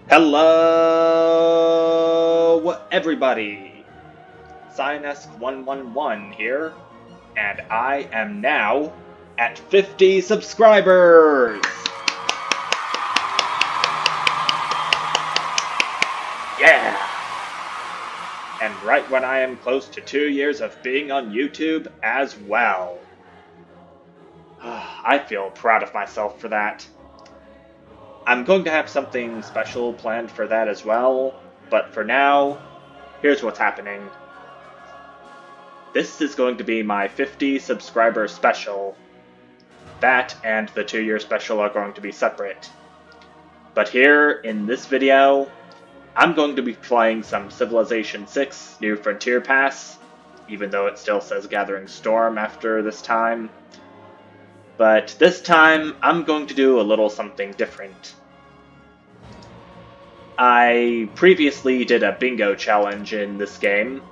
Hello, everybody! Cynesk111 here, and I am now at 50 subscribers! Yeah! And right when I am close to 2 years of being on YouTube as well. I feel proud of myself for that. I'm going to have something special planned for that as well, but for now, here's what's happening. This is going to be my 50 subscriber special. That and the 2-year special are going to be separate. But here, in this video, I'm going to be playing some Civilization 6 New Frontier Pass, even though it still says Gathering Storm after this time. But this time, I'm going to do a little something different. I previously did a bingo challenge in this game,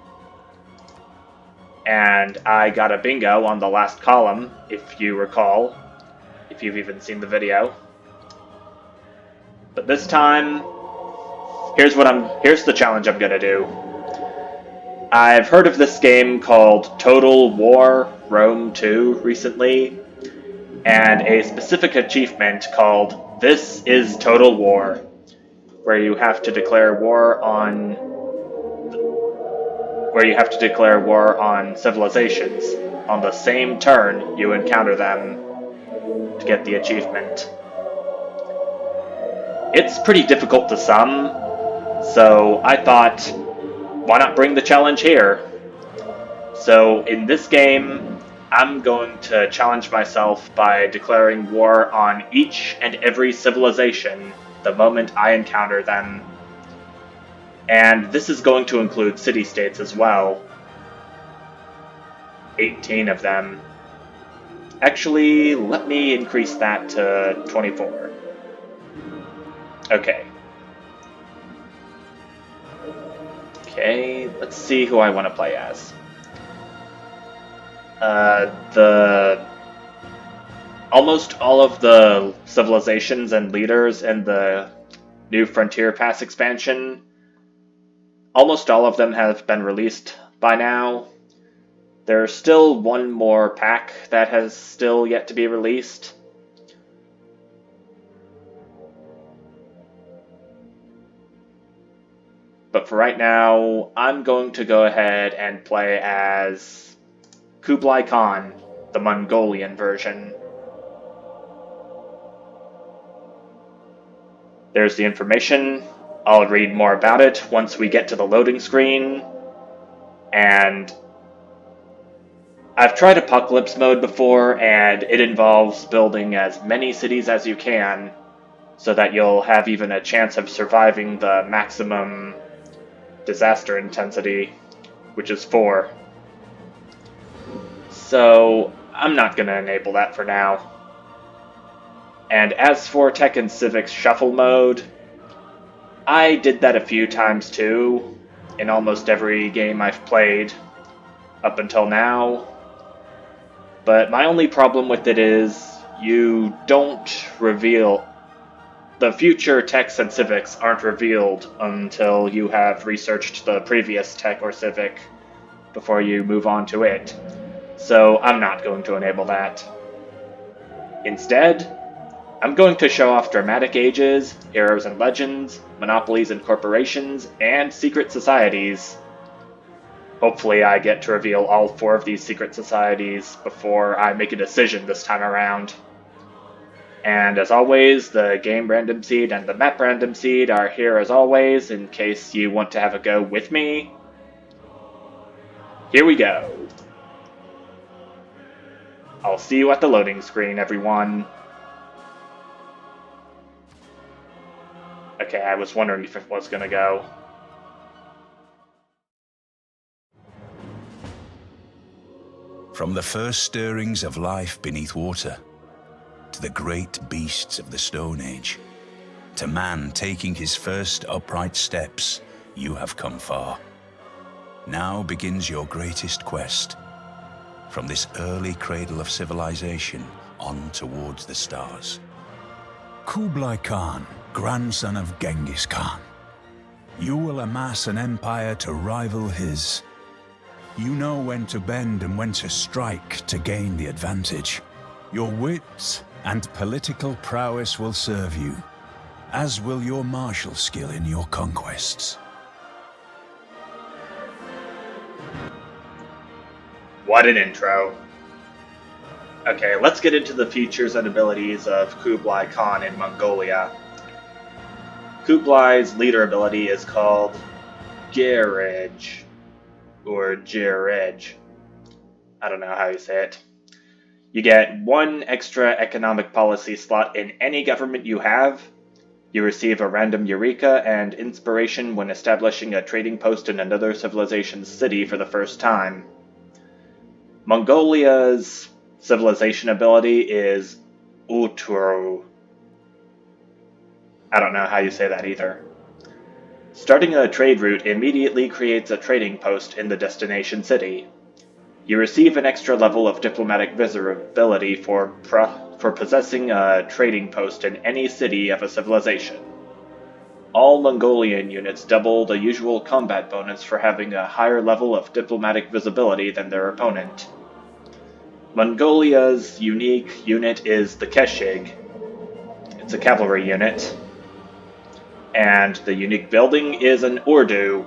and I got a bingo on the last column, if you recall, if you've even seen the video. But this time, here's the challenge I'm gonna do. I've heard of this game called Total War Rome 2 recently, and a specific achievement called This is Total War, where you have to declare war on civilizations on the same turn you encounter them to get the achievement. It's pretty difficult to sum, so I thought, why not bring the challenge here? So in this game, I'm going to challenge myself by declaring war on each and every civilization the moment I encounter them. And this is going to include city-states as well. 18 of them. Actually, let me increase that to 24. Okay. Okay, let's see who I want to play as. Almost all of the civilizations and leaders in the New Frontier Pass expansion, almost all of them have been released by now. There's still one more pack that has still yet to be released. But for right now, I'm going to go ahead and play as Kublai Khan, the Mongolian version. There's the information. I'll read more about it once we get to the loading screen. And I've tried Apocalypse mode before, and it involves building as many cities as you can, so that you'll have even a chance of surviving the maximum disaster intensity, which is 4. So I'm not going to enable that for now. And as for Tech and Civics Shuffle mode, I did that a few times too, in almost every game I've played up until now. But my only problem with it is you don't reveal... The future techs and civics aren't revealed until you have researched the previous tech or civic before you move on to it. So I'm not going to enable that. Instead, I'm going to show off Dramatic Ages, Heroes and Legends, Monopolies and Corporations, and Secret Societies. Hopefully I get to reveal all 4 of these secret societies before I make a decision this time around. And as always, the game random seed and the map random seed are here as always in case you want to have a go with me. Here we go. I'll see you at the loading screen, everyone. Okay, I was wondering if it was gonna go. From the first stirrings of life beneath water, to the great beasts of the Stone Age, to man taking his first upright steps, you have come far. Now begins your greatest quest, from this early cradle of civilization on towards the stars. Kublai Khan, grandson of Genghis Khan. You will amass an empire to rival his. You know when to bend and when to strike to gain the advantage. Your wit and political prowess will serve you, as will your martial skill in your conquests. What an intro. Okay, let's get into the features and abilities of Kublai Khan in Mongolia. Kublai's leader ability is called Gerej, or Gerej. I don't know how you say it. You get 1 extra economic policy slot in any government you have. You receive a random Eureka and inspiration when establishing a trading post in another civilization's city for the first time. Mongolia's civilization ability is Uturu. I don't know how you say that either. Starting a trade route immediately creates a trading post in the destination city. You receive an extra level of diplomatic visibility for possessing a trading post in any city of a civilization. All Mongolian units double the usual combat bonus for having a higher level of diplomatic visibility than their opponent. Mongolia's unique unit is the Keshig. It's a cavalry unit. And the unique building is an Urdu,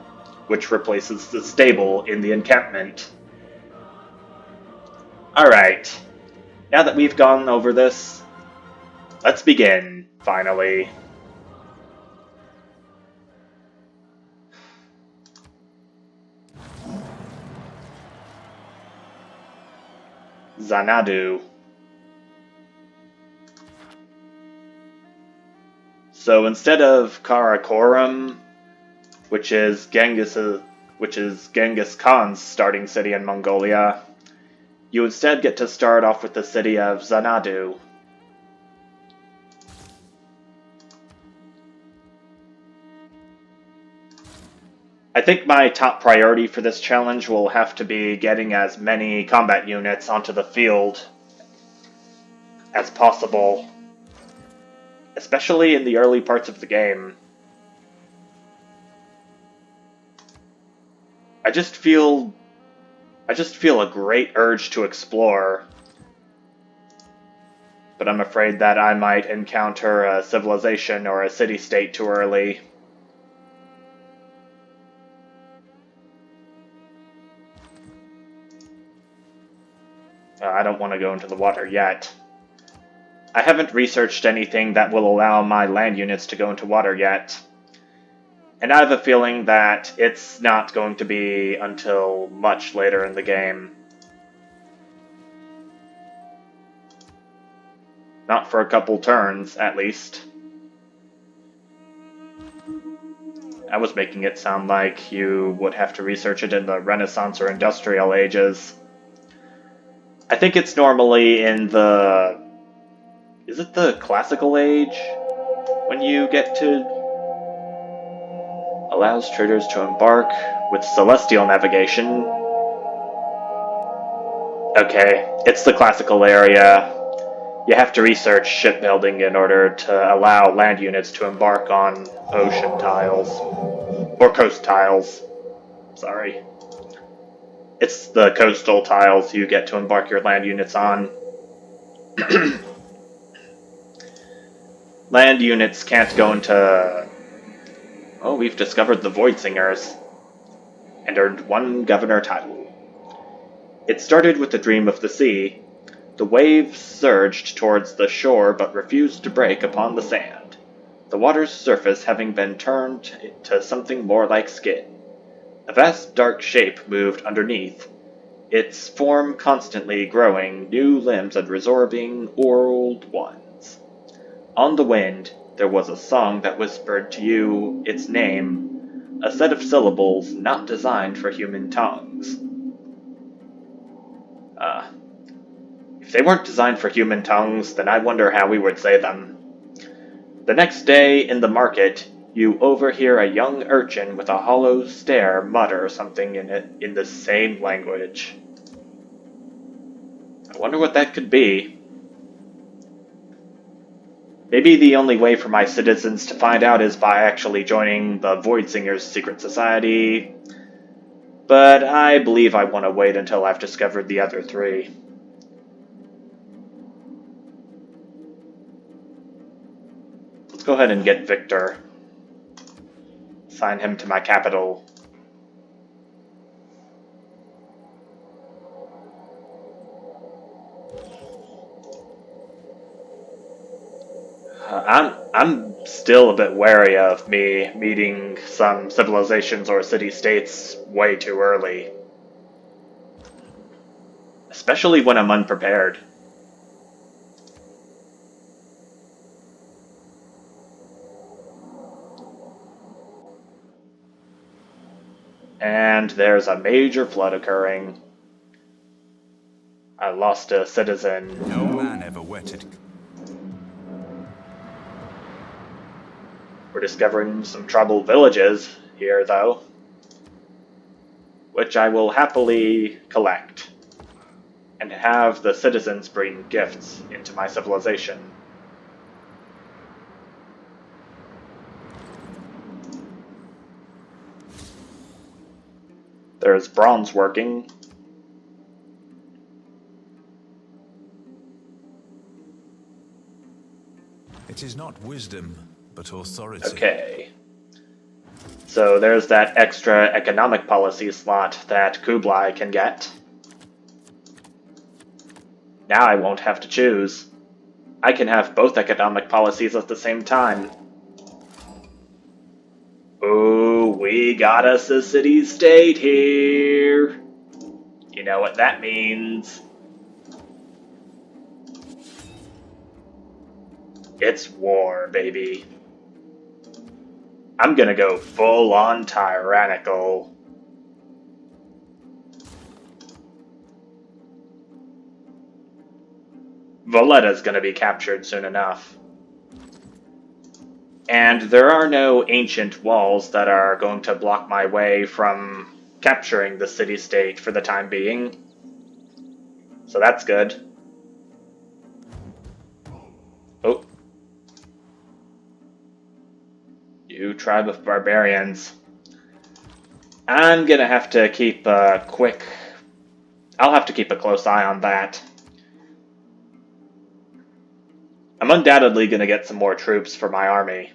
which replaces the stable in the encampment. Alright, now that we've gone over this, let's begin, finally. Xanadu. So instead of Karakoram, which is Genghis Khan's starting city in Mongolia, you instead get to start off with the city of Xanadu. I think my top priority for this challenge will have to be getting as many combat units onto the field as possible, especially in the early parts of the game. I just feel a great urge to explore, but I'm afraid that I might encounter a civilization or a city-state too early. I don't want to go into the water yet. I haven't researched anything that will allow my land units to go into water yet. And I have a feeling that it's not going to be until much later in the game. Not for a couple turns, at least. I was making it sound like you would have to research it in the Renaissance or Industrial Ages. I think it's normally in the... Is it the Classical Age? When you get to... Allows traders to embark with celestial navigation. Okay, it's the classical area. You have to research shipbuilding in order to allow land units to embark on ocean tiles. Or coast tiles. Sorry. It's the coastal tiles you get to embark your land units on. Land units can't go into... Oh, we've discovered the Void Singers, and earned 1 governor title. It started with the Dream of the Sea. The waves surged towards the shore but refused to break upon the sand, the water's surface having been turned to something more like skin. A vast dark shape moved underneath, its form constantly growing new limbs and resorbing old ones. On the wind, there was a song that whispered to you its name, a set of syllables not designed for human tongues. If they weren't designed for human tongues, then I wonder how we would say them. The next day, in the market, you overhear a young urchin with a hollow stare mutter something in the same language. I wonder what that could be. Maybe the only way for my citizens to find out is by actually joining the Void Singers secret society, but I believe I want to wait until I've discovered the other three. Let's go ahead and get Victor. Assign him to my capital. I'm still a bit wary of me meeting some civilizations or city-states way too early. Especially when I'm unprepared. And there's a major flood occurring. I lost a citizen. No man ever wetted. We're discovering some troubled villages here, though, which I will happily collect, and have the citizens bring gifts into my civilization. There's bronze working. It is not wisdom, but authority. Okay. So there's that extra economic policy slot that Kublai can get. Now I won't have to choose. I can have both economic policies at the same time. Ooh, we got us a city-state here. You know what that means. It's war, baby. I'm gonna go full-on tyrannical. Valletta's gonna be captured soon enough. And there are no ancient walls that are going to block my way from capturing the city-state for the time being. So that's good. Oh. You tribe of barbarians. I'm gonna have to keep a quick... I'll have to keep a close eye on that. I'm undoubtedly gonna get some more troops for my army.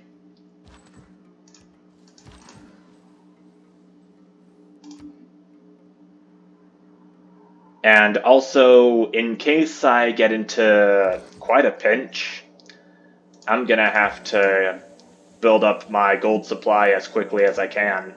And also, in case I get into quite a pinch, I'm gonna have to build up my gold supply as quickly as I can.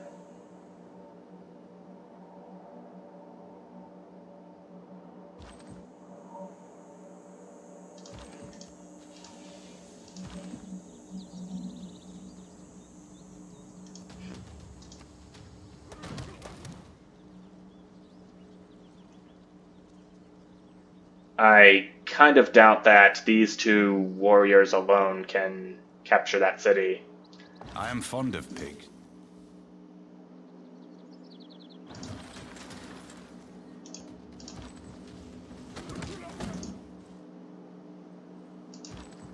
I kind of doubt that these two warriors alone can capture that city. I am fond of pigs.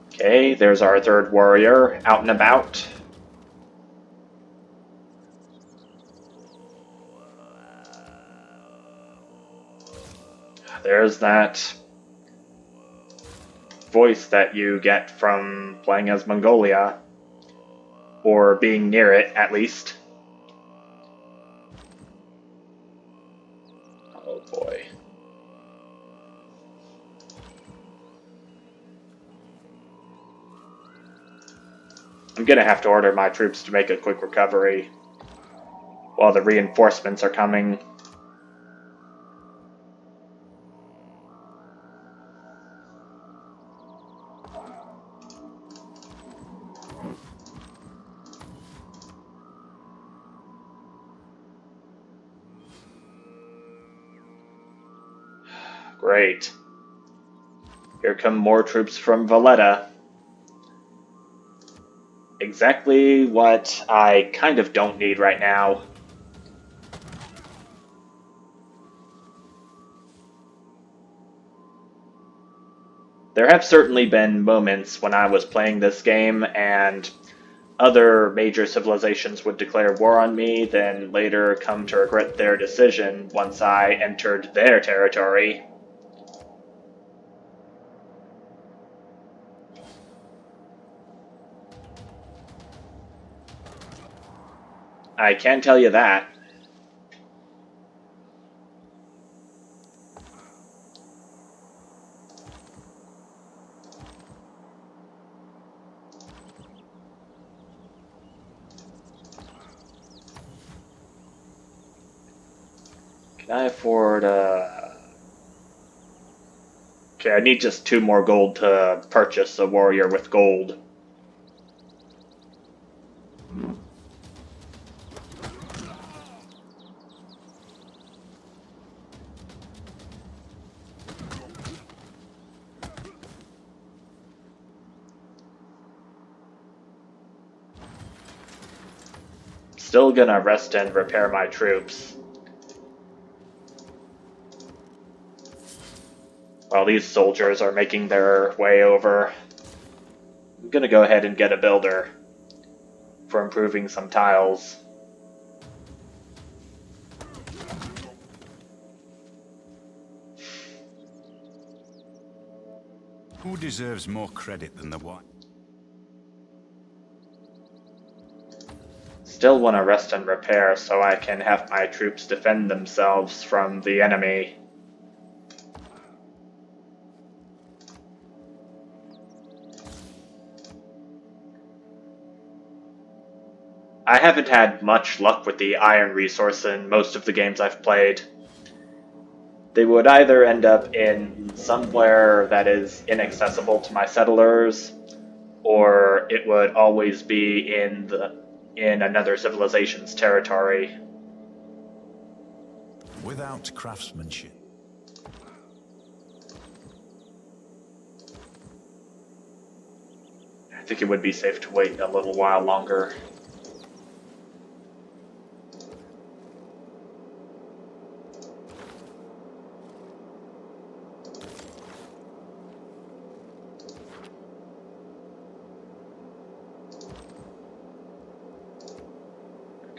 Okay, there's our third warrior out and about. There's that voice that you get from playing as Mongolia, or being near it at least. Oh boy. I'm gonna have to order my troops to make a quick recovery while the reinforcements are coming. Great. Here come more troops from Valletta. Exactly what I kind of don't need right now. There have certainly been moments when I was playing this game and other major civilizations would declare war on me, then later come to regret their decision once I entered their territory. I can tell you that. Can I afford Okay, I need just 2 more gold to purchase a warrior with gold. Still gonna rest and repair my troops. While these soldiers are making their way over, I'm gonna go ahead and get a builder for improving some tiles. Who deserves more credit than the one? Still want to rest and repair so I can have my troops defend themselves from the enemy. I haven't had much luck with the iron resource in most of the games I've played. They would either end up in somewhere that is inaccessible to my settlers, or it would always be in another civilization's territory. Without craftsmanship. I think it would be safe to wait a little while longer.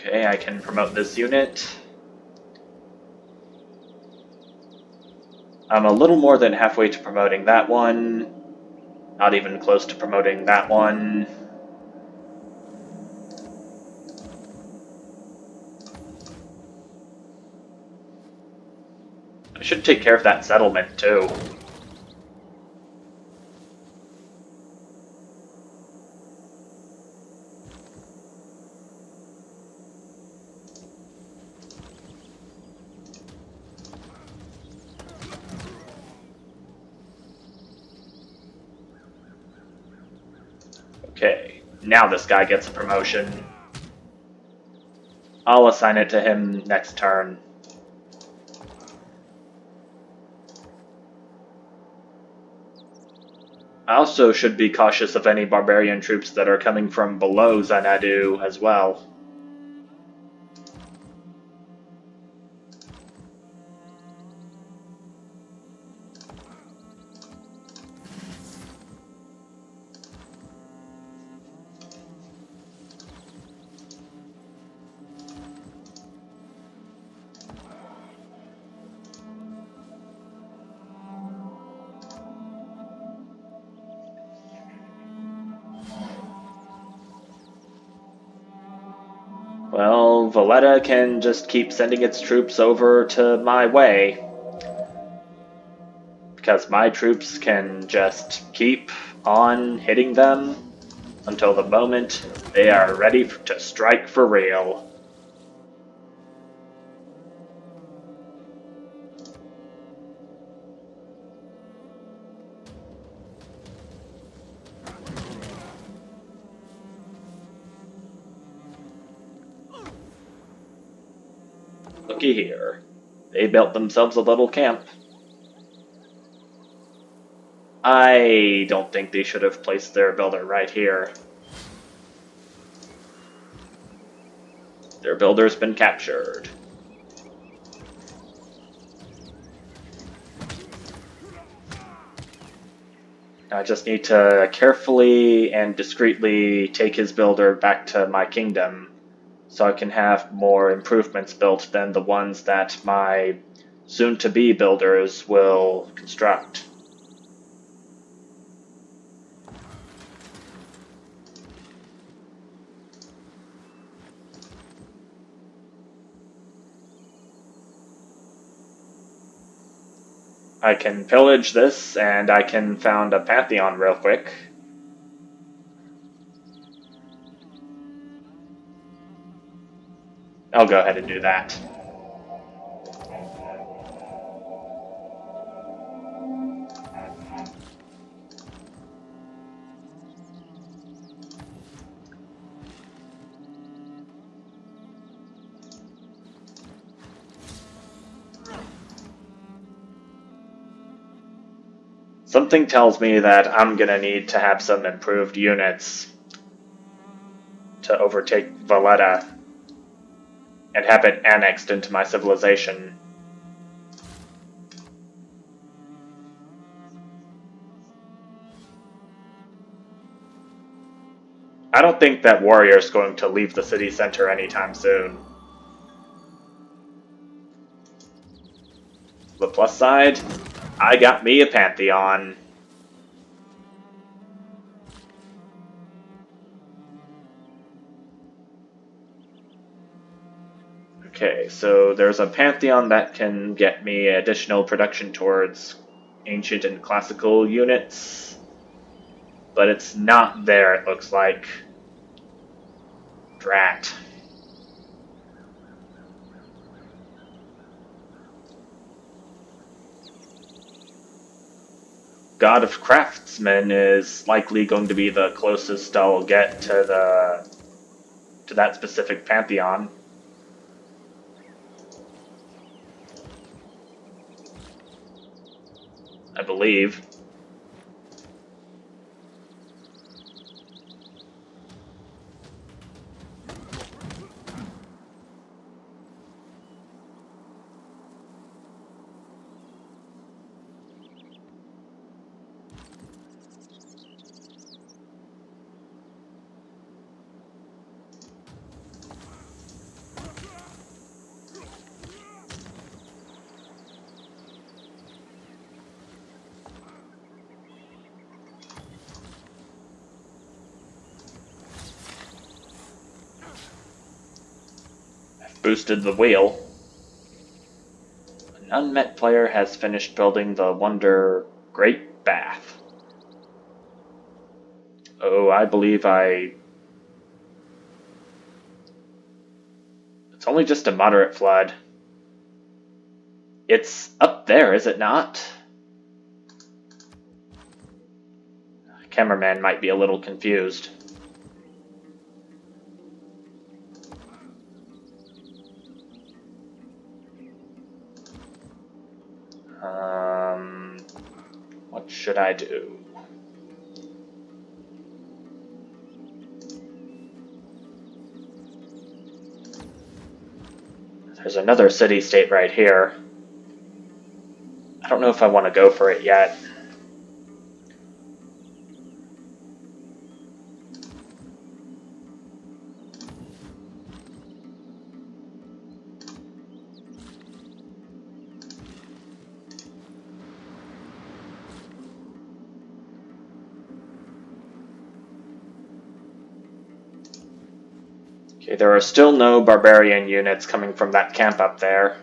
Okay, I can promote this unit. I'm a little more than halfway to promoting that one. Not even close to promoting that one. I should take care of that settlement too. Okay, now this guy gets a promotion. I'll assign it to him next turn. I also should be cautious of any barbarian troops that are coming from below Xanadu as well. Well, Valletta can just keep sending its troops over to my way. Because my troops can just keep on hitting them until the moment they are ready to strike for real. Looky here. They built themselves a little camp. I don't think they should have placed their builder right here. Their builder's been captured. I just need to carefully and discreetly take his builder back to my kingdom so I can have more improvements built than the ones that my soon-to-be builders will construct. I can pillage this, and I can found a Pantheon real quick. I'll go ahead and do that. Something tells me that I'm gonna need to have some improved units to overtake Valletta and have it annexed into my civilization. I don't think that warrior's going to leave the city center anytime soon. The plus side, I got me a Pantheon. Okay, so there's a Pantheon that can get me additional production towards ancient and classical units, but it's not there, it looks like. Drat. God of Craftsmen is likely going to be the closest I'll get to that specific Pantheon. I believe. Boosted the wheel. An unmet player has finished building the Wonder Great Bath. Oh, I believe it's only just a moderate flood. It's up there, is it not? Cameraman might be a little confused. What should I do? There's another city-state right here. I don't know if I want to go for it yet. Okay, there are still no barbarian units coming from that camp up there.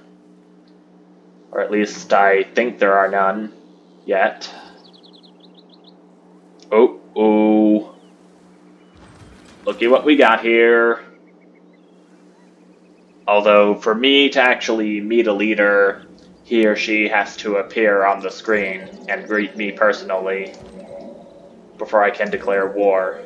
Or at least I think there are none yet. Oh. Looky what we got here. Although, for me to actually meet a leader, he or she has to appear on the screen and greet me personally before I can declare war.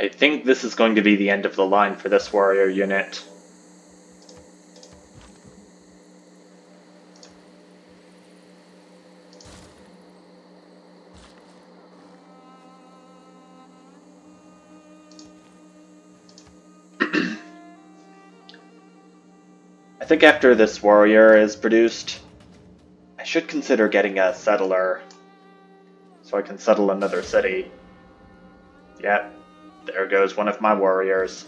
I think this is going to be the end of the line for this warrior unit. I think after this warrior is produced, I should consider getting a settler so I can settle another city. Yep, there goes one of my warriors.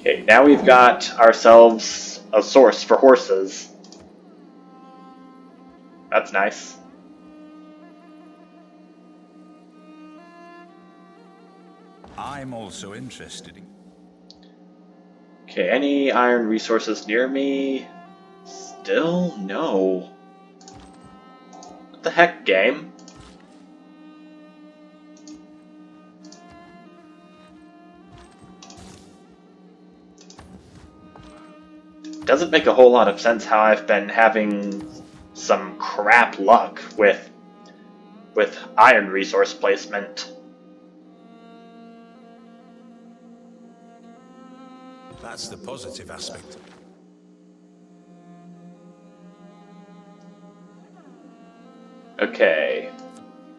Okay, now we've got ourselves a source for horses. That's nice. I'm also interested in... Okay, any iron resources near me? Still no. What the heck, game? Doesn't make a whole lot of sense how I've been having some crap luck with iron resource placement. That's the positive aspect. Okay,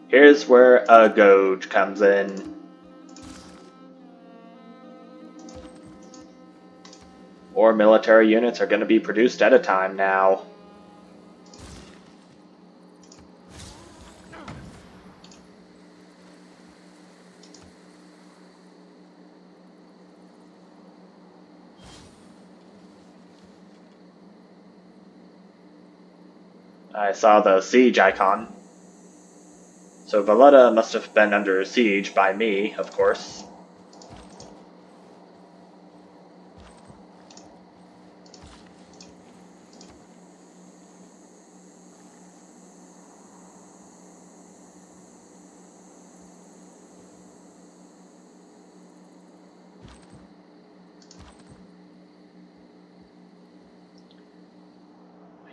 here's where a goad comes in. More military units are going to be produced at a time now. I saw the siege icon. So Valletta must have been under siege by me, of course.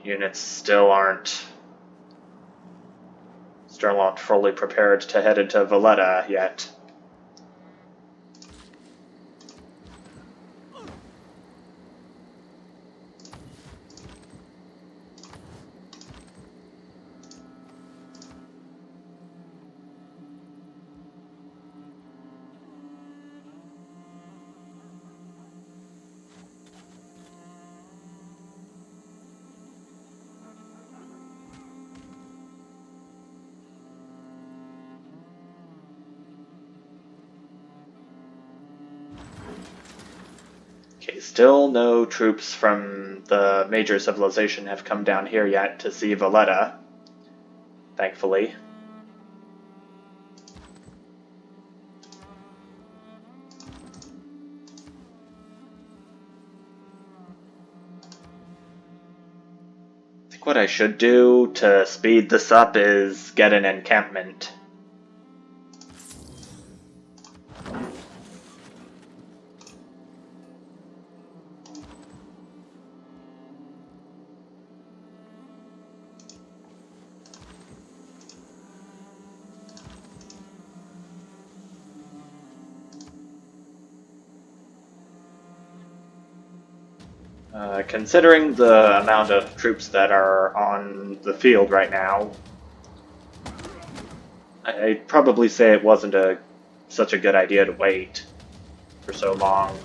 Units still aren't fully prepared to head into Valletta yet. Okay, still no troops from the major civilization have come down here yet to see Valletta, thankfully. I think what I should do to speed this up is get an encampment. Considering the amount of troops that are on the field right now, I'd probably say it wasn't such a good idea to wait for so long.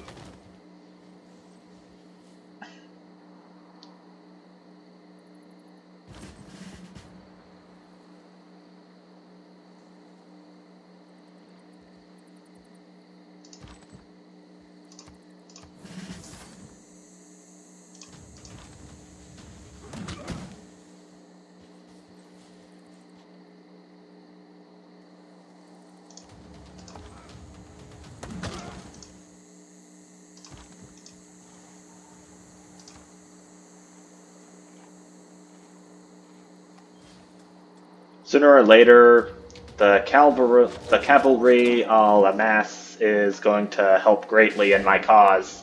Sooner or later, the cavalry I'll amass is going to help greatly in my cause.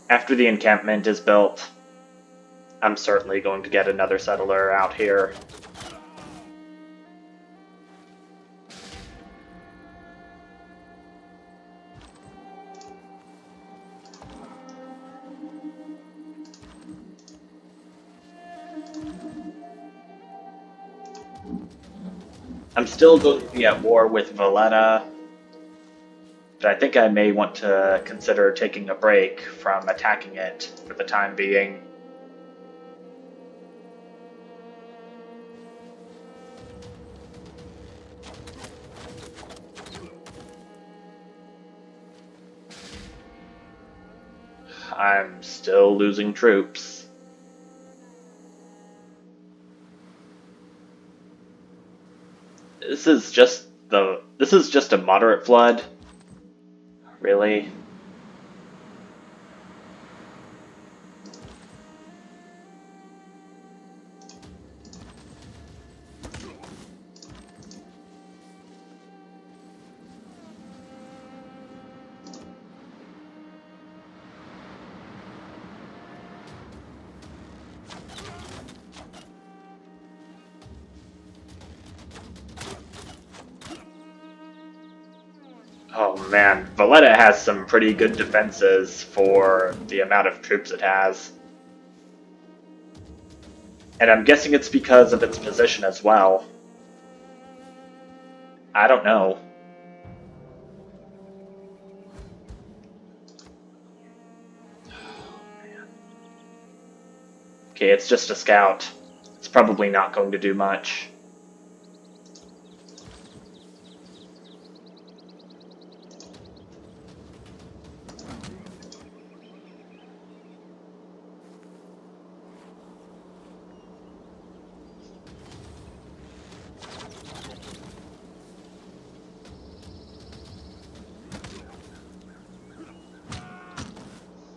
After the encampment is built, I'm certainly going to get another settler out here. I'm still going to be at war with Valletta, but I think I may want to consider taking a break from attacking it for the time being. I'm still losing troops. This is just a moderate flood. Really? Oh man, Valletta has some pretty good defenses for the amount of troops it has. And I'm guessing it's because of its position as well. I don't know. Okay, it's just a scout. It's probably not going to do much.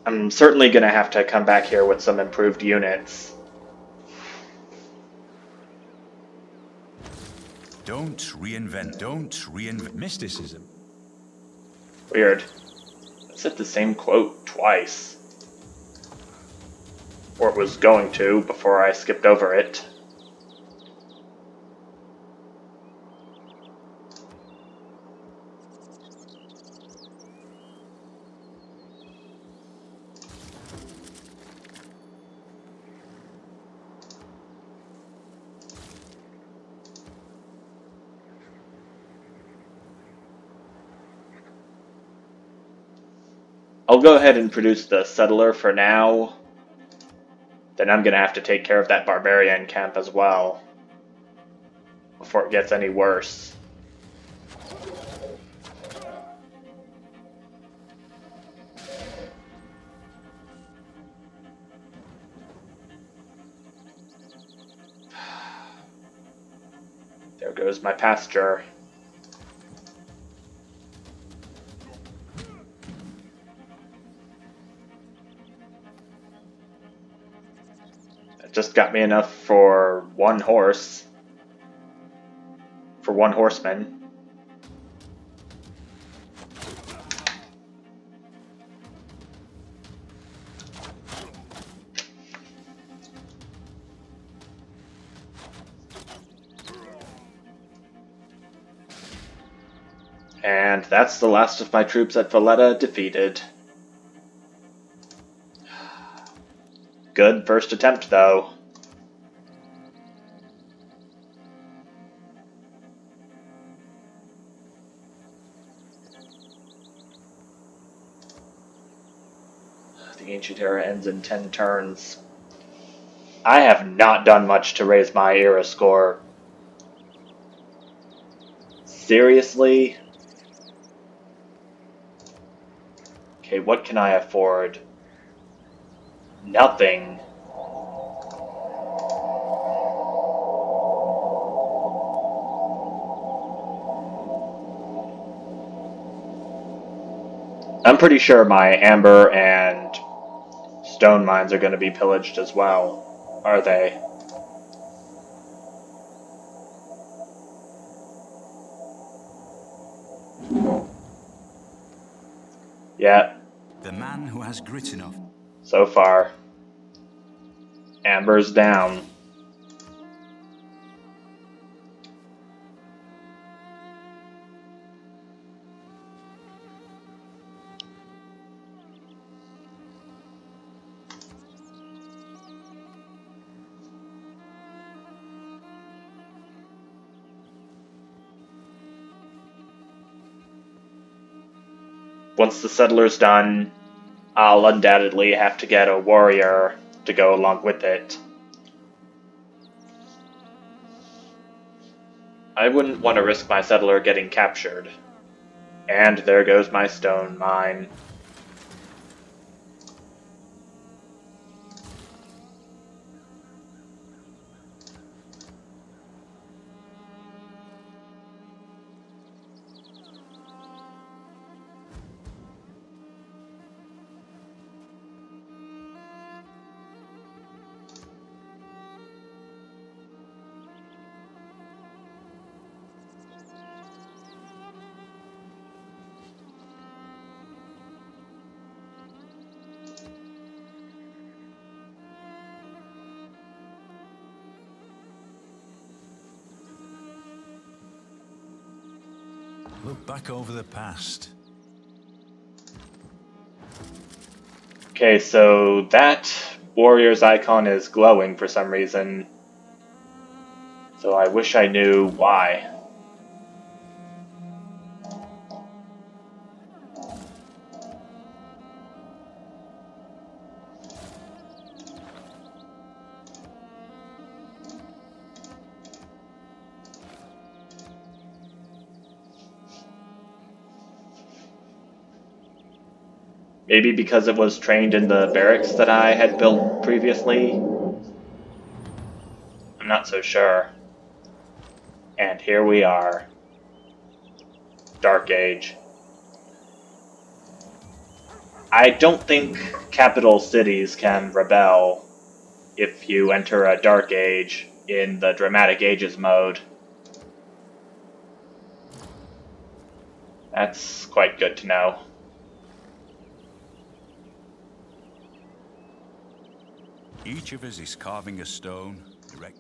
I'm certainly going to have to come back here with some improved units. Don't reinvent mysticism. Weird. I said the same quote twice. Or it was going to before I skipped over it. I'll go ahead and produce the settler for now. Then I'm gonna have to take care of that barbarian camp as well. Before it gets any worse. There goes my pasture. Just got me enough for one horse. For one horseman. And that's the last of my troops at Valletta defeated. Good first attempt, though. The Ancient Era ends in 10 turns. I have not done much to raise my era score. Seriously? Okay, what can I afford? Nothing. I'm pretty sure my amber and stone mines are going to be pillaged as well. Are they? Yeah. The man who has grit enough. So far. Amber's down. Once the settler's done, I'll undoubtedly have to get a warrior to go along with it. I wouldn't want to risk my settler getting captured. And there goes my stone mine. Look back over the past. Okay, so that warrior's icon is glowing for some reason. So I wish I knew why. Maybe because it was trained in the barracks that I had built previously? I'm not so sure. And here we are. Dark Age. I don't think capital cities can rebel if you enter a Dark Age in the Dramatic Ages mode. That's quite good to know. Each of us is carving a stone, erect.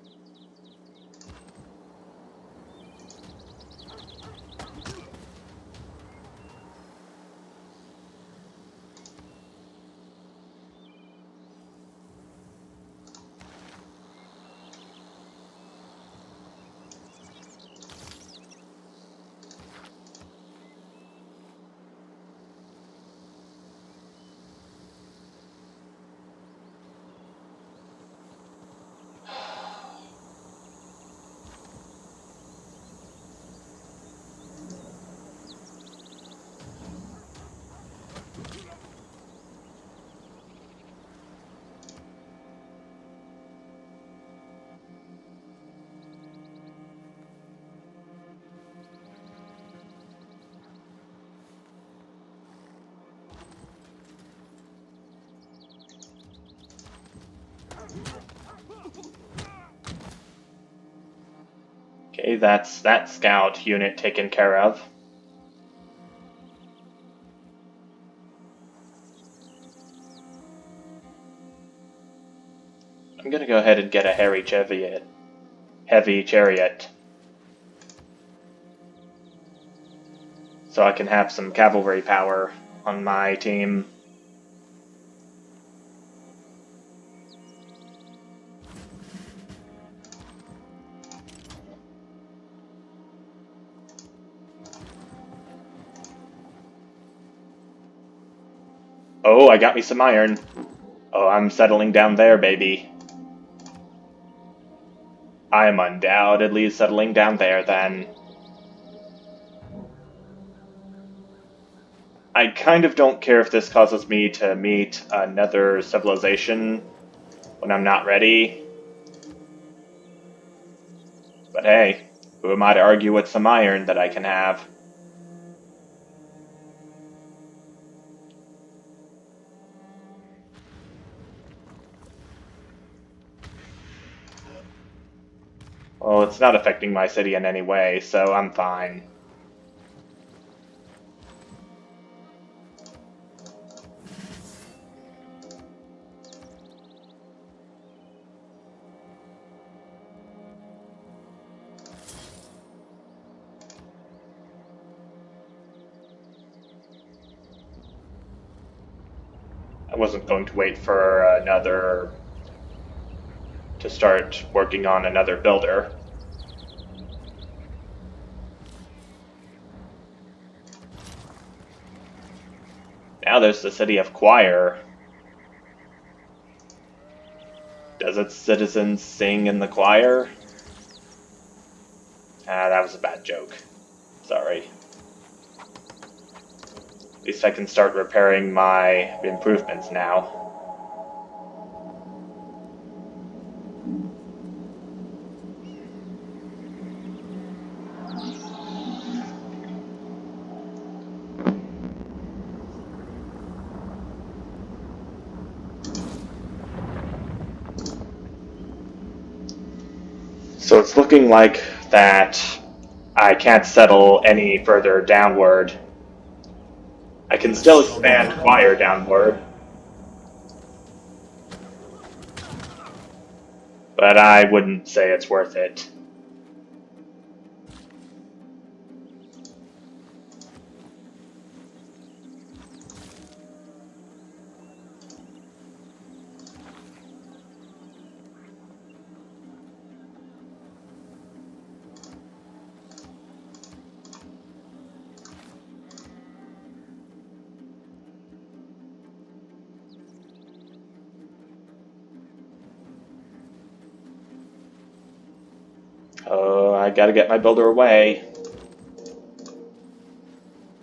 Okay, that's that scout unit taken care of. I'm gonna go ahead and get a heavy chariot. So I can have some cavalry power on my team. Oh, I got me some iron. Oh, I'm settling down there, baby. I'm undoubtedly settling down there, then. I kind of don't care if this causes me to meet another civilization when I'm not ready. But hey, who am I to argue with some iron that I can have? Well, it's not affecting my city in any way, so I'm fine. I wasn't going to wait for to start working on another builder. Now there's the city of Choir. Does its citizens sing in the choir? Ah, that was a bad joke. Sorry. At least I can start repairing my improvements now. So it's looking like that I can't settle any further downward. I can still expand Choir downward, but I wouldn't say it's worth it. Oh, I gotta get my builder away.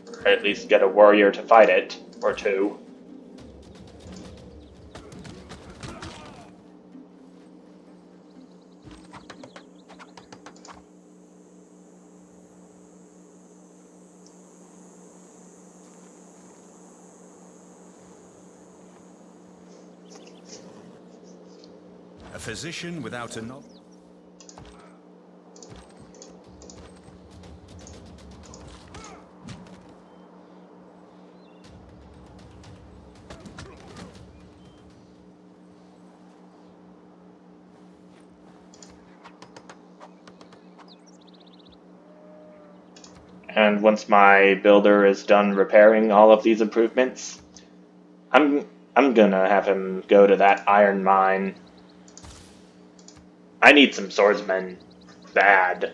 Or at least get a warrior to fight it, or two. A physician without a knowledge. And once my builder is done repairing all of these improvements, I'm gonna have him go to that iron mine. I need some swordsmen. Bad.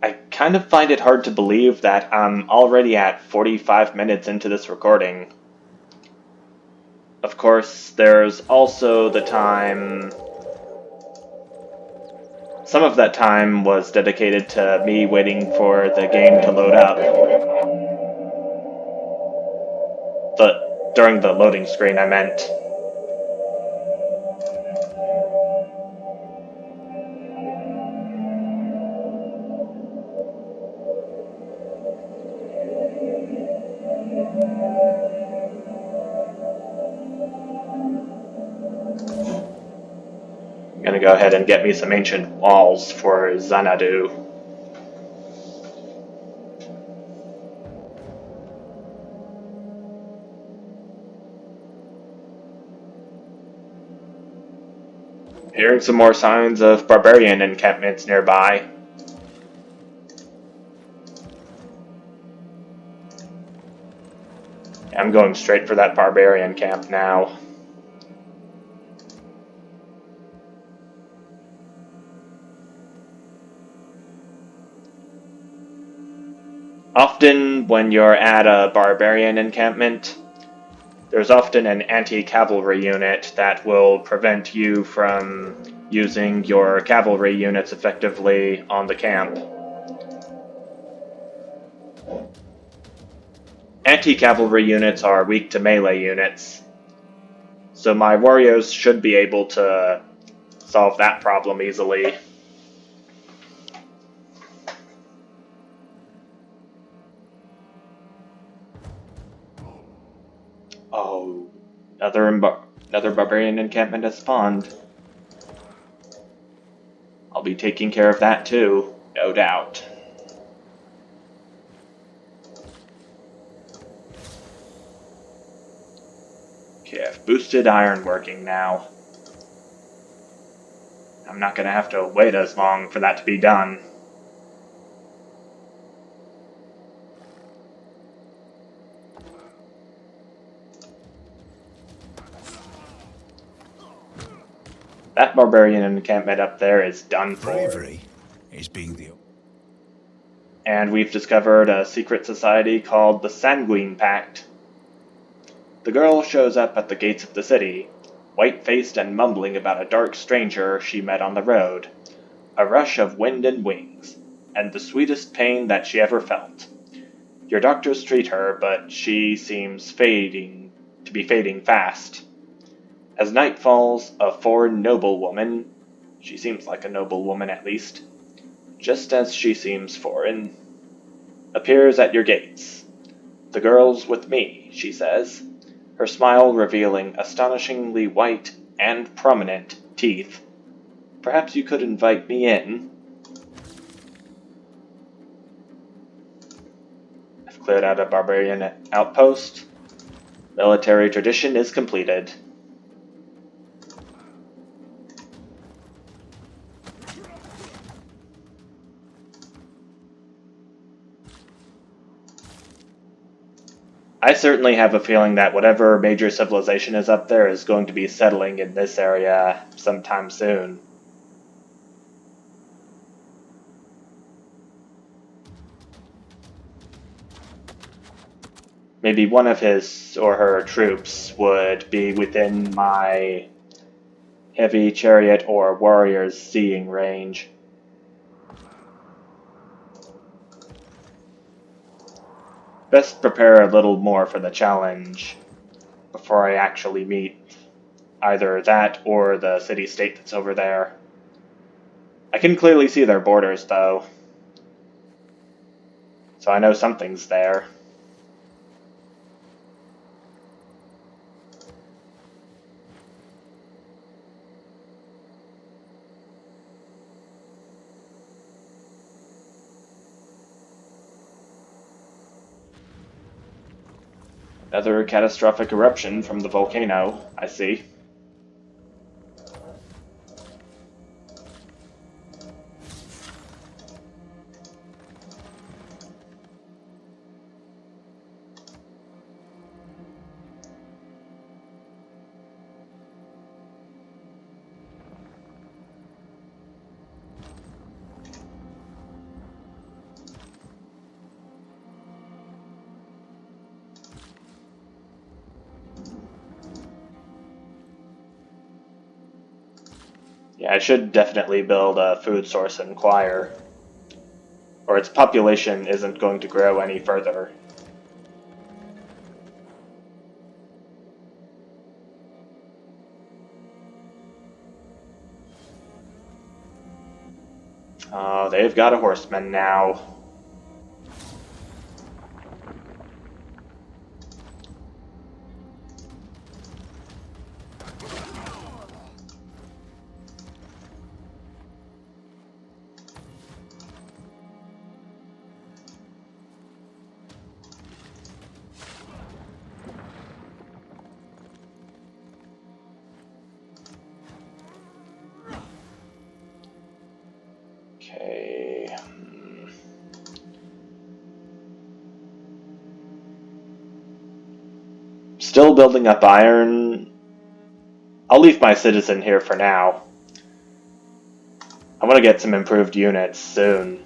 I kind of find it hard to believe that I'm already at 45 minutes into this recording. Of course, there's also the time. Some of that time was dedicated to me waiting for the game to load up. But during the loading screen, I meant. I'm gonna go ahead and get me some ancient walls for Xanadu. Hearing some more signs of barbarian encampments nearby. I'm going straight for that barbarian camp now. Often, when you're at a barbarian encampment, there's often an anti-cavalry unit that will prevent you from using your cavalry units effectively on the camp. Anti-cavalry units are weak to melee units, so my warriors should be able to solve that problem easily. Oh, another barbarian encampment has spawned. I'll be taking care of that too, no doubt. Okay, I've boosted ironworking now. I'm not gonna have to wait as long for that to be done. That barbarian encampment up there is done for. Bravery is being the... And we've discovered a secret society called the Sanguine Pact. The girl shows up at the gates of the city, white-faced and mumbling about a dark stranger she met on the road. A rush of wind and wings, and the sweetest pain that she ever felt. Your doctors treat her, but she seems fading fast. As night falls, a foreign noblewoman, she seems like a noblewoman at least, just as she seems foreign, appears at your gates. "The girl's with me," she says, her smile revealing astonishingly white and prominent teeth. "Perhaps you could invite me in." I've cleared out a barbarian outpost. Military tradition is completed. I certainly have a feeling that whatever major civilization is up there is going to be settling in this area sometime soon. Maybe one of his or her troops would be within my heavy chariot or warrior's seeing range. Best prepare a little more for the challenge before I actually meet either that or the city-state that's over there. I can clearly see their borders, though, so I know something's there. Another catastrophic eruption from the volcano, I see. Yeah, I should definitely build a food source in Choir, or its population isn't going to grow any further. Oh, they've got a horseman now. Okay. Still building up iron. I'll leave my citizen here for now. I want to get some improved units soon.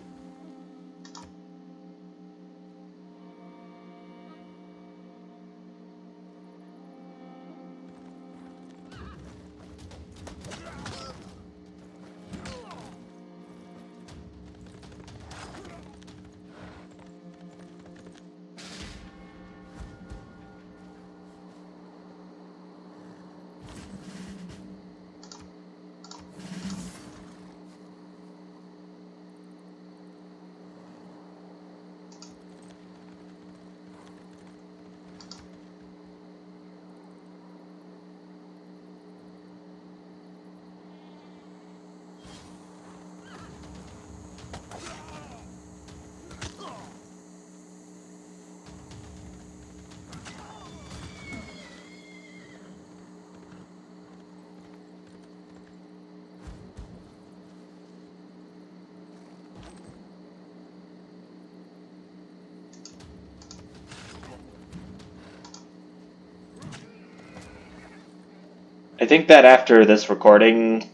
I think that after this recording,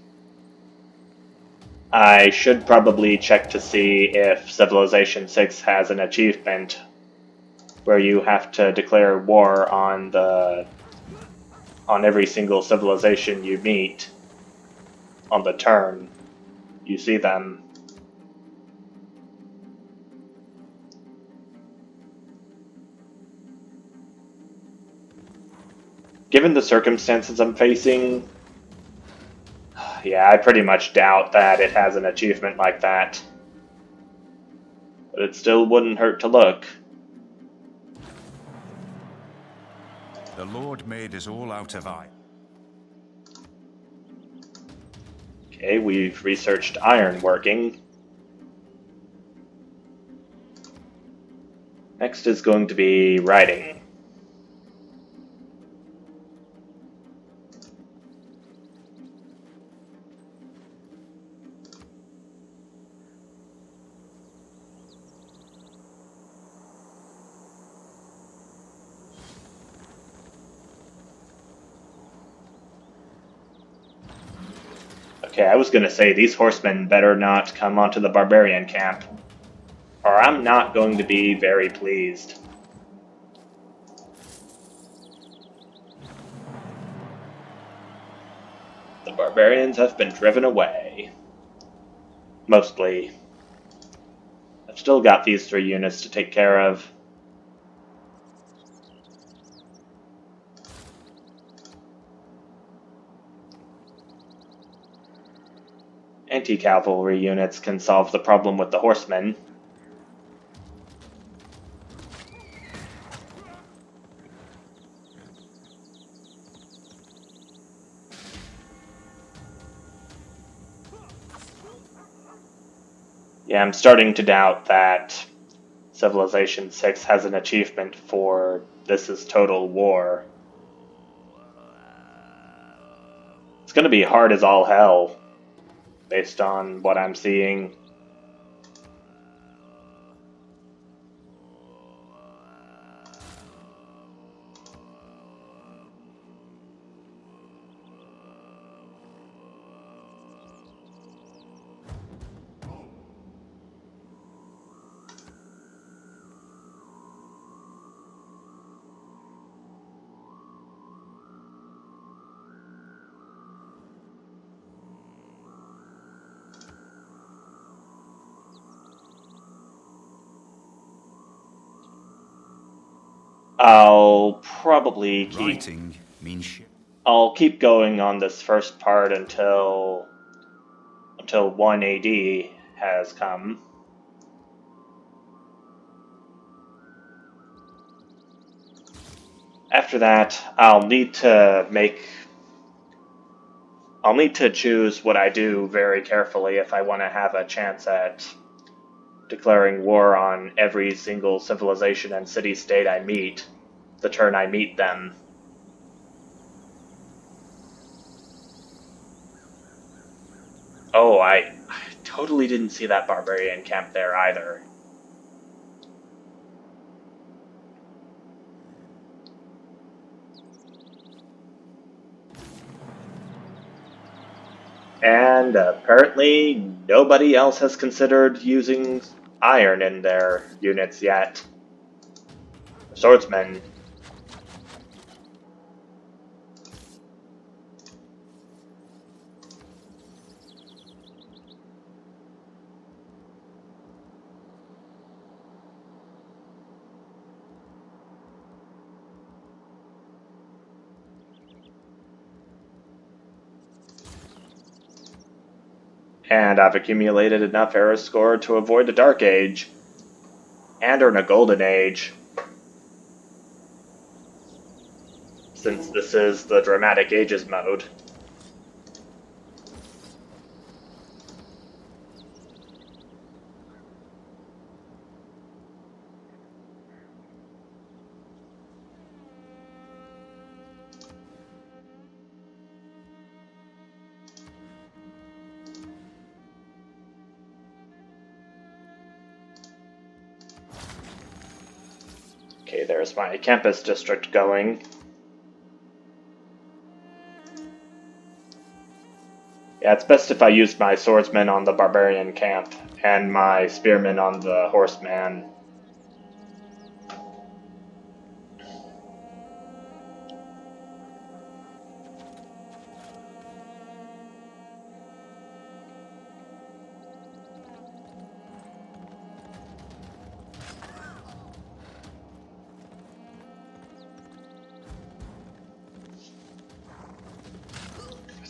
I should probably check to see if Civilization 6 has an achievement where you have to declare war on every single civilization you meet on the turn you see them. Given the circumstances I'm facing, yeah, I pretty much doubt that it has an achievement like that. But it still wouldn't hurt to look. The Lord made us all out of iron. Okay, we've researched iron working. Next is going to be writing. Okay, I was gonna say these horsemen better not come onto the barbarian camp, or I'm not going to be very pleased. The barbarians have been driven away. Mostly. I've still got these 3 units to take care of. Anti-cavalry units can solve the problem with the horsemen. Yeah, I'm starting to doubt that Civilization 6 has an achievement for this is total war. It's gonna be hard as all hell, based on what I'm seeing. I'll probably keep... Writing means ship. I'll keep going on this first part until 1 AD has come. After that, I'll need to choose what I do very carefully if I want to have a chance at declaring war on every single civilization and city-state I meet, the turn I meet them. Oh, I totally didn't see that barbarian camp there either. And apparently nobody else has considered using iron in their units yet. Swordsmen. And I've accumulated enough era score to avoid the Dark Age. And earn a Golden Age. Since this is the Dramatic Ages mode. Okay, there's my campus district going. Yeah, it's best if I use my swordsman on the barbarian camp and my spearmen on the horseman.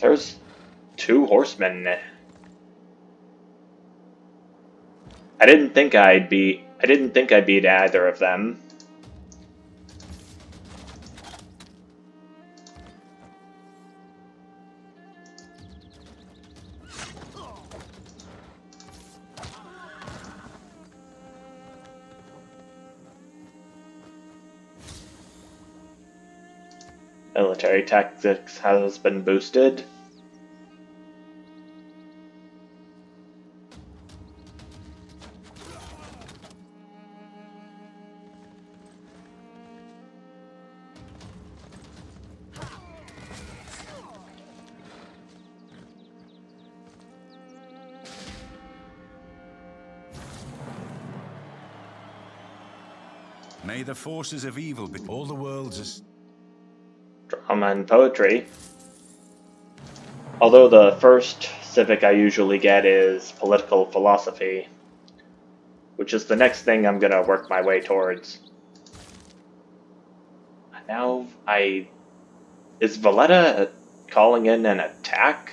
There's 2 horsemen. I didn't think I'd beat either of them. Military tactics has been boosted. May the forces of evil be all the worlds as... Drama and poetry. Although the first civic I usually get is political philosophy, which is the next thing I'm gonna work my way towards. Now is Valletta calling in an attack?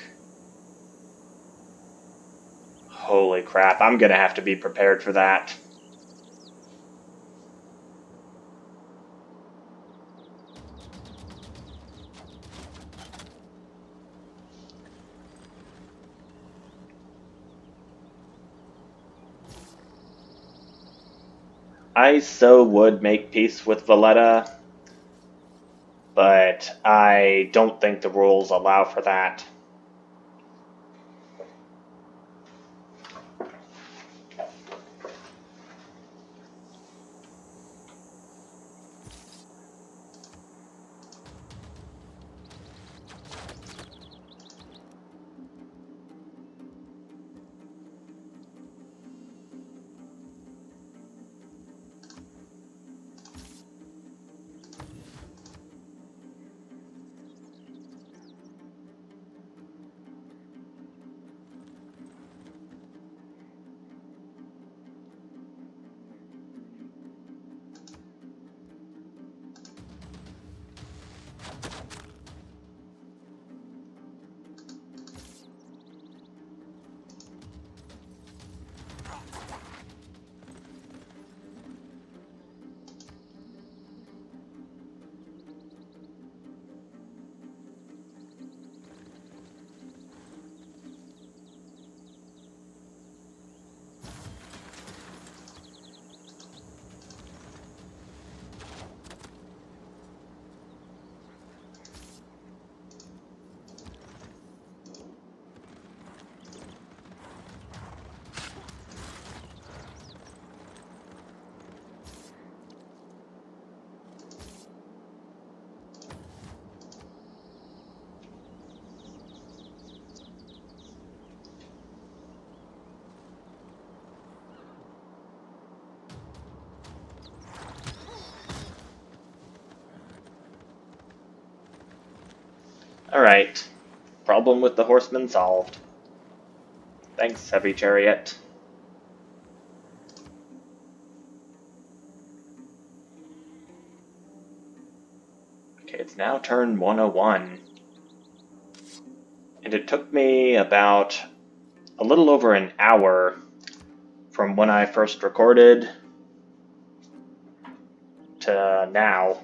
Holy crap, I'm gonna have to be prepared for that. I so would make peace with Valletta, but I don't think the rules allow for that. Alright. Problem with the horseman solved. Thanks, Heavy Chariot. Okay, it's now turn 101. And it took me about a little over an hour from when I first recorded to now.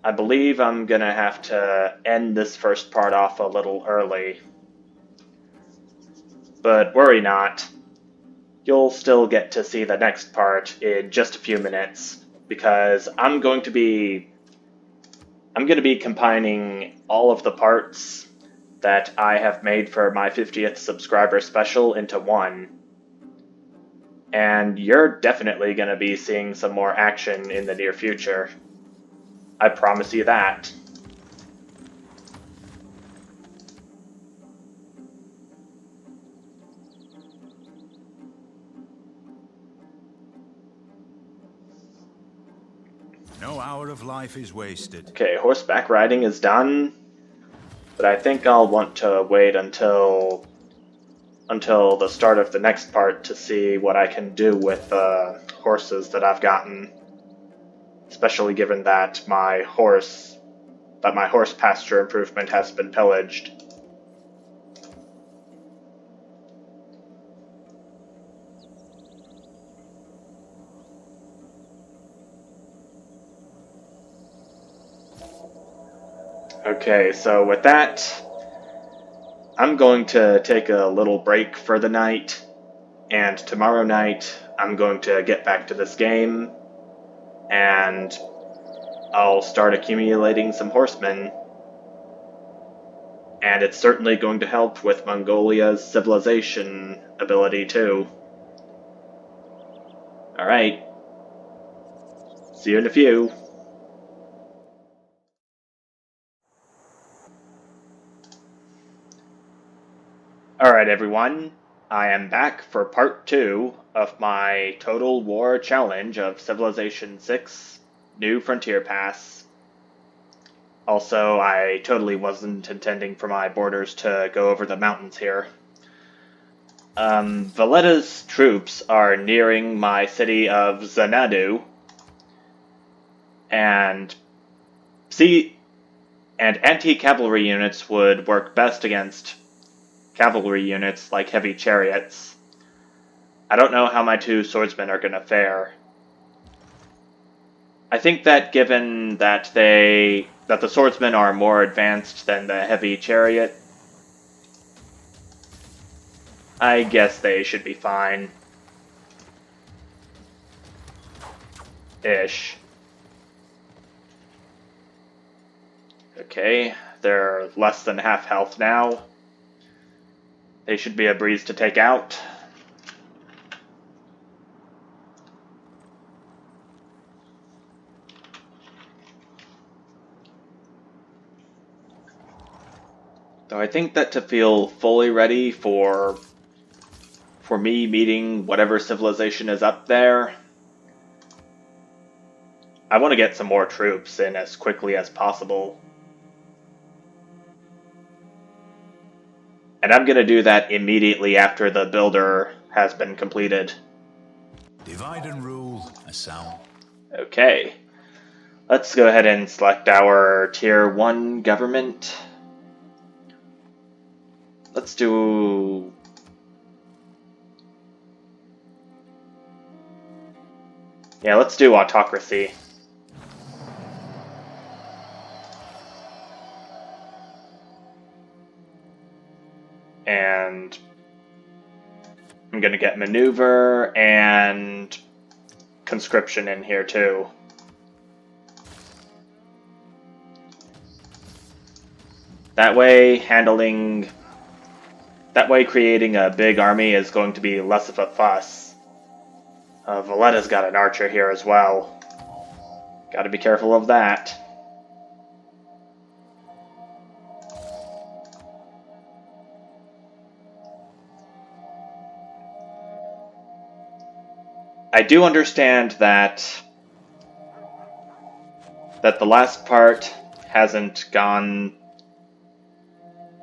I believe I'm gonna have to end this first part off a little early. But worry not. You'll still get to see the next part in just a few minutes, because I'm going to be combining all of the parts that I have made for my 50th subscriber special into one. And you're definitely going to be seeing some more action in the near future. I promise you that. No hour of life is wasted. Okay, horseback riding is done, but I think I'll want to wait until the start of the next part to see what I can do with the horses that I've gotten. Especially given that my horse pasture improvement has been pillaged. Okay, so with that, I'm going to take a little break for the night, and tomorrow night I'm going to get back to this game, and I'll start accumulating some horsemen. And it's certainly going to help with Mongolia's civilization ability too. Alright. See you in a few. Alright everyone, I am back for part 2 of my Total War Challenge of Civilization 6 New Frontier Pass. Also, I totally wasn't intending for my borders to go over the mountains here. Valletta's troops are nearing my city of Xanadu, and anti-cavalry units would work best against cavalry units like heavy chariots. I don't know how my two swordsmen are going to fare. I think that given that the swordsmen are more advanced than the heavy chariot, I guess they should be fine. Ish. Okay, they're less than half health now. They should be a breeze to take out. Though I think that to feel fully ready for me meeting whatever civilization is up there, I want to get some more troops in as quickly as possible. And I'm going to do that immediately after the builder has been completed. Divide and rule, a sound. Okay. Let's go ahead and select our Tier 1 government. Let's do... yeah, let's do autocracy. And I'm going to get maneuver and conscription in here too. That way, creating a big army is going to be less of a fuss. Valletta's got an archer here as well. Gotta be careful of that. I do understand that the last part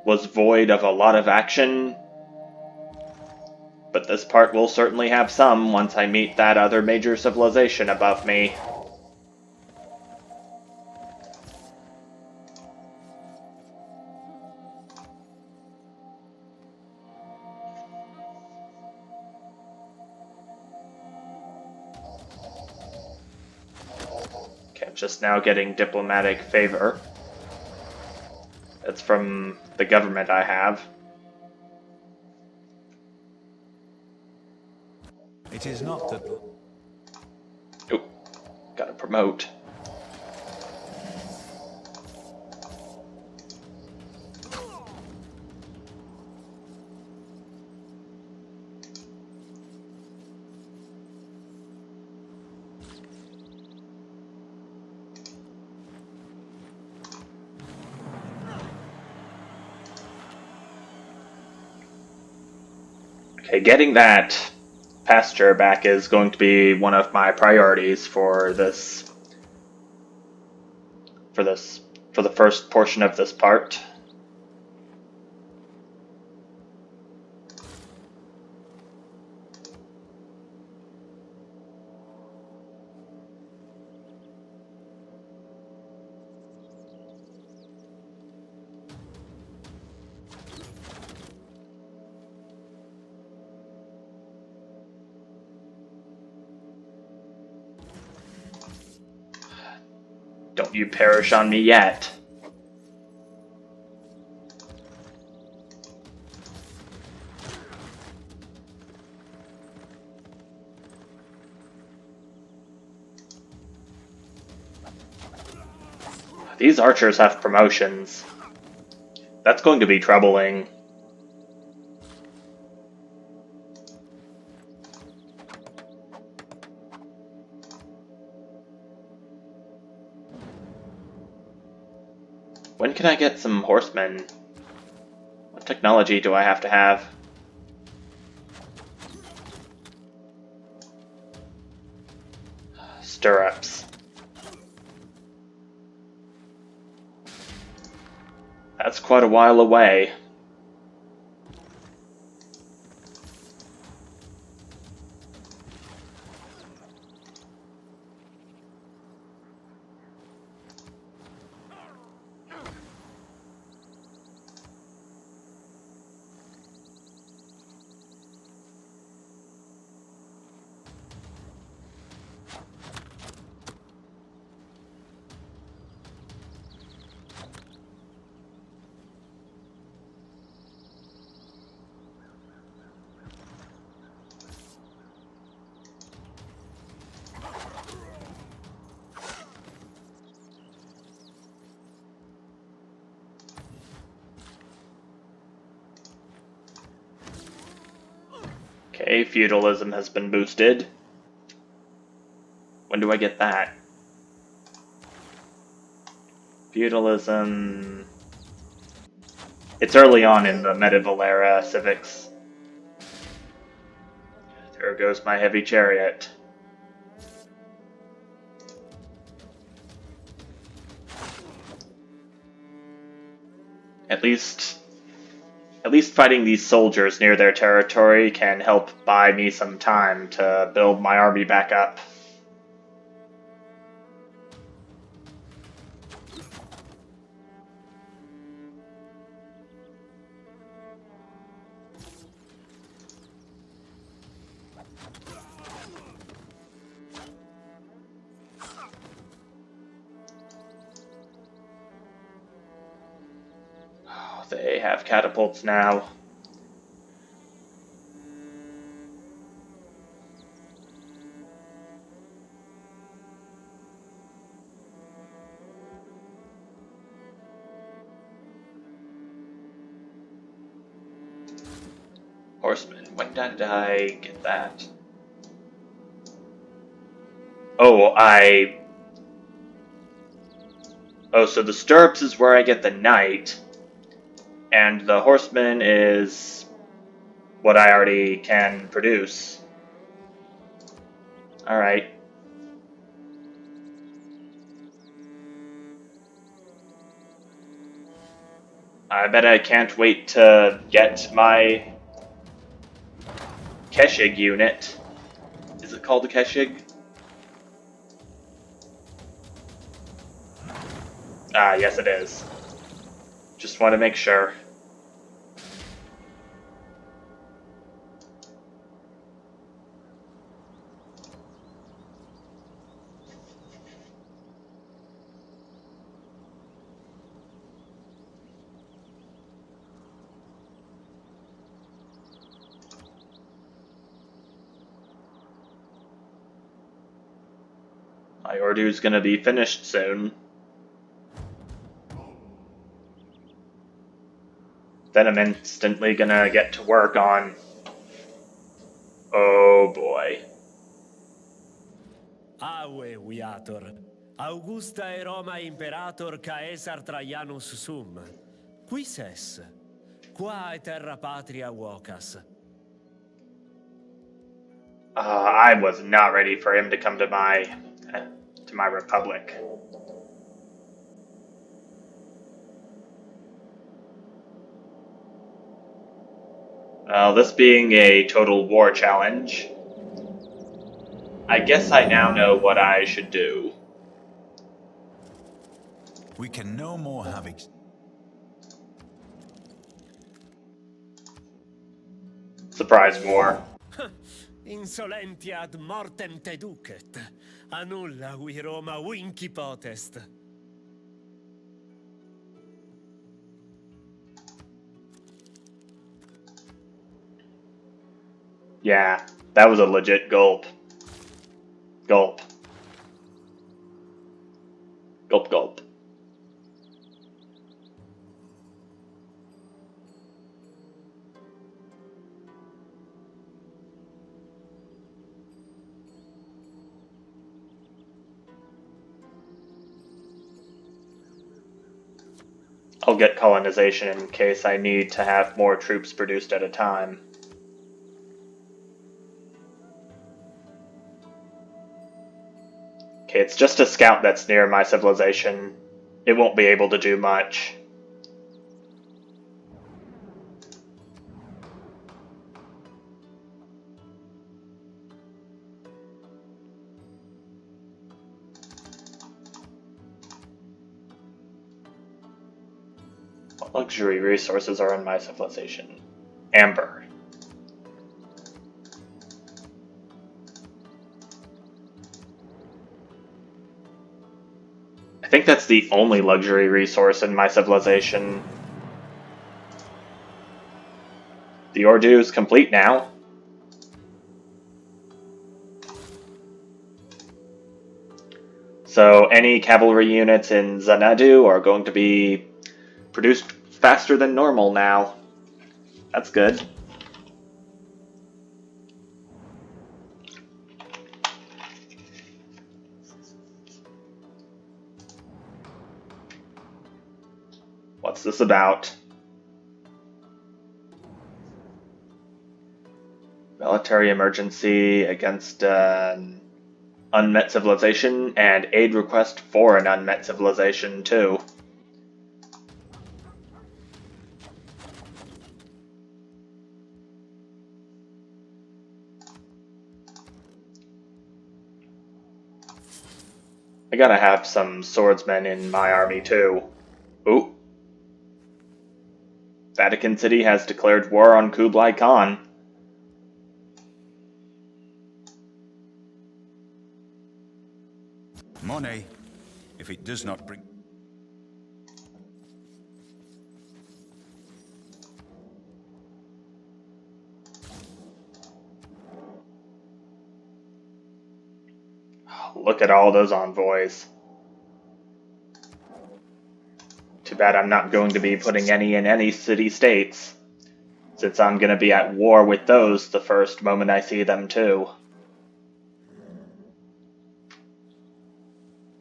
was void of a lot of action, but this part will certainly have some once I meet that other major civilization above me. Okay, I'm just now getting diplomatic favor. That's from the government I have. It is not that... Oop, gotta promote. Okay, getting that pasture back is going to be one of my priorities for the first portion of this part. Don't you perish on me yet. These archers have promotions. That's going to be troubling. When can I get some horsemen? What technology do I have to have? Stirrups. That's quite a while away. Okay, feudalism has been boosted. When do I get that? Feudalism... It's early on in the medieval era civics. There goes my heavy chariot. At least fighting these soldiers near their territory can help buy me some time to build my army back up. Oh, they have catapults now. Horsemen, when did I get that? So the stirrups is where I get the knight, and the horseman is what I already can produce. Alright. I bet I can't wait to get my Keshig unit. Is it called a Keshig? Ah, yes it is. Just want to make sure. My Ordu's gonna be finished soon. Then I'm instantly gonna get to work on... Oh boy. Aue viator, Augusta e Roma imperator Caesar Traianus sum. Quis es? Qua terra patria vocas. I was not ready for him to come to my republic. This being a total war challenge, I guess I now know what I should do. We can no more have Surprise war. Insolenti ad mortem te ducet. Annulla vi Roma vinci potest. Yeah, that was a legit gulp. Gulp. Gulp gulp. I'll get colonization in case I need to have more troops produced at a time. Okay, it's just a scout that's near my civilization. It won't be able to do much. What luxury resources are in my civilization? Amber. I think that's the only luxury resource in my civilization. The Ordu is complete now. So any cavalry units in Xanadu are going to be produced faster than normal now. That's good. What's this about? Military emergency against an unmet civilization, and aid request for an unmet civilization too. I gotta have some swordsmen in my army too. Ooh. Vatican City has declared war on Kublai Khan. money if it does not bring. Look at all those envoys. Too bad I'm not going to be putting any in any city-states, since I'm going to be at war with those the first moment I see them too.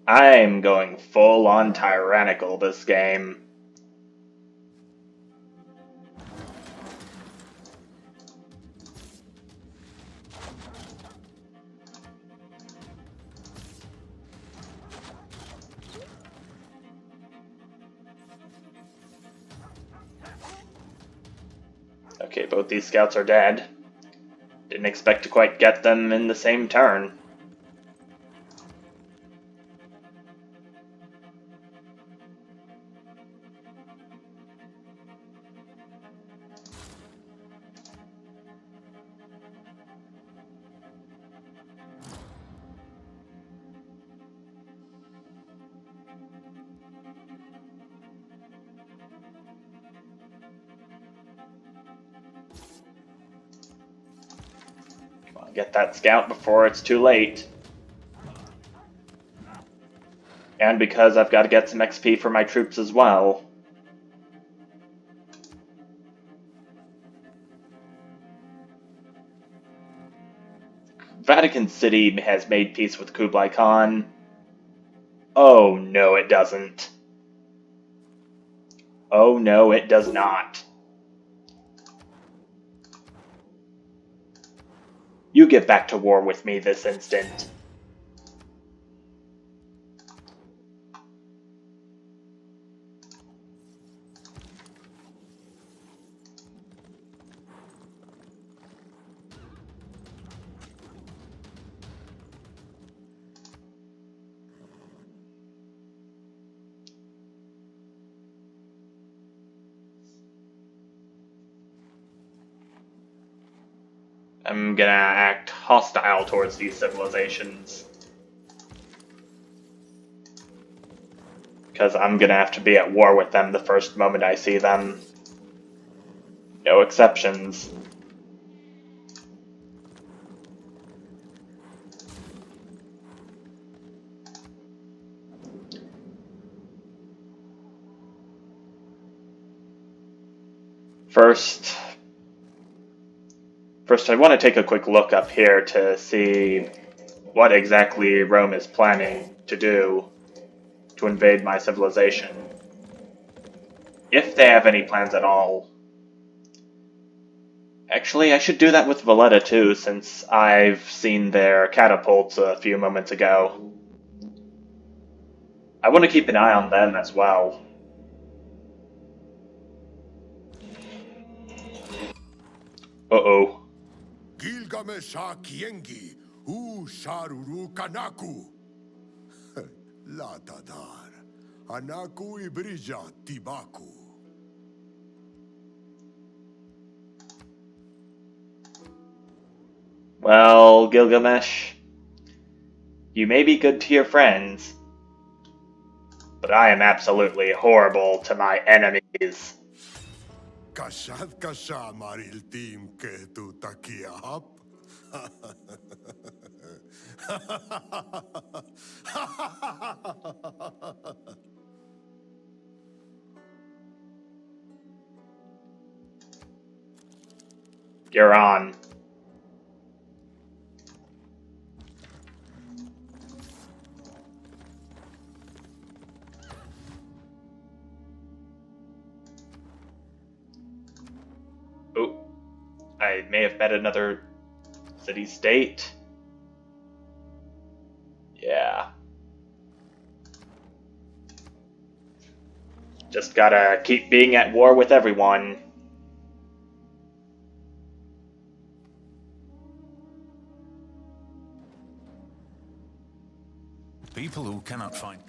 I'm going full-on tyrannical this game. Okay, both these scouts are dead. Didn't expect to quite get them in the same turn. Get that scout before it's too late. And because I've got to get some XP for my troops as well. Vatican City has made peace with Kublai Khan. Oh no, it doesn't. Oh no, it does not. You get back to war with me this instant. I'm gonna act hostile towards these civilizations. Because I'm gonna have to be at war with them the first moment I see them. No exceptions. First, I want to take a quick look up here to see what exactly Rome is planning to do to invade my civilization. If they have any plans at all. Actually, I should do that with Valletta too, since I've seen their catapults a few moments ago. I want to keep an eye on them as well. Uh-oh. Gilgamesh Kiengi, U Sharuru Kanaku. Latadar, Anaku Ibrija Tibaku. Well, Gilgamesh, you may be good to your friends, but I am absolutely horrible to my enemies. Kashad Kasha Maril Team Ketu Takiap. You're on. Oh, I may have met another city-state. Yeah. Just gotta keep being at war with everyone. People who cannot find...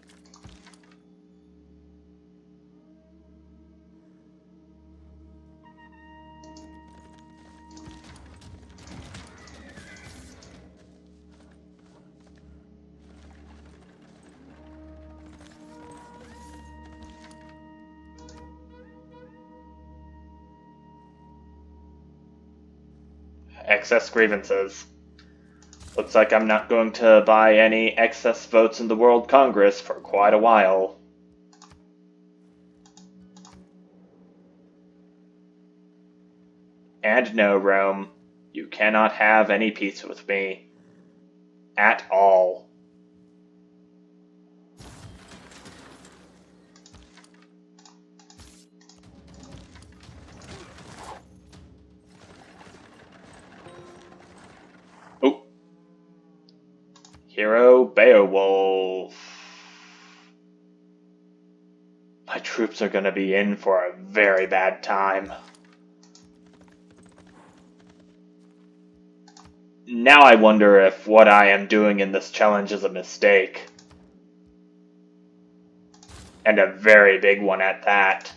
Excess grievances. Looks like I'm not going to buy any excess votes in the World Congress for quite a while. And no, Rome, you cannot have any peace with me. At all. Oh. Hero Beowulf. My troops are gonna be in for a very bad time. Now I wonder if what I am doing in this challenge is a mistake. And a very big one at that.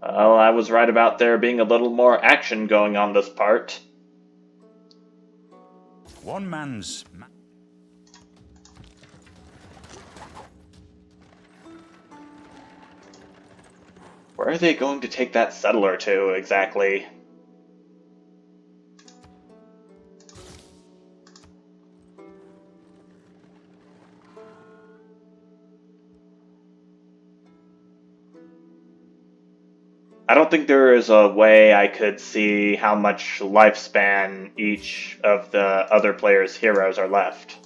Well, I was right about there being a little more action going on this part. One man's... Where are they going to take that settler to, exactly? I don't think there is a way I could see how much lifespan each of the other players' heroes are left.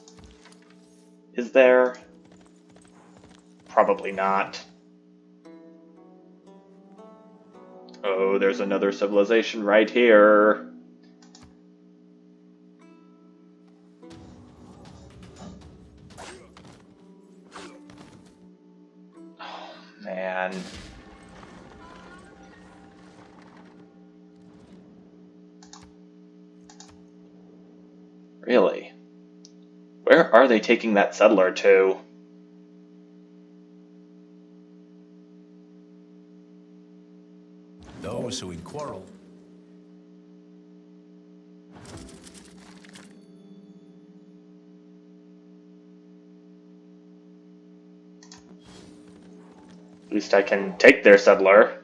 Is there? Probably not. Oh, there's another civilization right here. Oh, man. Really? Where are they taking that settler to? Those who in quarrel. At least I can take their settler.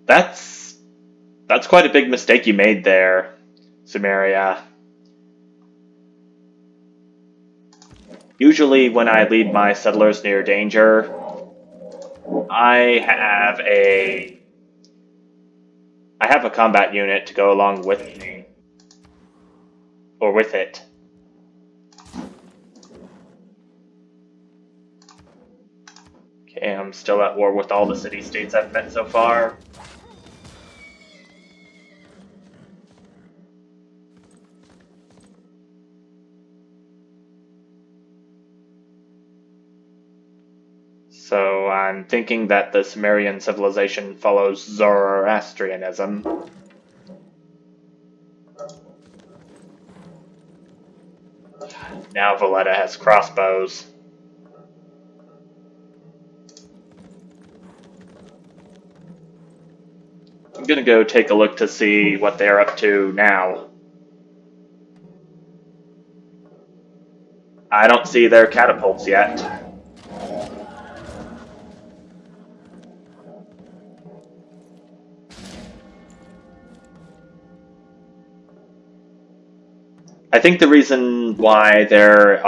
That's quite a big mistake you made there, Sumeria. Usually when I lead my settlers near danger, I have a combat unit to go along with me. Or with it. Okay, I'm still at war with all the city-states I've met so far. So I'm thinking that the Sumerian civilization follows Zoroastrianism. Now Valletta has crossbows. I'm gonna go take a look to see what they're up to now. I don't see their catapults yet. I think the reason why there's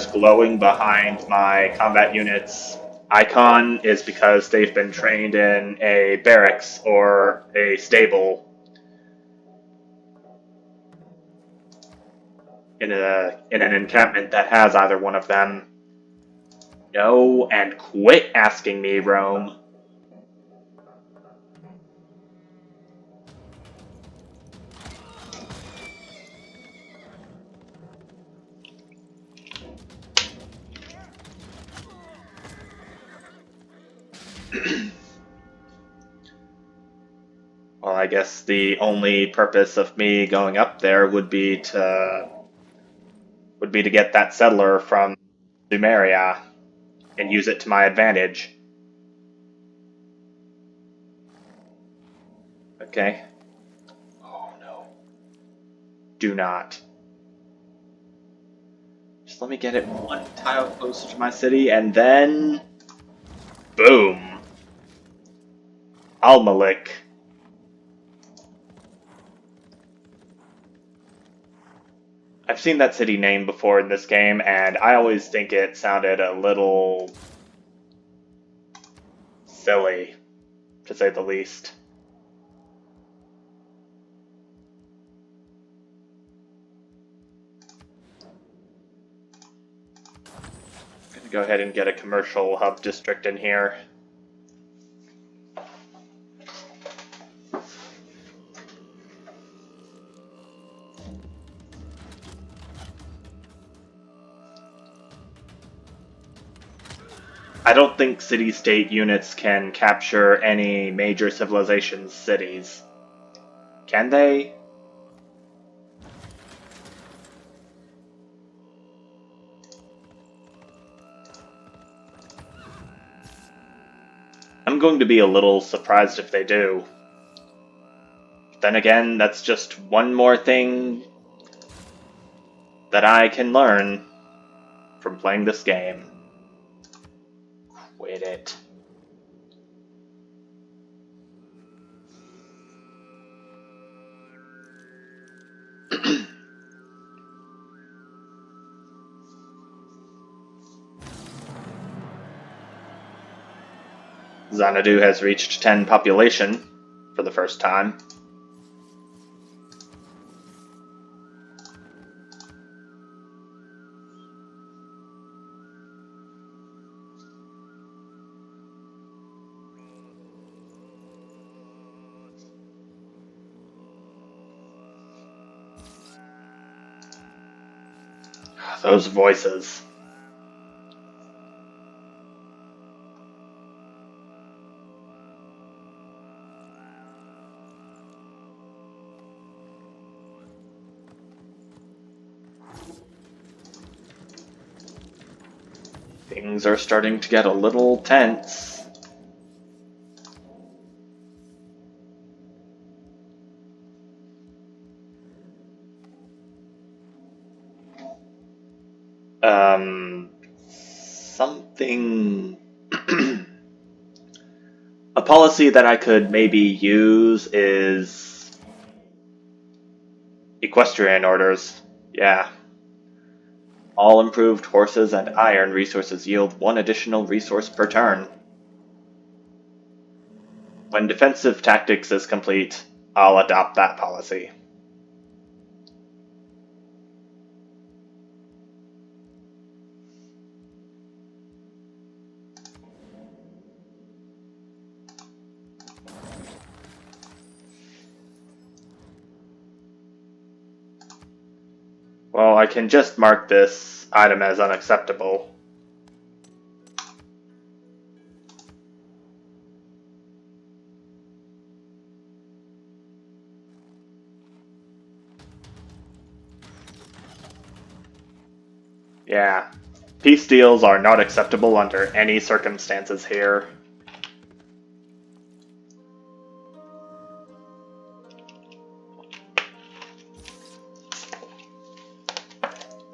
glowing behind my combat unit's icon is because they've been trained in a barracks or a stable in an encampment that has either one of them. No, and quit asking me, Rome. Well, I guess the only purpose of me going up there would be to get that settler from Sumeria and use it to my advantage. Okay. Oh no. Do not. Just let me get it one tile closer to my city and then... Boom. Al-Malik. I've seen that city name before in this game, and I always think it sounded a little silly, to say the least. I'm gonna go ahead and get a commercial hub district in here. I don't think city-state units can capture any major civilization's cities. Can they? I'm going to be a little surprised if they do. Then again, that's just one more thing that I can learn from playing this game. Quit it. Xanadu has reached 10 population for the first time. Those voices. Things are starting to get a little tense. Something... A policy that I could maybe use is equestrian orders. Yeah. All improved horses and iron resources yield 1 additional resource per turn. When defensive tactics is complete, I'll adopt that policy. Well, I can just mark this item as unacceptable. Yeah, peace deals are not acceptable under any circumstances here.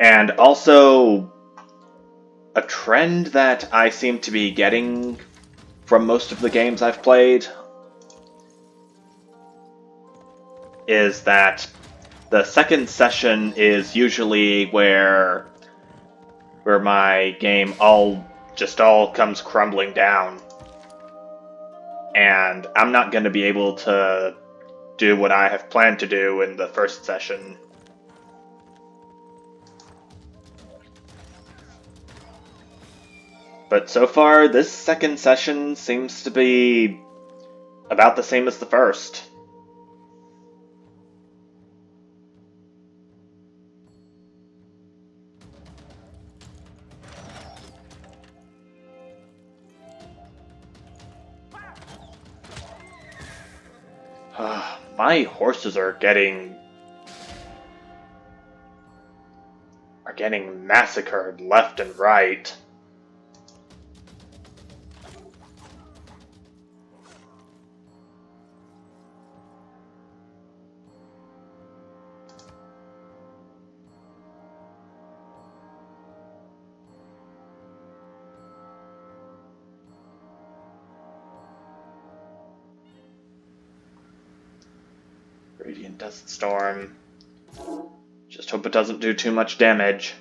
And also, a trend that I seem to be getting from most of the games I've played is that the second session is usually where my game all comes crumbling down. And I'm not going to be able to do what I have planned to do in the first session. But so far, this second session seems to be about the same as the first. My horses are getting massacred left and right. Radiant Dust Storm. Just hope it doesn't do too much damage.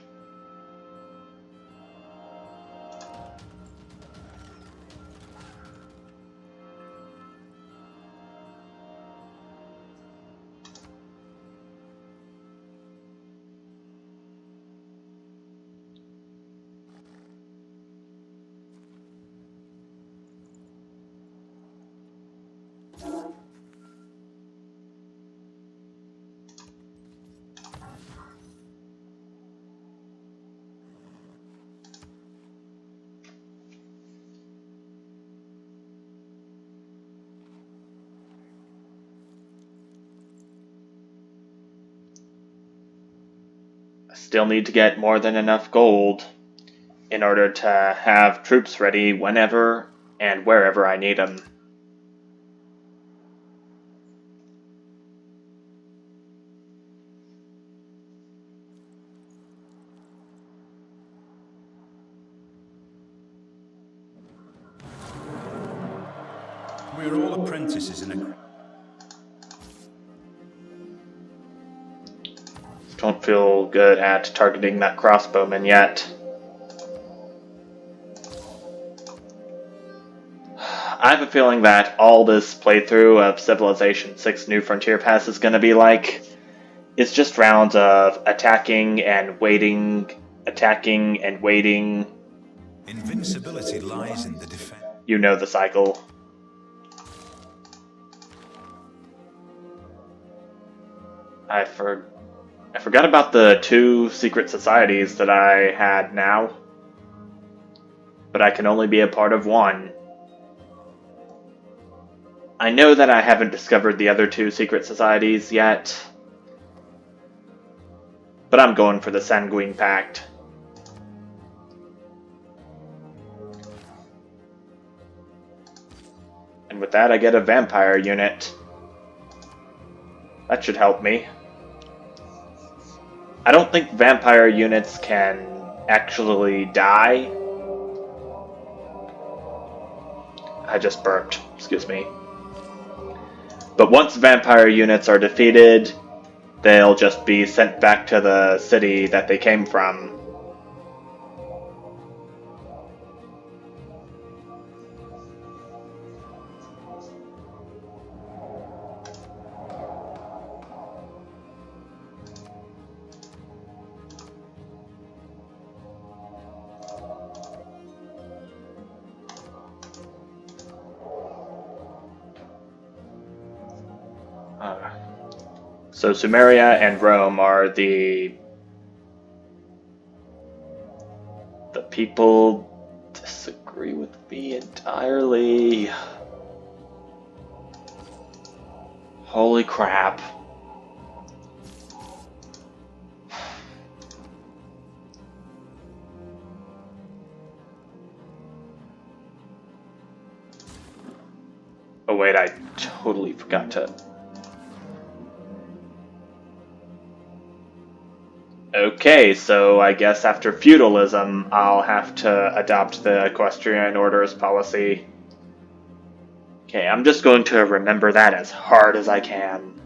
still need to get more than enough gold in order to have troops ready whenever and wherever I need them. We're all apprentices in a... Don't feel good at targeting that crossbowman yet. I have a feeling that all this playthrough of Civilization 6 New Frontier Pass is going to be like, it's just rounds of attacking and waiting, attacking and waiting. Invincibility lies in the defense. You know the cycle. I forgot about the 2 secret societies that I had now, but I can only be a part of one. I know that I haven't discovered the other 2 secret societies yet, but I'm going for the Sanguine Pact. And with that I get a vampire unit. That should help me. I don't think vampire units can actually die. I just burped, excuse me. But once vampire units are defeated, they'll just be sent back to the city that they came from. So Sumeria and Rome are the people disagree with me entirely. Holy crap. Oh wait, I totally forgot to... Okay, so I guess after feudalism, I'll have to adopt the Equestrian Order's policy. Okay, I'm just going to remember that as hard as I can.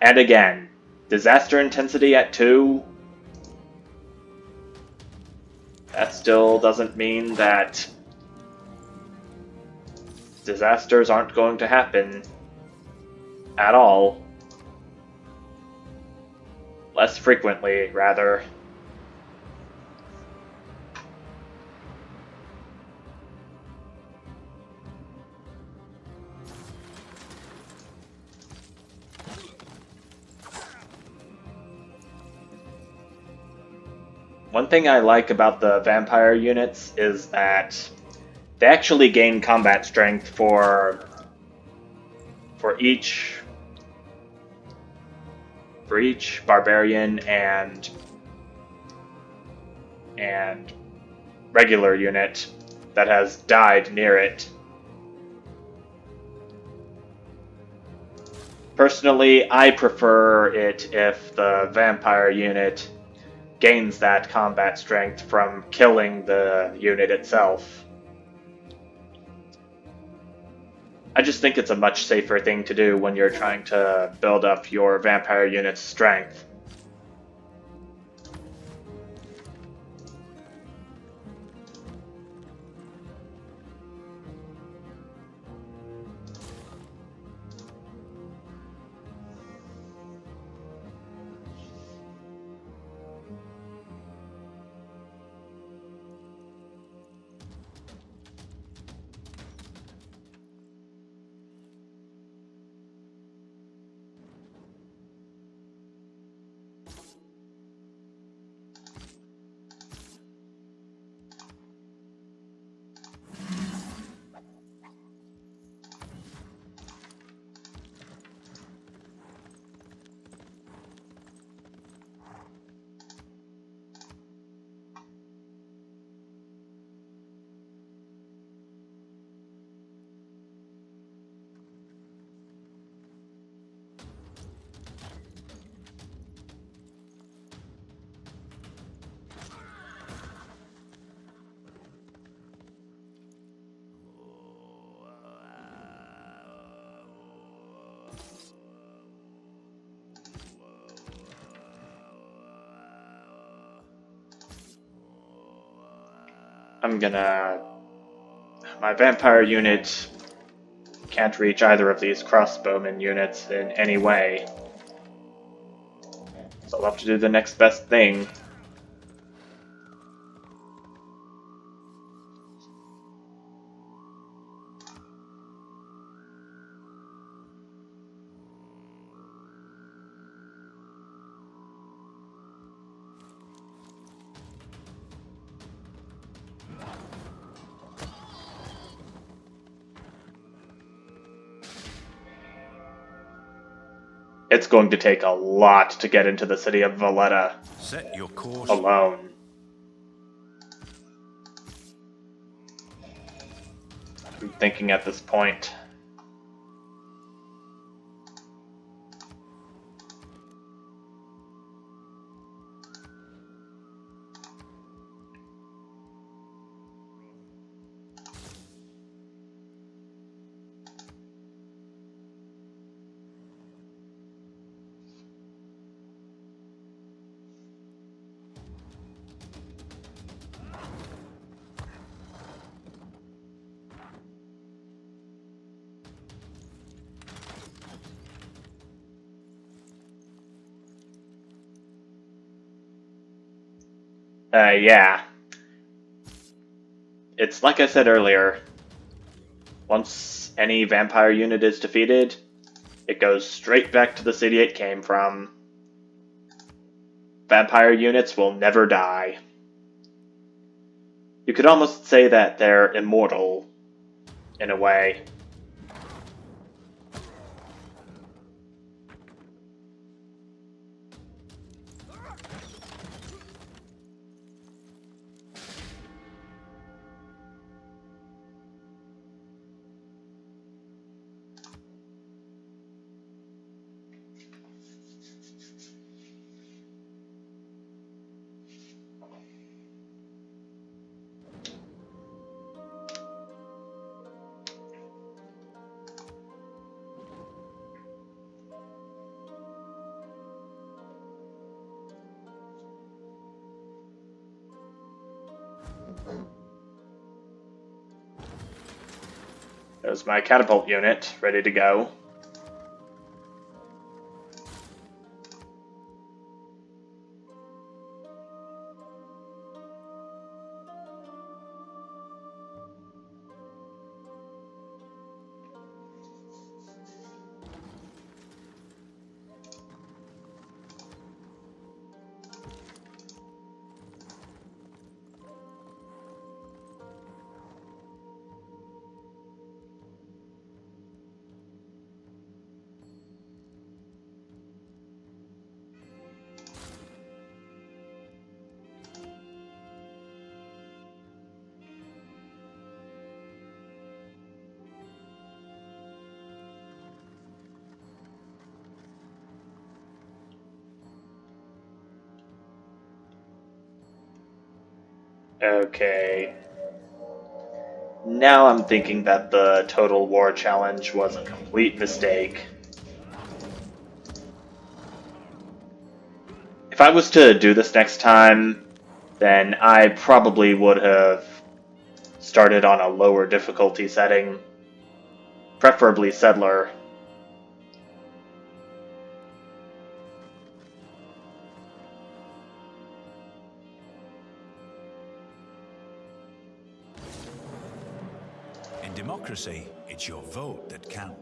And again, disaster intensity at 2. That still doesn't mean that disasters aren't going to happen at all. Less frequently, rather. One thing I like about the vampire units is that they actually gain combat strength for each barbarian and regular unit that has died near it. Personally, I prefer it if the vampire unit gains that combat strength from killing the unit itself. I just think it's a much safer thing to do when you're trying to build up your vampire unit's strength. I'm gonna... My vampire unit can't reach either of these crossbowman units in any way. So I'll have to do the next best thing. It's going to take a lot to get into the city of Valletta Set your course. alone. I'm thinking at this point. Yeah. It's like I said earlier. Once any vampire unit is defeated, it goes straight back to the city it came from. Vampire units will never die. You could almost say that they're immortal, in a way. There's my catapult unit, ready to go. Okay. Now I'm thinking that the Total War challenge was a complete mistake. If I was to do this next time, then I probably would have started on a lower difficulty setting, preferably Settler. In democracy, it's your vote that counts.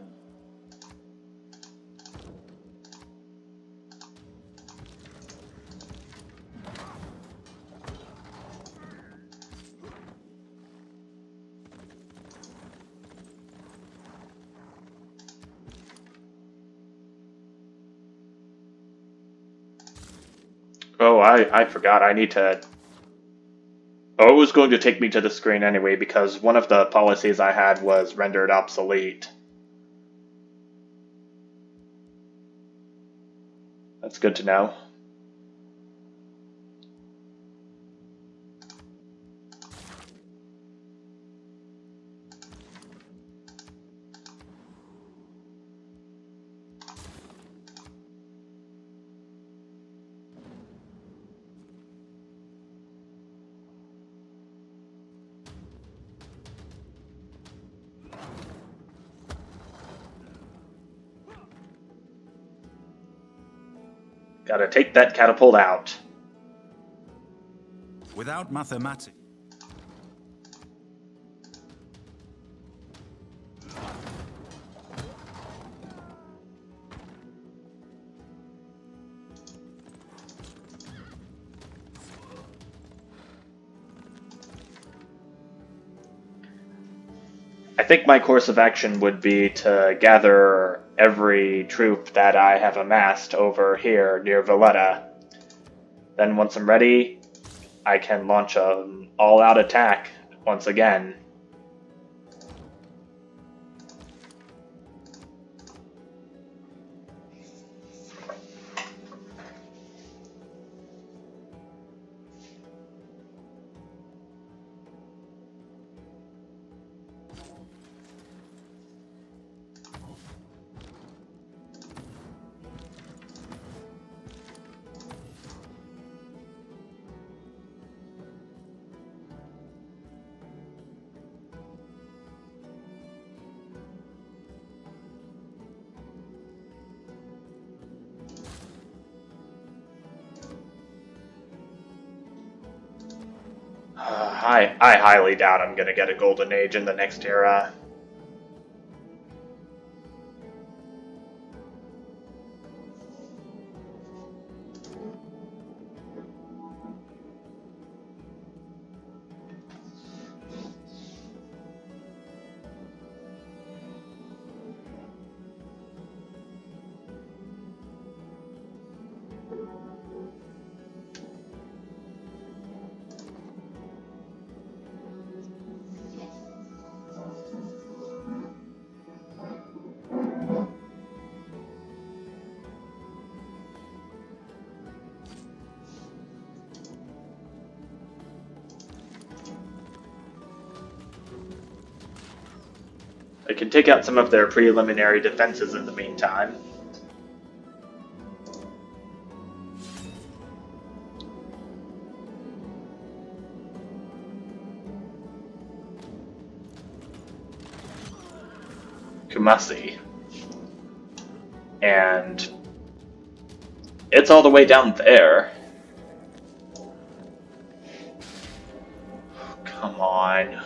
Oh, I forgot. I need to... Oh, it was going to take me to the screen anyway because one of the policies I had was rendered obsolete. That's good to know. Gotta take that catapult out. Without mathematics. I think my course of action would be to gather every troop that I have amassed over here near Valletta. Then once I'm ready, I can launch an all-out attack once again. I highly doubt I'm gonna get a golden age in the next era. I can take out some of their preliminary defenses in the meantime. Kumasi. And it's all the way down there. Come on.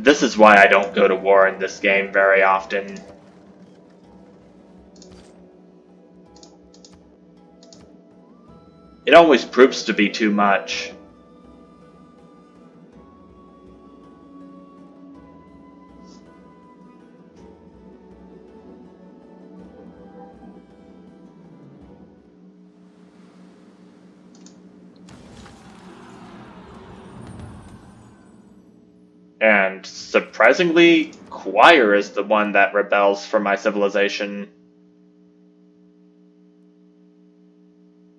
This is why I don't go to war in this game very often. It always proves to be too much. And surprisingly, Choir is the one that rebels for my civilization.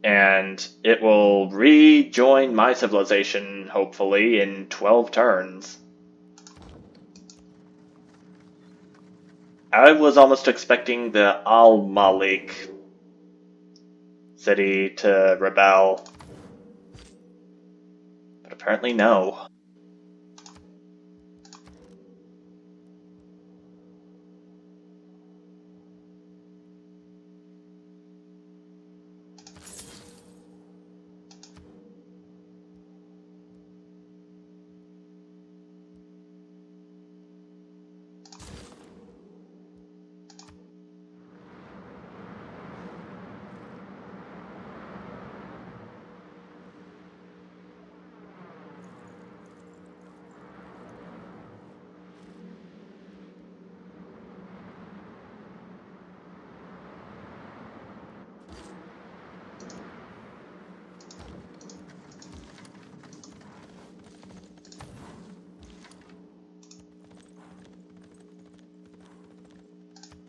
And it will rejoin my civilization, hopefully, in 12 turns. I was almost expecting the Al-Malik city to rebel. But apparently no.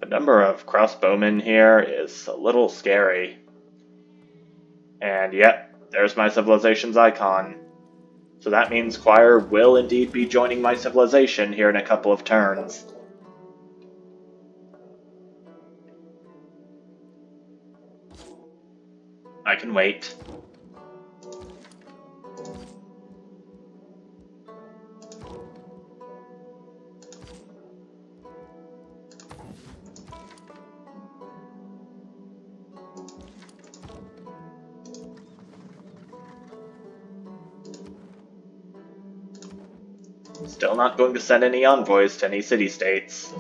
The number of crossbowmen here is a little scary. And yep, there's my civilization's icon. So that means Choir will indeed be joining my civilization here in a couple of turns. I can wait. Still not going to send any envoys to any city-states.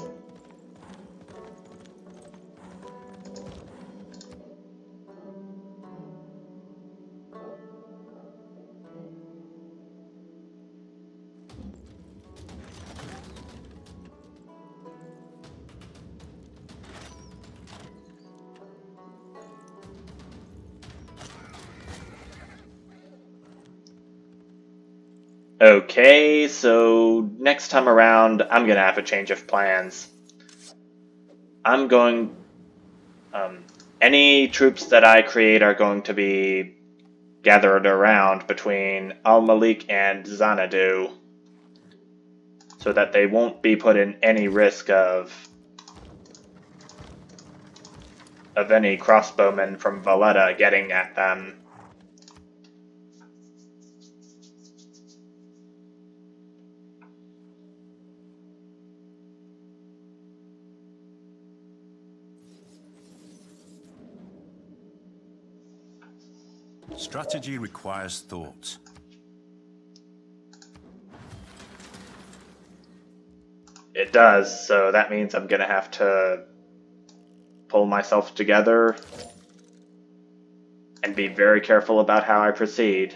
Okay, so next time around, I'm gonna have a change of plans. I'm going... any troops that I create are going to be gathered around between Al-Malik and Xanadu, so that they won't be put in any risk of any crossbowmen from Valletta getting at them. Strategy requires thought. It does, so that means I'm gonna have to pull myself together and be very careful about how I proceed.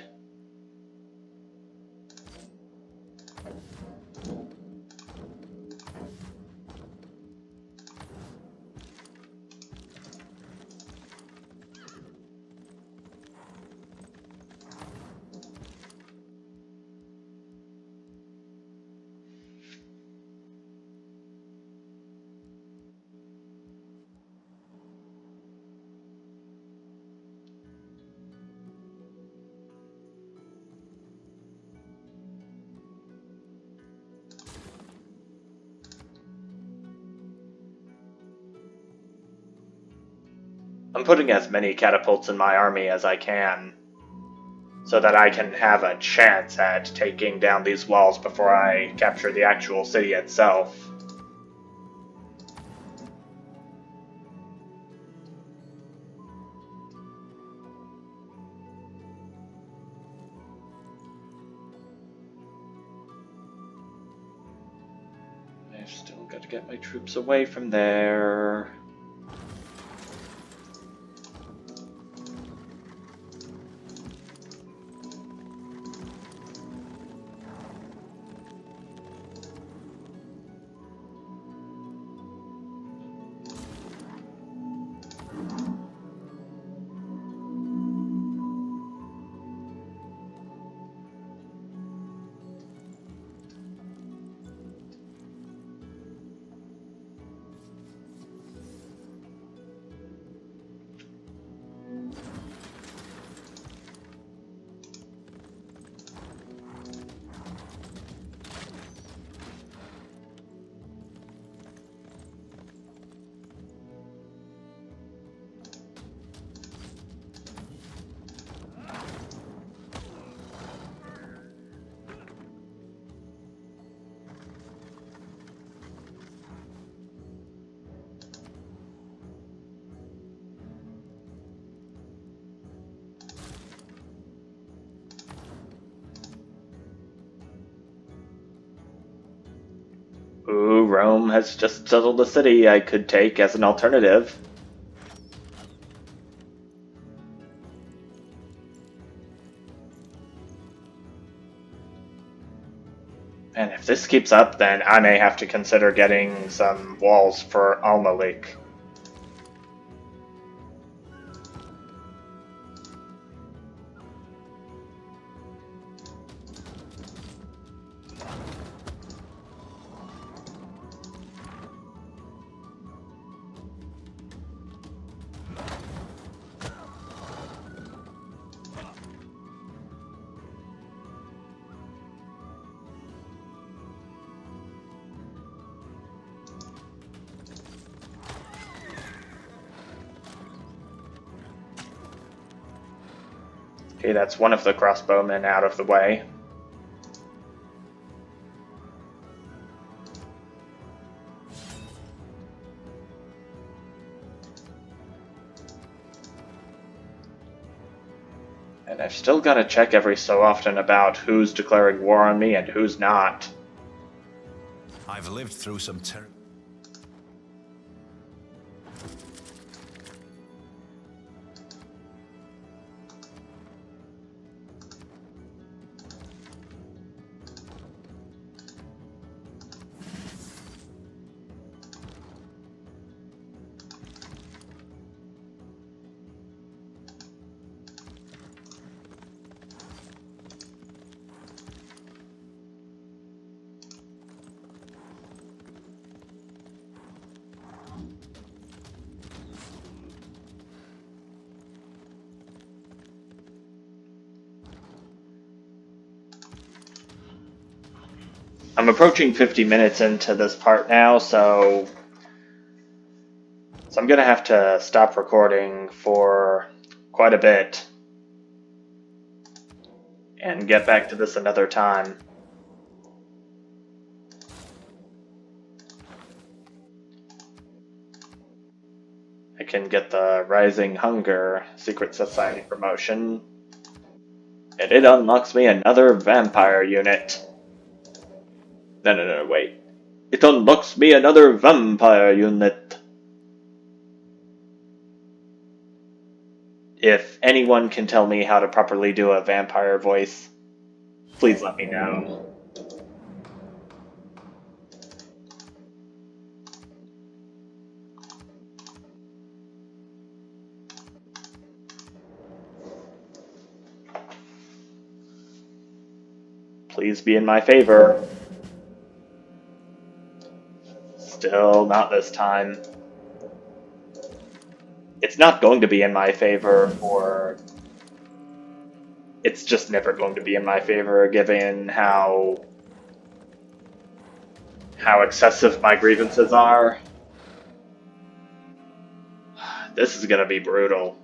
I'm putting as many catapults in my army as I can, so that I can have a chance at taking down these walls before I capture the actual city itself. I've still got to get my troops away from there. Ooh, Rome has just settled a city I could take as an alternative. And if this keeps up, then I may have to consider getting some walls for Al-Malik. Okay, that's one of the crossbowmen out of the way. And I've still got to check every so often about who's declaring war on me and who's not. I've lived through some terrible... I'm approaching 50 minutes into this part now, so I'm going to have to stop recording for quite a bit and get back to this another time. I can get the Rising Hunger Secret Society promotion, and it unlocks me another vampire unit. No, wait. It unlocks me another vampire unit. If anyone can tell me how to properly do a vampire voice, please let me know. Please be in my favor. Still not this time. It's not going to be in my favor, or it's just never going to be in my favor given how excessive my grievances are. This is gonna be brutal.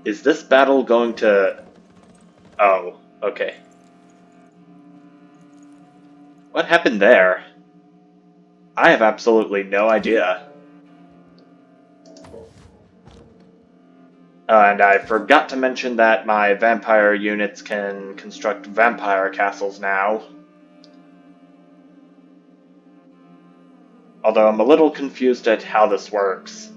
Is this battle going to... Oh, okay. What happened there? I have absolutely no idea. And I forgot to mention that my vampire units can construct vampire castles now. Although I'm a little confused at how this works.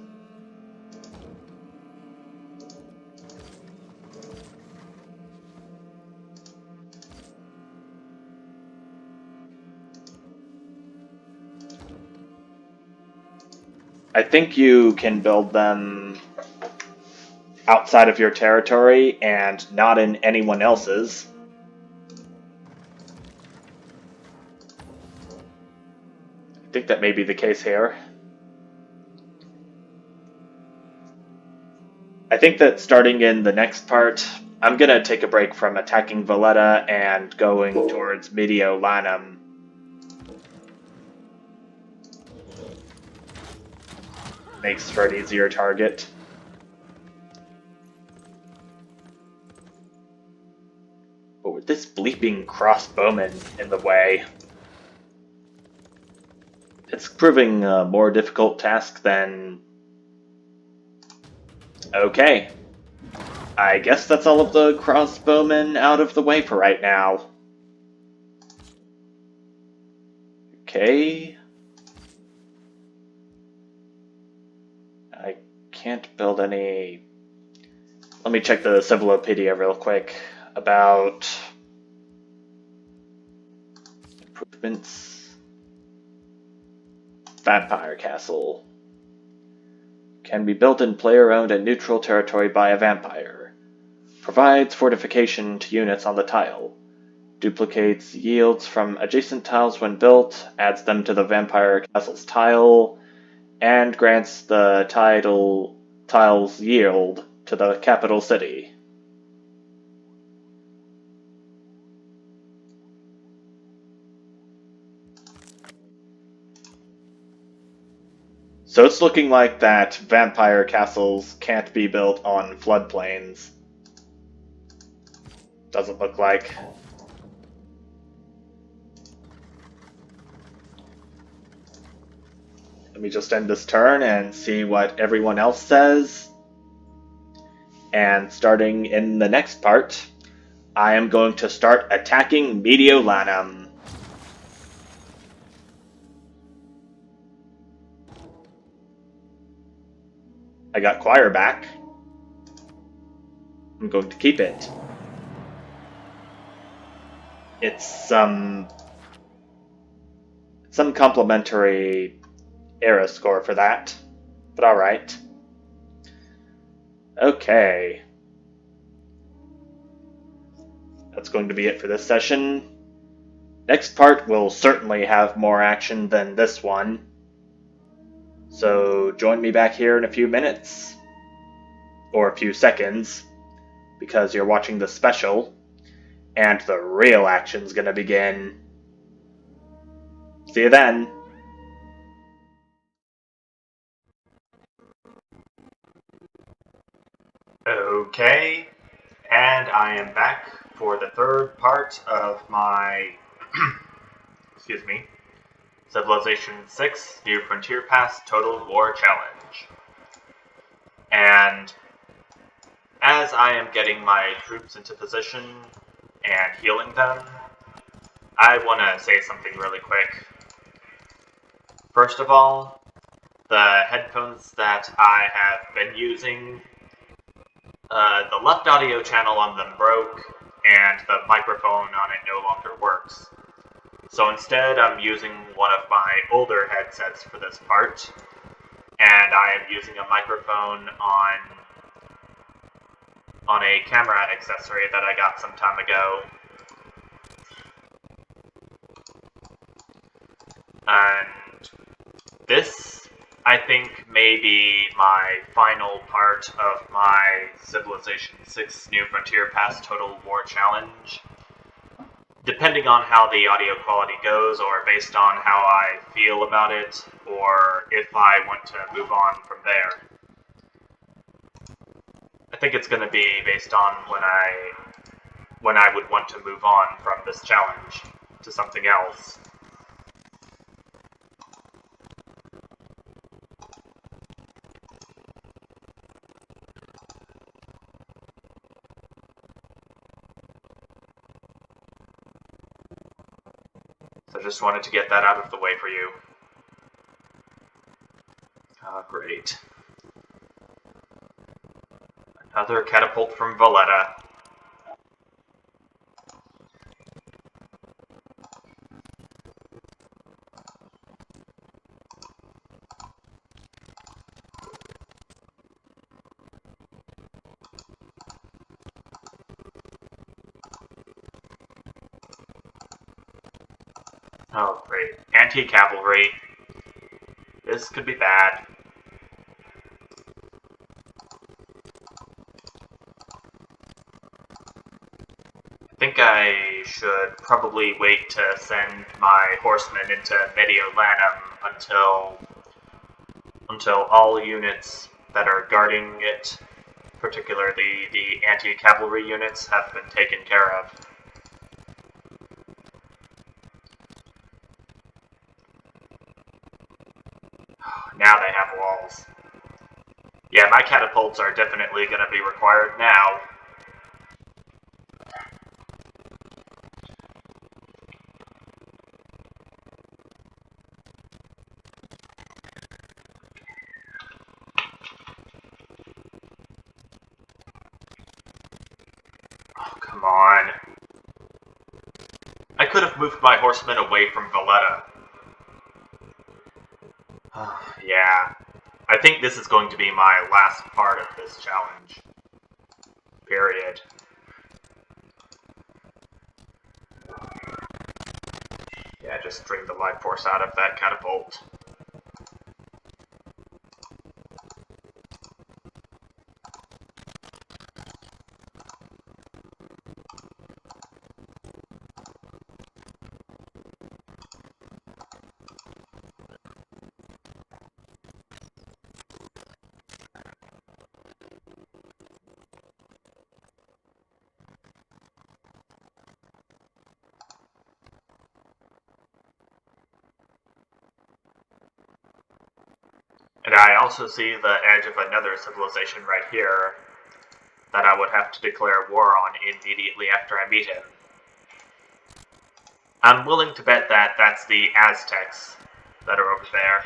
I think you can build them outside of your territory and not in anyone else's. I think that may be the case here. I think that starting in the next part, I'm gonna take a break from attacking Valletta and going towards Mediolanum. Makes for an easier target. But with this bleeping crossbowman in the way, it's proving a more difficult task than... Okay. I guess that's all of the crossbowmen out of the way for right now. Okay. I can't build any... Let me check the Civilopedia real quick about improvements. Vampire Castle. Can be built in player-owned and neutral territory by a vampire. Provides fortification to units on the tile. Duplicates yields from adjacent tiles when built, adds them to the vampire castle's tile, and grants the tile's yield to the capital city. So it's looking like that vampire castles can't be built on floodplains. Doesn't look like. Let me just end this turn and see what everyone else says. And starting in the next part, I am going to start attacking Mediolanum. I got Choir back. I'm going to keep it. It's some complimentary era score for that, but alright. Okay. That's going to be it for this session. Next part will certainly have more action than this one. So join me back here in a few minutes. Or a few seconds. Because you're watching the special. And the real action's gonna begin. See you then. Okay, and I am back for the third part of my, excuse me, Civilization 6 New Frontier Pass Total War Challenge. And as I am getting my troops into position and healing them, I want to say something really quick. First of all, the headphones that I have been using, the left audio channel on them broke, and the microphone on it no longer works. So instead, I'm using one of my older headsets for this part, and I am using a microphone on a camera accessory that I got some time ago. And this, I think, may be my final part of my Civilization 6 New Frontier Pass Total War Challenge. Depending on how the audio quality goes, or based on how I feel about it, or if I want to move on from there. I think it's going to be based on when I would want to move on from this challenge to something else. So just wanted to get that out of the way for you. Great. Another catapult from Valletta. Oh, great. Anti-cavalry. This could be bad. I think I should probably wait to send my horsemen into Mediolanum until all units that are guarding it, particularly the anti-cavalry units, have been taken care of. Now they have walls. Yeah, my catapults are definitely going to be required now. Oh, come on. I could have moved my horsemen away from Valletta. Yeah. I think this is going to be my last part of this challenge. Period. Yeah, just drain the life force out of that catapult. And I also see the edge of another civilization right here. that I would have to declare war on immediately after I meet him. I'm willing to bet that that's the Aztecs that are over there.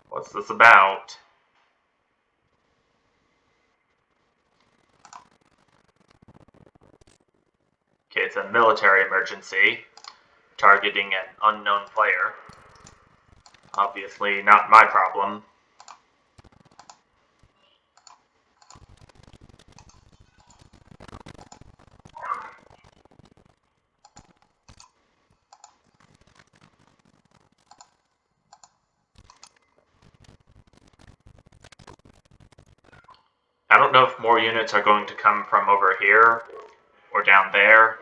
What's this about? Okay, it's a military emergency, targeting an unknown player. Obviously not my problem. I don't know if more units are going to come from over here or down there.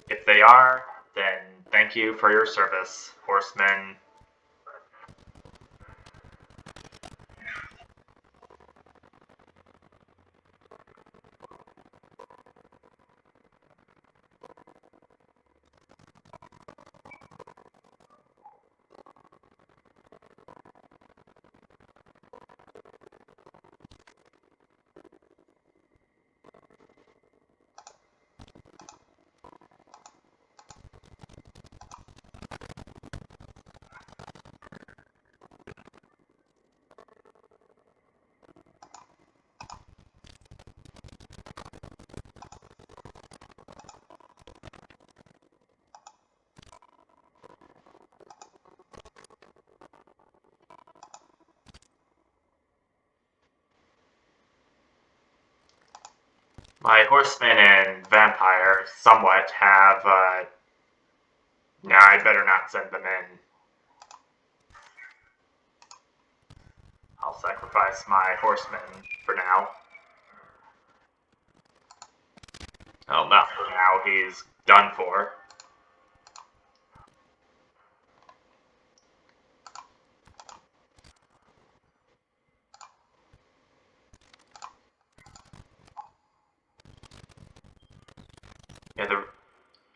If they are, then thank you for your service, horsemen. My horsemen and vampire somewhat have, no, I'd better not send them in. I'll sacrifice my horsemen for now. Oh, not for now, he's done for. Yeah,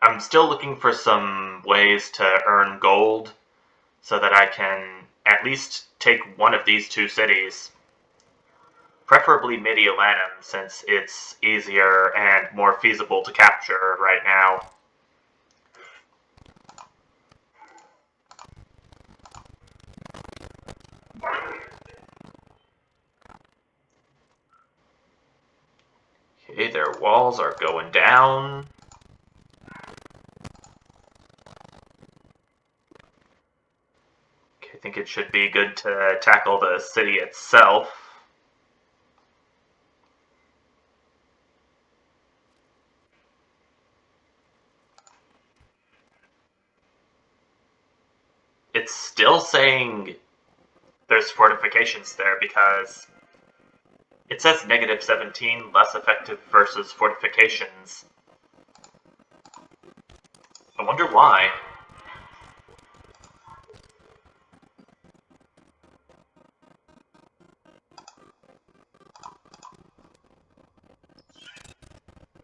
I'm still looking for some ways to earn gold so that I can at least take one of these two cities. Preferably Mediolanum, since it's easier and more feasible to capture right now. Okay, their walls are going down. I think it should be good to tackle the city itself. It's still saying there's fortifications there because it says -17, less effective versus fortifications. I wonder why.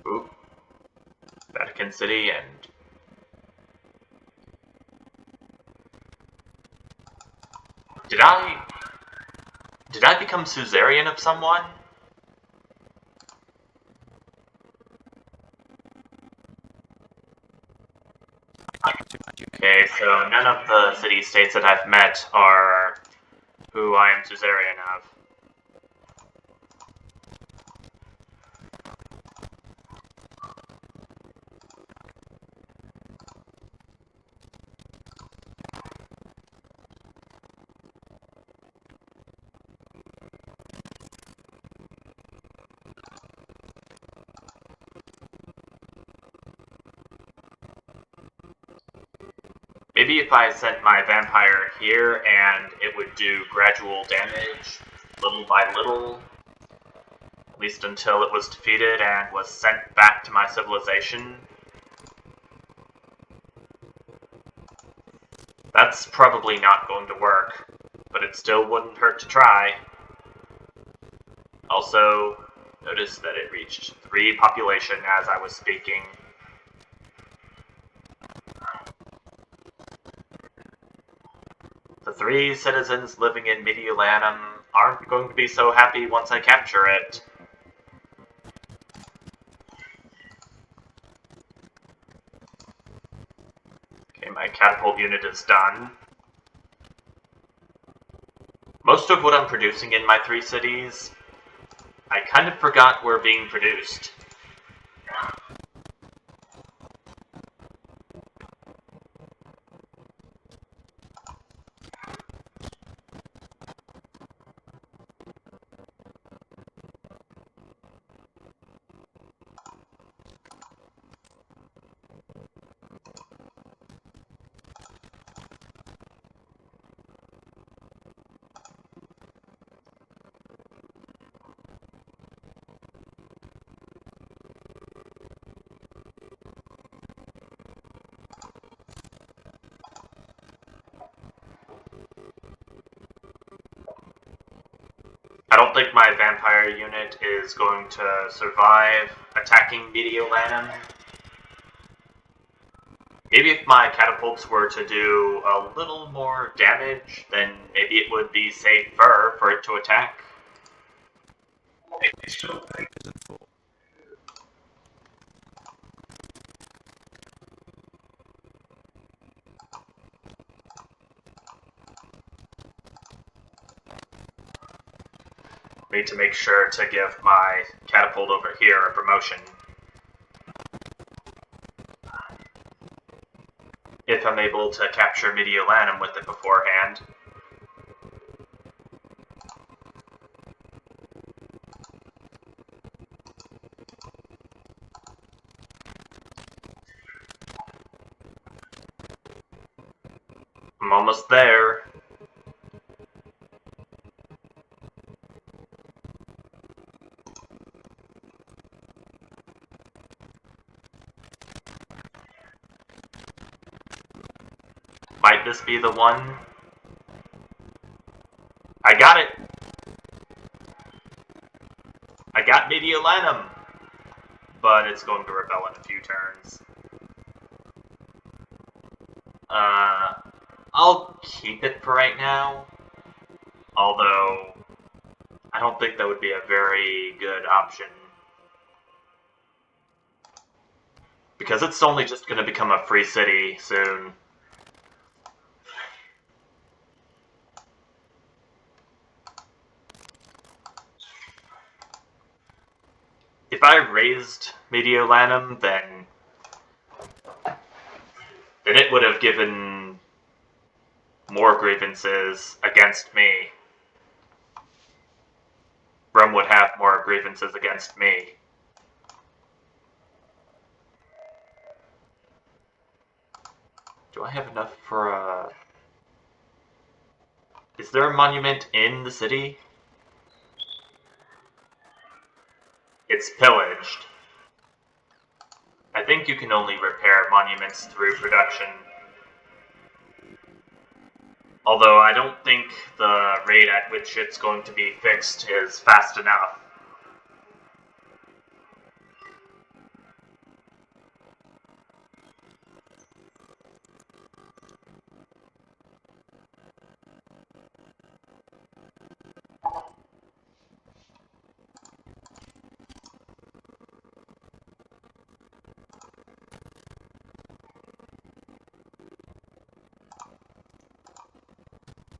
Ooh. Vatican City and... Did I become suzerain of someone? Okay, so none of the city-states that I've met are who I am suzerain of. Maybe if I sent my vampire here and it would do gradual damage, little by little, at least until it was defeated and was sent back to my civilization. That's probably not going to work, but it still wouldn't hurt to try. Also, notice that it reached 3 population as I was speaking. The 3 citizens living in Mediolanum aren't going to be so happy once I capture it. Okay, my catapult unit is done. Most of what I'm producing in my 3 cities, I kind of forgot were being produced. I don't think my vampire unit is going to survive attacking Mediolanum. Maybe if my catapults were to do a little more damage, then maybe it would be safer for it to attack. Need to make sure to give my catapult over here a promotion. If I'm able to capture Mediolanum with it beforehand. I'm almost there. Might this be the one? I got it! I got Mediolanum! But it's going to rebel in a few turns. I'll keep it for right now. Although, I don't think that would be a very good option. Because it's only just going to become a free city soon. If I raised Mediolanum, then it would have given more grievances against me. Rome would have more grievances against me. Do I have enough for a... Is there a monument in the city? It's pillaged. I think you can only repair monuments through production. Although I don't think the rate at which it's going to be fixed is fast enough.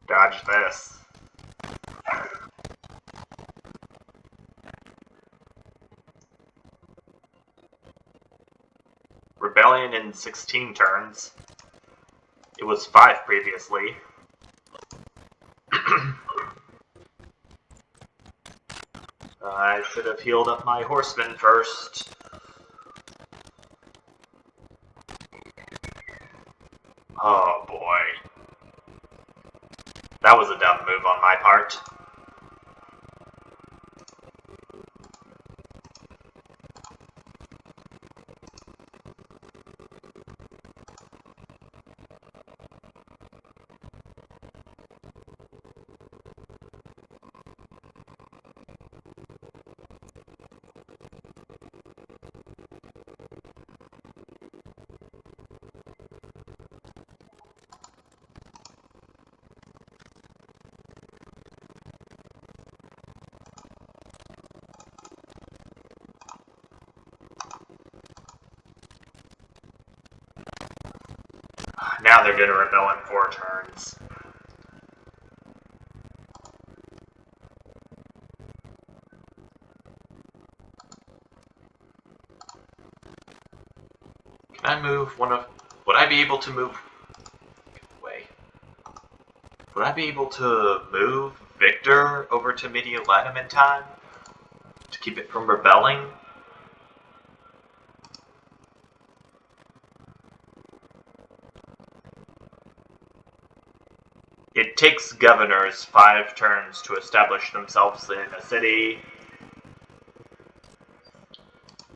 Dodge this. Rebellion in 16 turns. It was 5 previously. I should have healed up my horsemen first. Oh boy. That was a dumb move on my part. Now they're gonna rebel in 4 turns. Can I move one of... Would I be able to move... Wait. Would I be able to move Victor over to Mediolanum in time? To keep it from rebelling? It takes governors 5 turns to establish themselves in a city.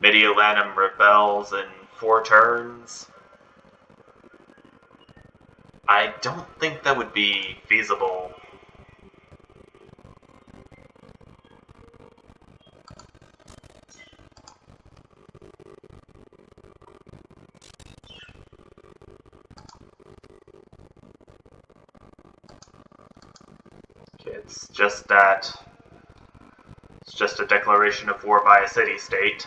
Mediolanum rebels in 4 turns. I don't think that would be feasible. It's just that... It's just a declaration of war by a city-state.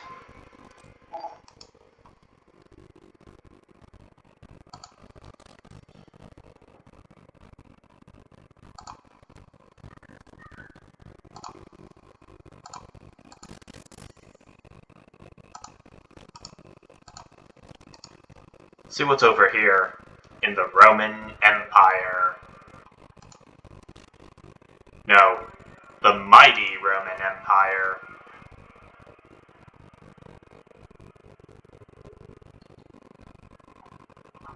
See what's over here in the Roman Empire. No, the mighty Roman Empire.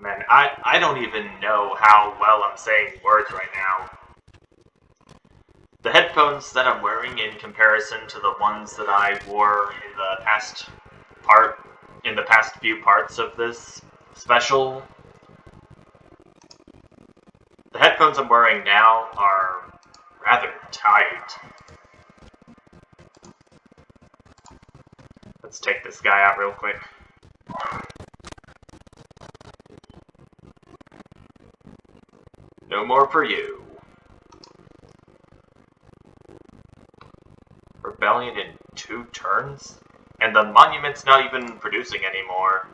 Man, I don't even know how well I'm saying words right now. The headphones that I'm wearing in comparison to the ones that I wore in the past few parts of this special, the headphones I'm wearing now are rather tight. Let's take this guy out real quick. No more for you. Rebellion in 2 turns? And the monument's not even producing anymore.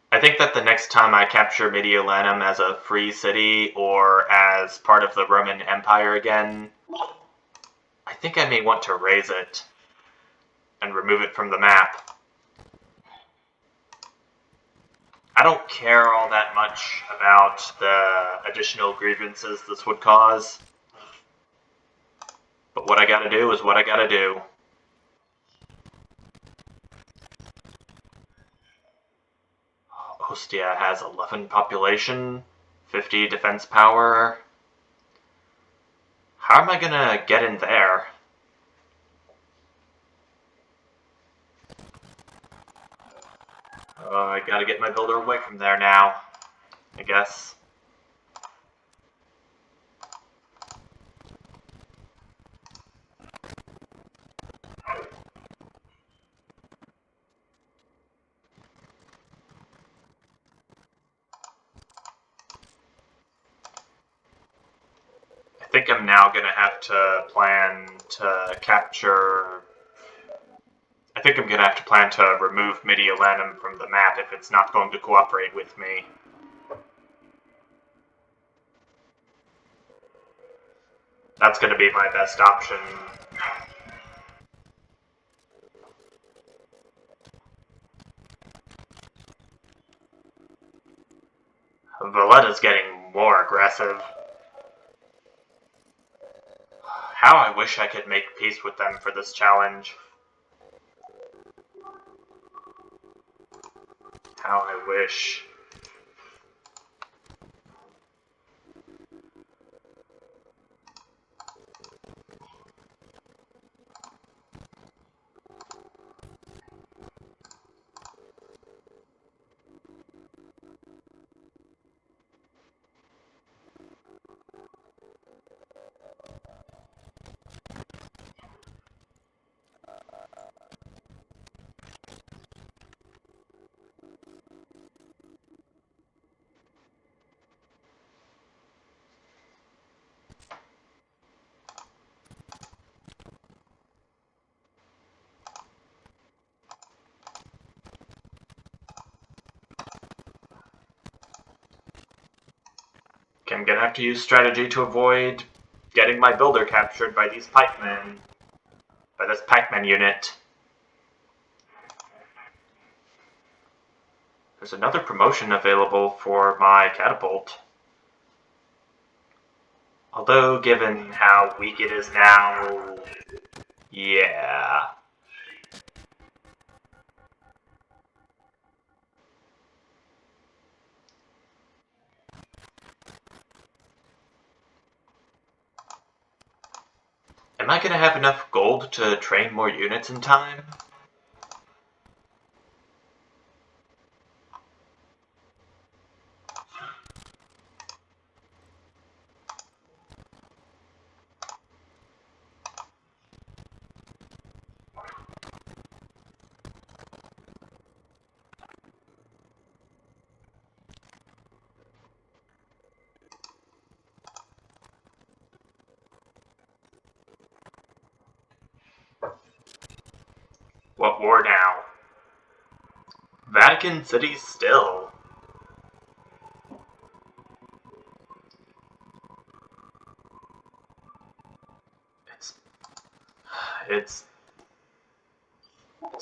I think that the next time I capture Mediolanum as a free city or as part of the Roman Empire again, I think I may want to raise it and remove it from the map. I don't care all that much about the additional grievances this would cause, but what I gotta do is what I gotta do. Ostia has 11 population, 50 defense power. How am I gonna get in there? I gotta get my builder away from there now, I guess. I think I'm now gonna have to plan to capture... I think I'm gonna have to plan to remove Mediolanum from the map if it's not going to cooperate with me. That's gonna be my best option. Valletta's getting more aggressive. How I wish I could make peace with them for this challenge. How I wish. I'm gonna have to use strategy to avoid getting my builder captured by these pikemen. By this pikeman unit. There's another promotion available for my catapult. Although, given how weak it is now, yeah. Am I gonna have enough gold to train more units in time? What war now? Vatican City still. It's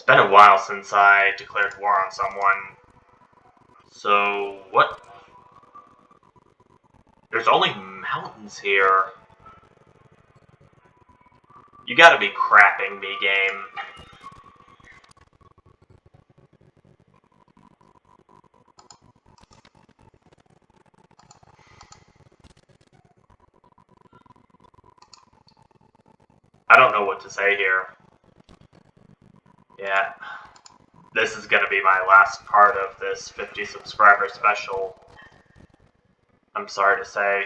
been a while since I declared war on someone. So, what? There's only mountains here. You gotta be crapping me, game. I don't know what to say here. Yeah. This is gonna be my last part of this 50 subscriber special. I'm sorry to say.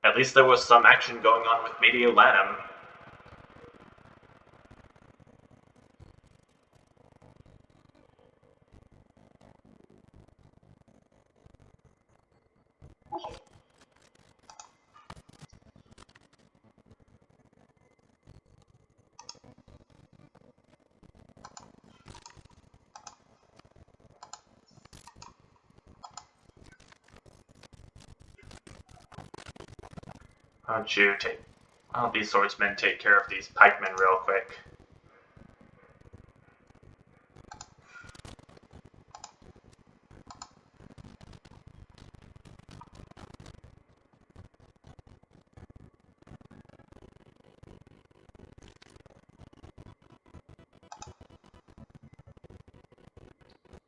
At least there was some action going on with Mediolanum. Why don't these swordsmen take care of these pikemen real quick?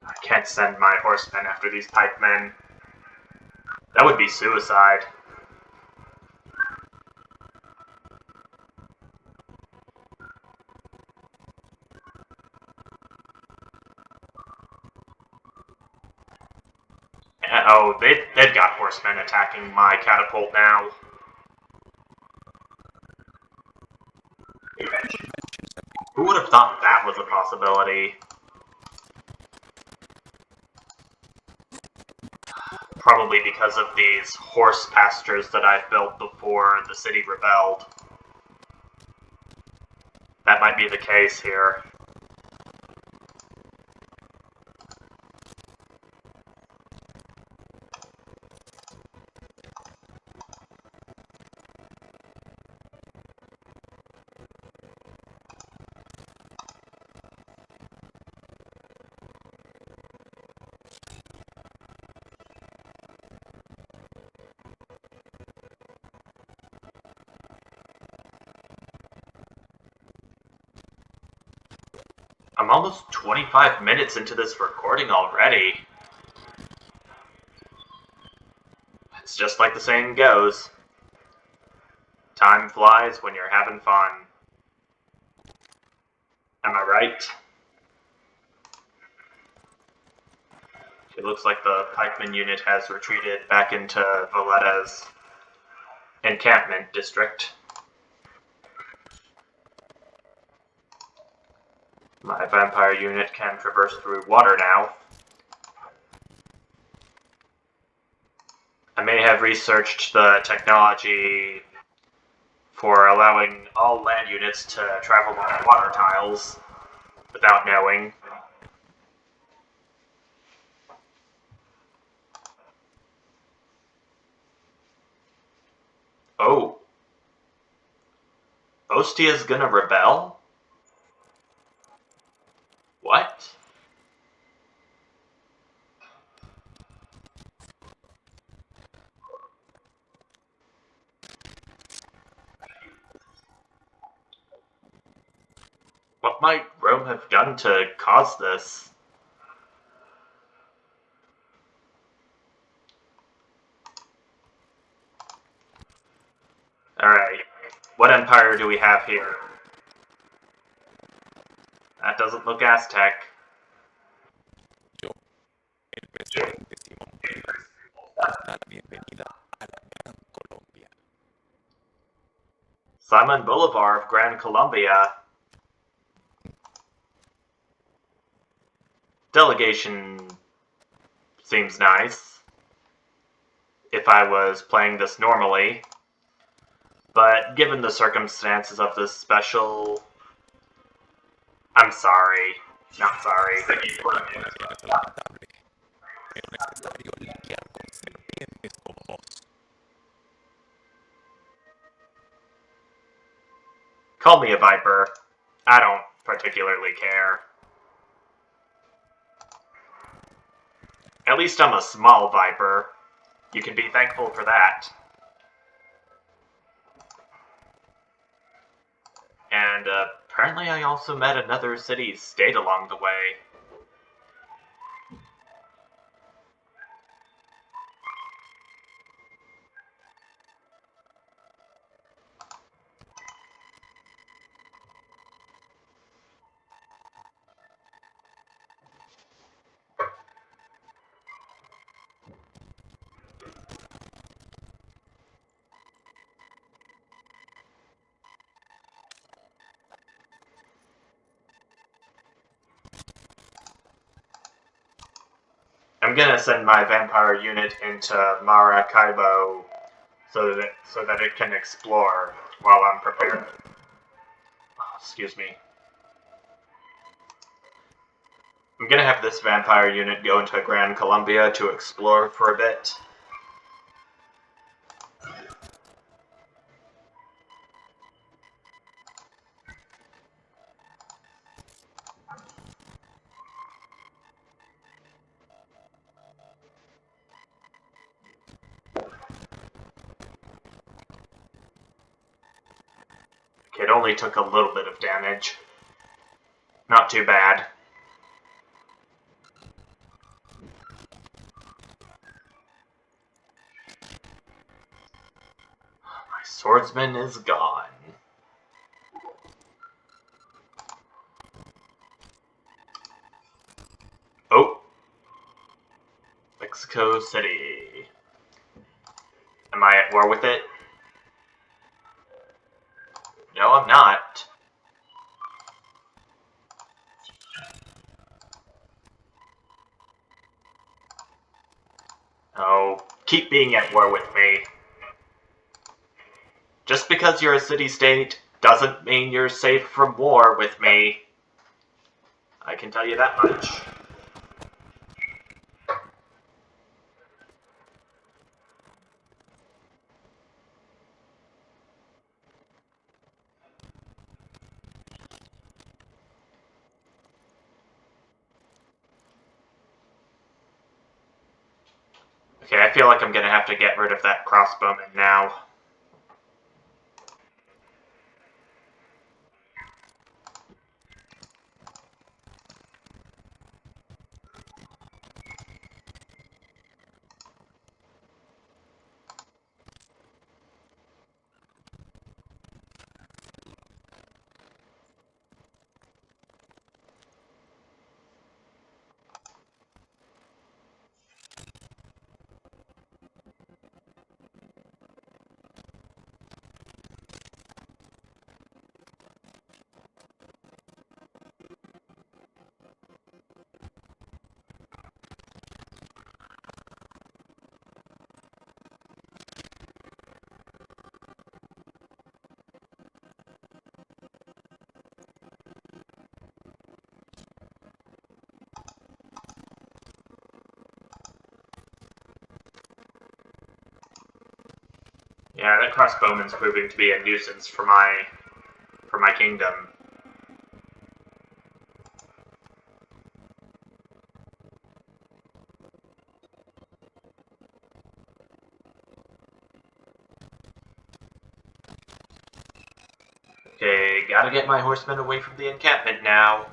I can't send my horsemen after these pikemen. That would be suicide. Oh, they've got horsemen attacking my catapult now. Who would have thought that was a possibility? Probably because of these horse pastures that I've built before the city rebelled. That might be the case here. I'm almost 25 minutes into this recording already. It's just like the saying goes. Time flies when you're having fun. Am I right? It looks like the pikeman unit has retreated back into Valletta's encampment district. My vampire unit can traverse through water now. I may have researched the technology for allowing all land units to travel on water tiles without knowing. Oh. Ostia's gonna rebel? What? What might Rome have done to cause this? Alright, what empire do we have here? That doesn't look Aztec. Simon Bolivar of Gran Colombia. Delegation seems nice if I was playing this normally, but given the circumstances of this special, I'm sorry. Not sorry. Call me a Viper. I don't particularly care. At least I'm a small Viper. You can be thankful for that. And apparently I also met another city-state along the way. I'm gonna send my vampire unit into Maracaibo so that it can explore while I'm prepared. Oh, excuse me. I'm gonna have this vampire unit go into Gran Colombia to explore for a bit. It only took a little bit of damage. Not too bad. My swordsman is gone. Oh! Mexico City. Am I at war with it? No, I'm not. Oh, keep being at war with me. Just because you're a city-state doesn't mean you're safe from war with me. I can tell you that much. Okay, I feel like I'm gonna have to get rid of that crossbowman now. Yeah, that crossbowman's proving to be a nuisance for my kingdom. Okay, gotta get my horsemen away from the encampment now.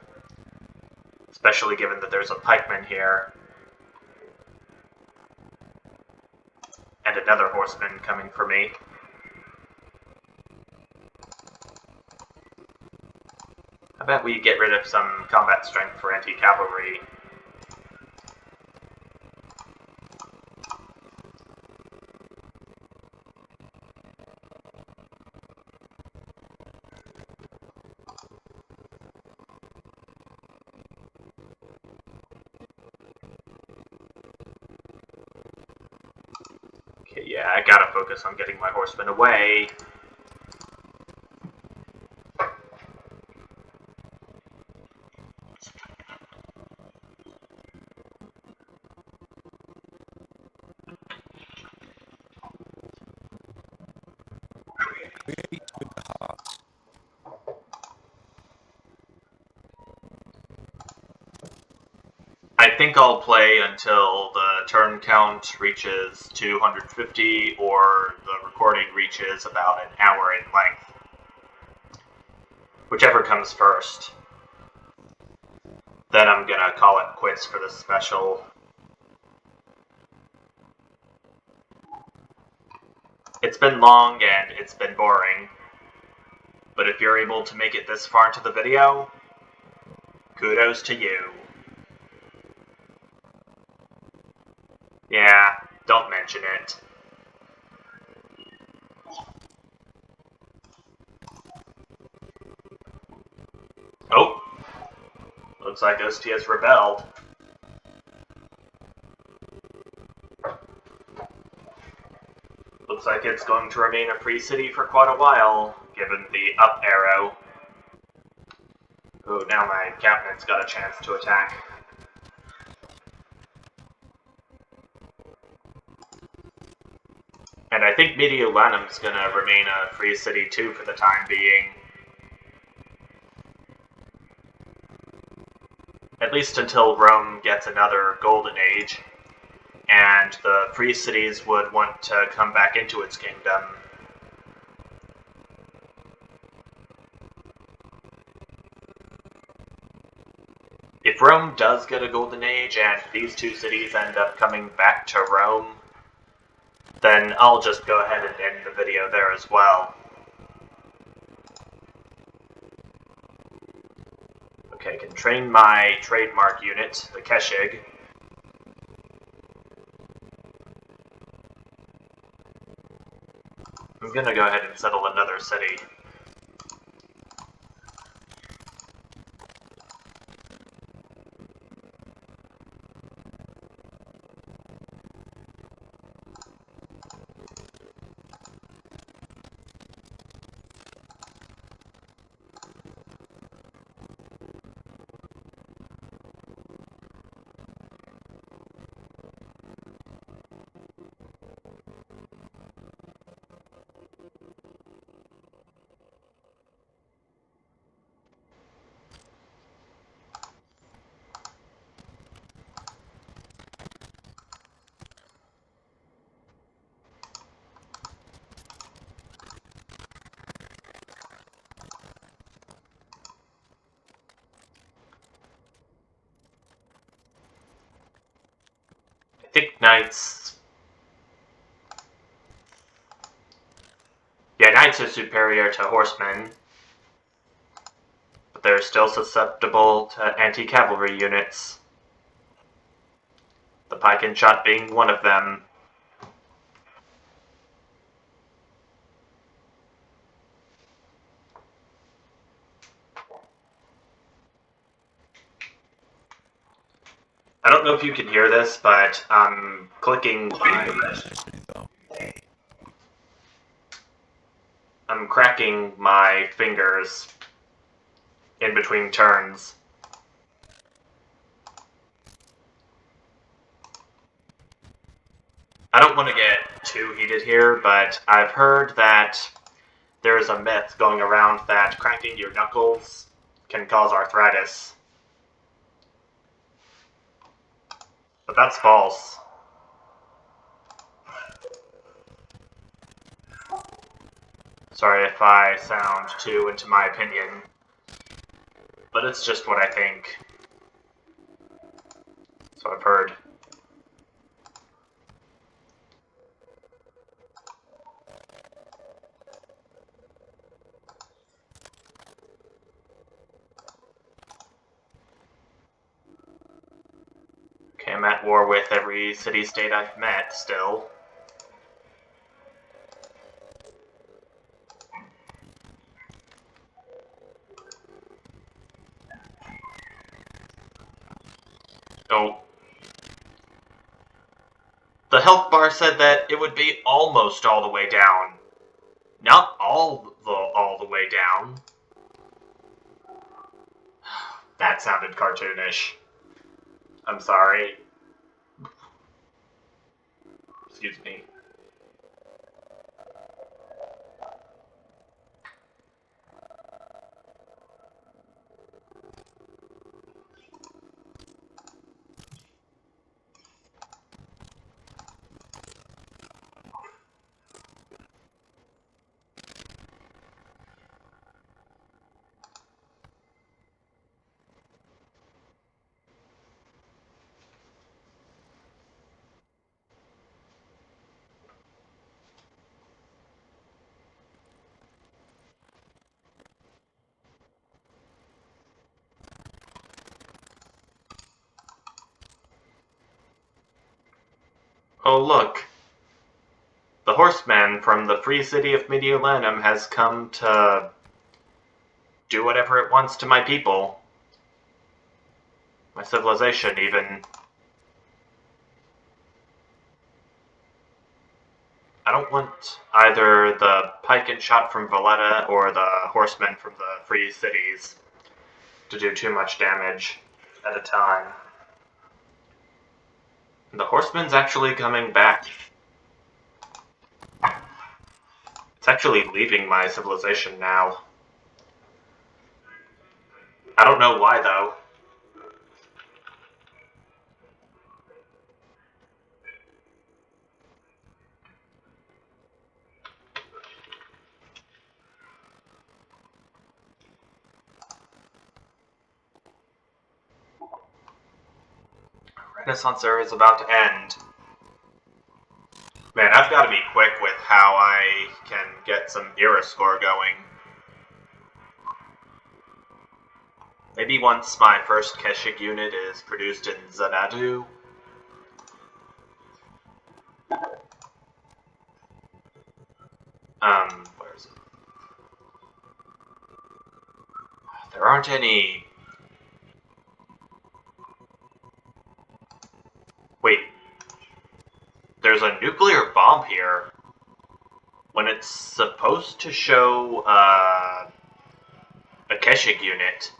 Especially given that there's a pikeman here. And another horseman coming for me. I bet we get rid of some combat strength for anti-cavalry. Okay, yeah, I gotta focus on getting my horsemen away. I think I'll play until the turn count reaches 250 or the recording reaches about an hour in length. Whichever comes first. Then I'm gonna call it quits for this special. It's been long and it's been boring. But if you're able to make it this far into the video, kudos to you. Yeah, don't mention it. Oh! Looks like Ostia has rebelled. Looks like it's going to remain a free city for quite a while, given the up arrow. Oh, now my captain's got a chance to attack. And I think Mediolanum's gonna remain a free city too for the time being. At least until Rome gets another golden age, and the free cities would want to come back into its kingdom. If Rome does get a golden age and these two cities end up coming back to Rome, then I'll just go ahead and end the video there as well. Okay, I can train my trademark unit, the Keshig. I'm gonna go ahead and settle another city. I think knights... Yeah, knights are superior to horsemen, but they're still susceptible to anti-cavalry units. The pike and shot being one of them. I don't know if you can hear this, but I'm clicking I'm cracking my fingers in between turns. I don't want to get too heated here, but I've heard that there's a myth going around that cracking your knuckles can cause arthritis. But that's false. Sorry if I sound too into my opinion, but it's just what I think. So I've heard. Okay, I'm at war with every city-state I've met still. Oh. The health bar said that it would be almost all the way down. Not all the way down. That sounded cartoonish. I'm sorry. Excuse me. Oh, look. The horseman from the free city of Mediolanum has come to do whatever it wants to my people. My civilization, even. I don't want either the pike and shot from Valletta or the horsemen from the free cities to do too much damage at a time. And the horseman's actually coming back. It's actually leaving my civilization now. I don't know why, though. Renaissance era is about to end. Man, I've got to be quick with how I can get some era score going. Maybe once my first Keshik unit is produced in Xanadu. Where is it? There aren't any... Wait. There's a nuclear bomb here. When it's supposed to show, a Keshik unit.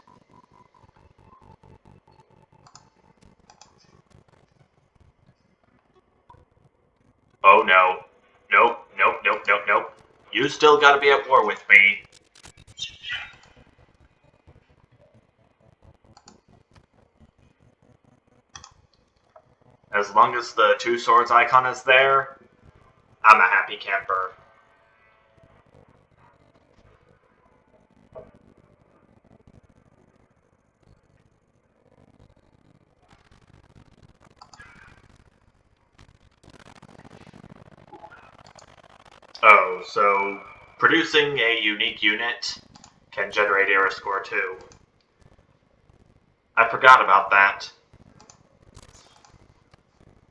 Oh no. Nope, nope, nope, nope, nope. You still gotta be at war with me. As long as the two swords icon is there, I'm a happy camper. Oh, so producing a unique unit can generate era score too. I forgot about that.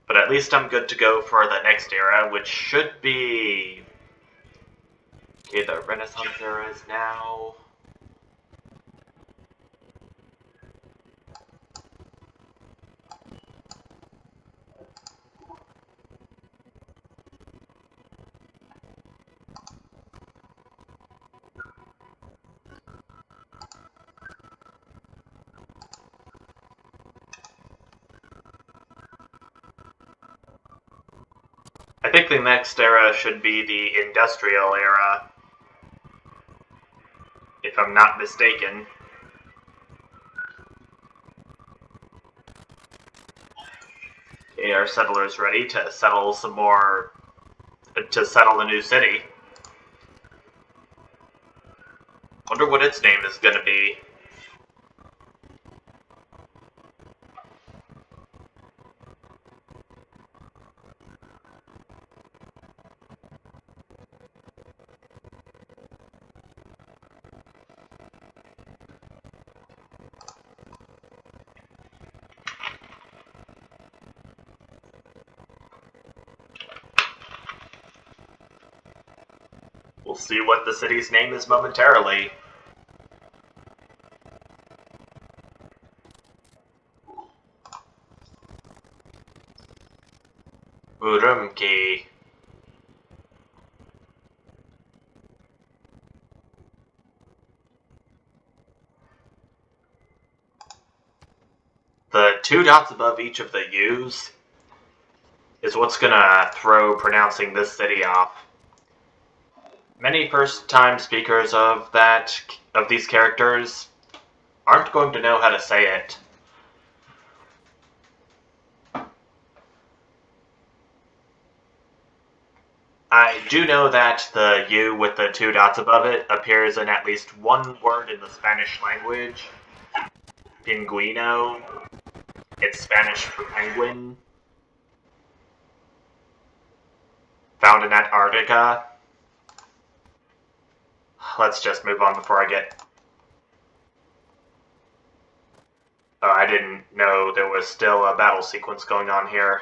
But at least I'm good to go for the next era, which should be... Okay, the Renaissance era is now... I think the next era should be the Industrial Era, if I'm not mistaken. Okay, our settlers ready to settle some more, to settle a new city. Wonder what its name is gonna be. We'll see what the city's name is momentarily. Urumqi. The 2 dots above each of the U's is what's gonna throw pronouncing this city off. Many first-time speakers of these characters aren't going to know how to say it. I do know that the U with the 2 dots above it appears in at least one word in the Spanish language. Pingüino. It's Spanish for penguin. Found in Antarctica. Let's just move on before I get... Oh, I didn't know there was still a battle sequence going on here.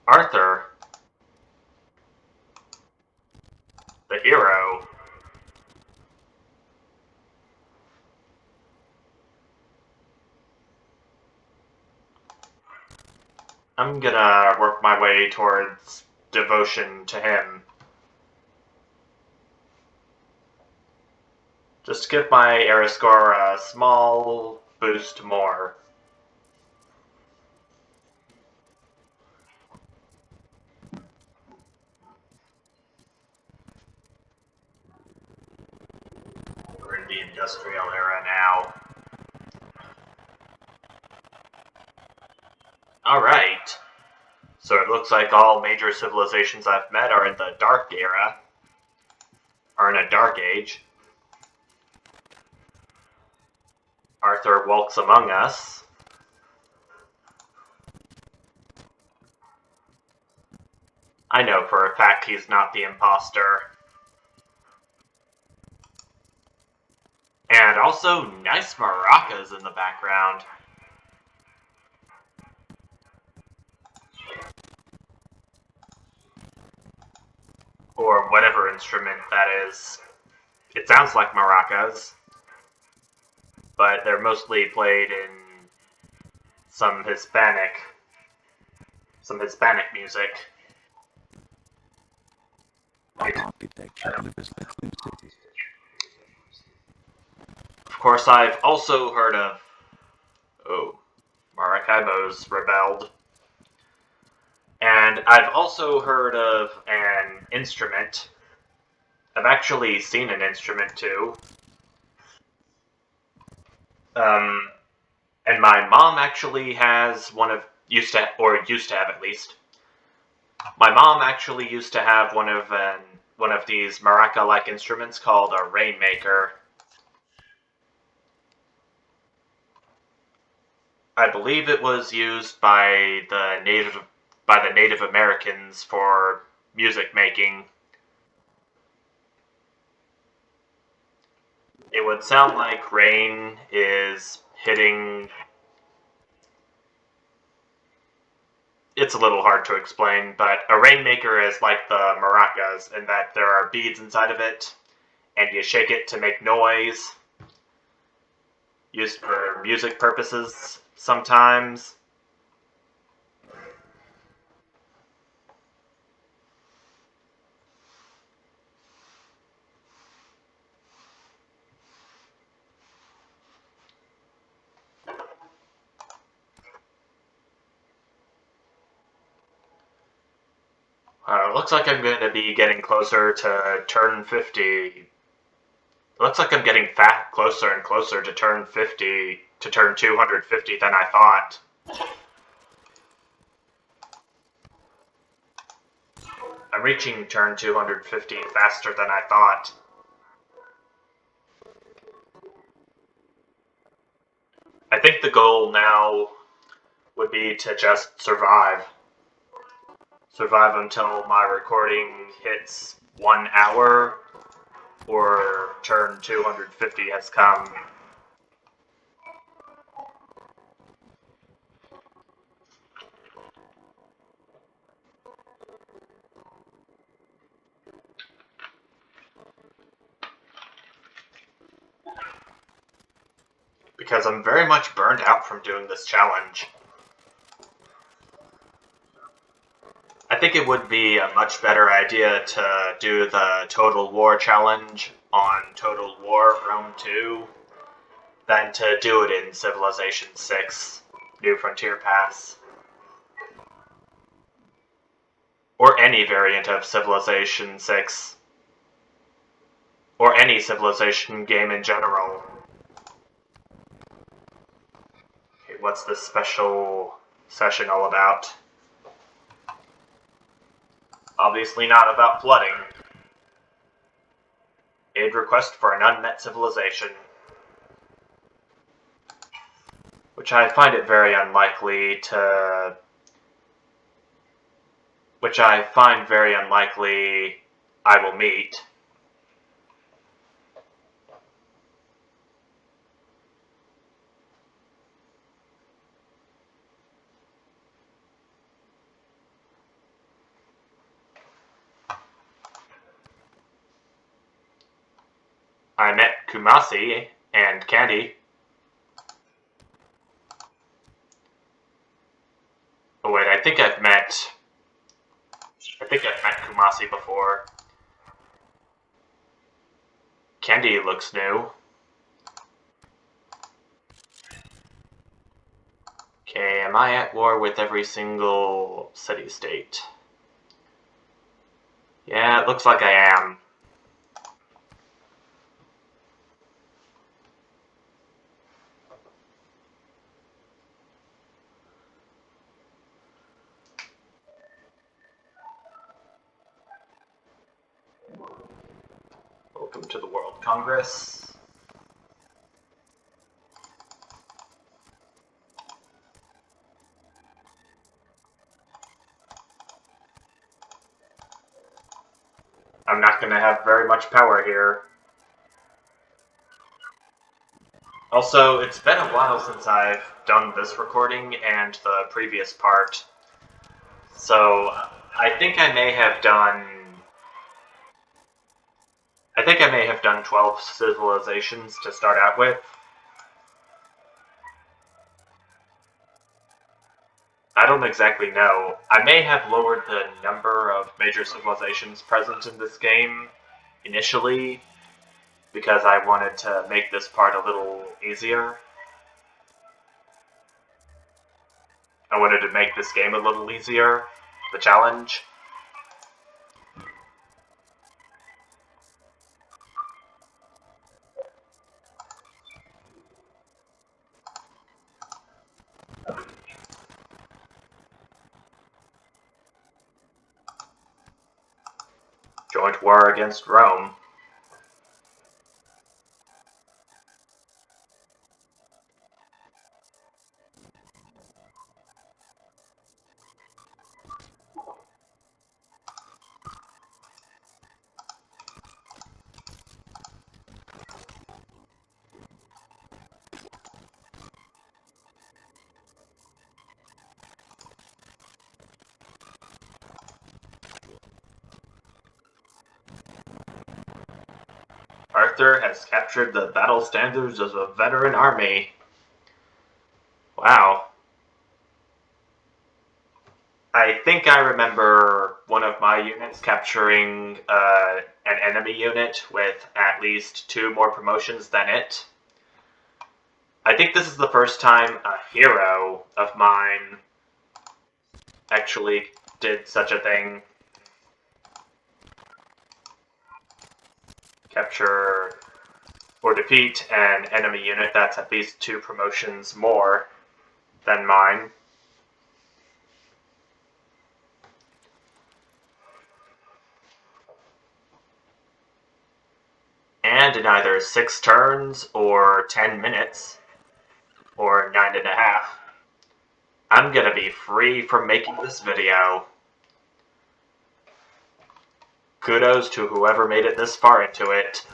Arthur, the hero. I'm gonna work my way towards devotion to him. Just to give my era score a small boost more. We're in the industrial era now. Alright. So it looks like all major civilizations I've met are in the Dark Era. Are in a Dark Age. Arthur walks among us. I know for a fact he's not the imposter. And also, nice maracas in the background. Or whatever instrument that is. It sounds like maracas. But they're mostly played in some Hispanic music. Of course, I've also heard of... Oh, Maracaibo's rebelled. And I've also heard of an instrument. I've actually seen an instrument too. And my mom actually has used to have at least. My mom actually used to have one of these maraca-like instruments called a rainmaker. I believe it was used by the Native Americans for music making. It would sound like rain is hitting... It's a little hard to explain, but a rainmaker is like the maracas in that there are beads inside of it, and you shake it to make noise. Used for music purposes sometimes. Looks like I'm going to be getting closer to turn 50. Looks like I'm getting closer and closer to turn 50, to turn 250 than I thought. I'm reaching turn 250 faster than I thought. I think the goal now would be to just survive. Survive until my recording hits 1 hour or turn 250 has come. Because I'm very much burned out from doing this challenge. I think it would be a much better idea to do the Total War challenge on Total War Rome 2 than to do it in Civilization 6 New Frontier Pass. Or any variant of Civilization 6. Or any Civilization game in general. Okay, what's this special session all about? Obviously not about flooding. Aid request for an unmet civilization. Which I find it very unlikely to... Which I find very unlikely I will meet. I met Kumasi and Candy. Oh wait, I think I've met Kumasi before. Candy looks new. Okay, am I at war with every single city-state? Yeah, it looks like I am. Welcome to the World Congress. I'm not going to have very much power here. Also, it's been a while since I've done this recording and the previous part. So, I think I may have done 12 civilizations to start out with. I don't exactly know. I may have lowered the number of major civilizations present in this game initially because I wanted to make this part a little easier. I wanted to make this game a little easier, the challenge. Joint war against Rome. Arthur has captured the battle standards of a veteran army. Wow. I think I remember one of my units capturing an enemy unit with at least 2 more promotions than it. I think this is the first time a hero of mine actually did such a thing. Capture or defeat an enemy unit that's at least 2 promotions more than mine. And in either 6 turns or 10 minutes or 9.5, I'm gonna be free from making this video. Kudos to whoever made it this far into it.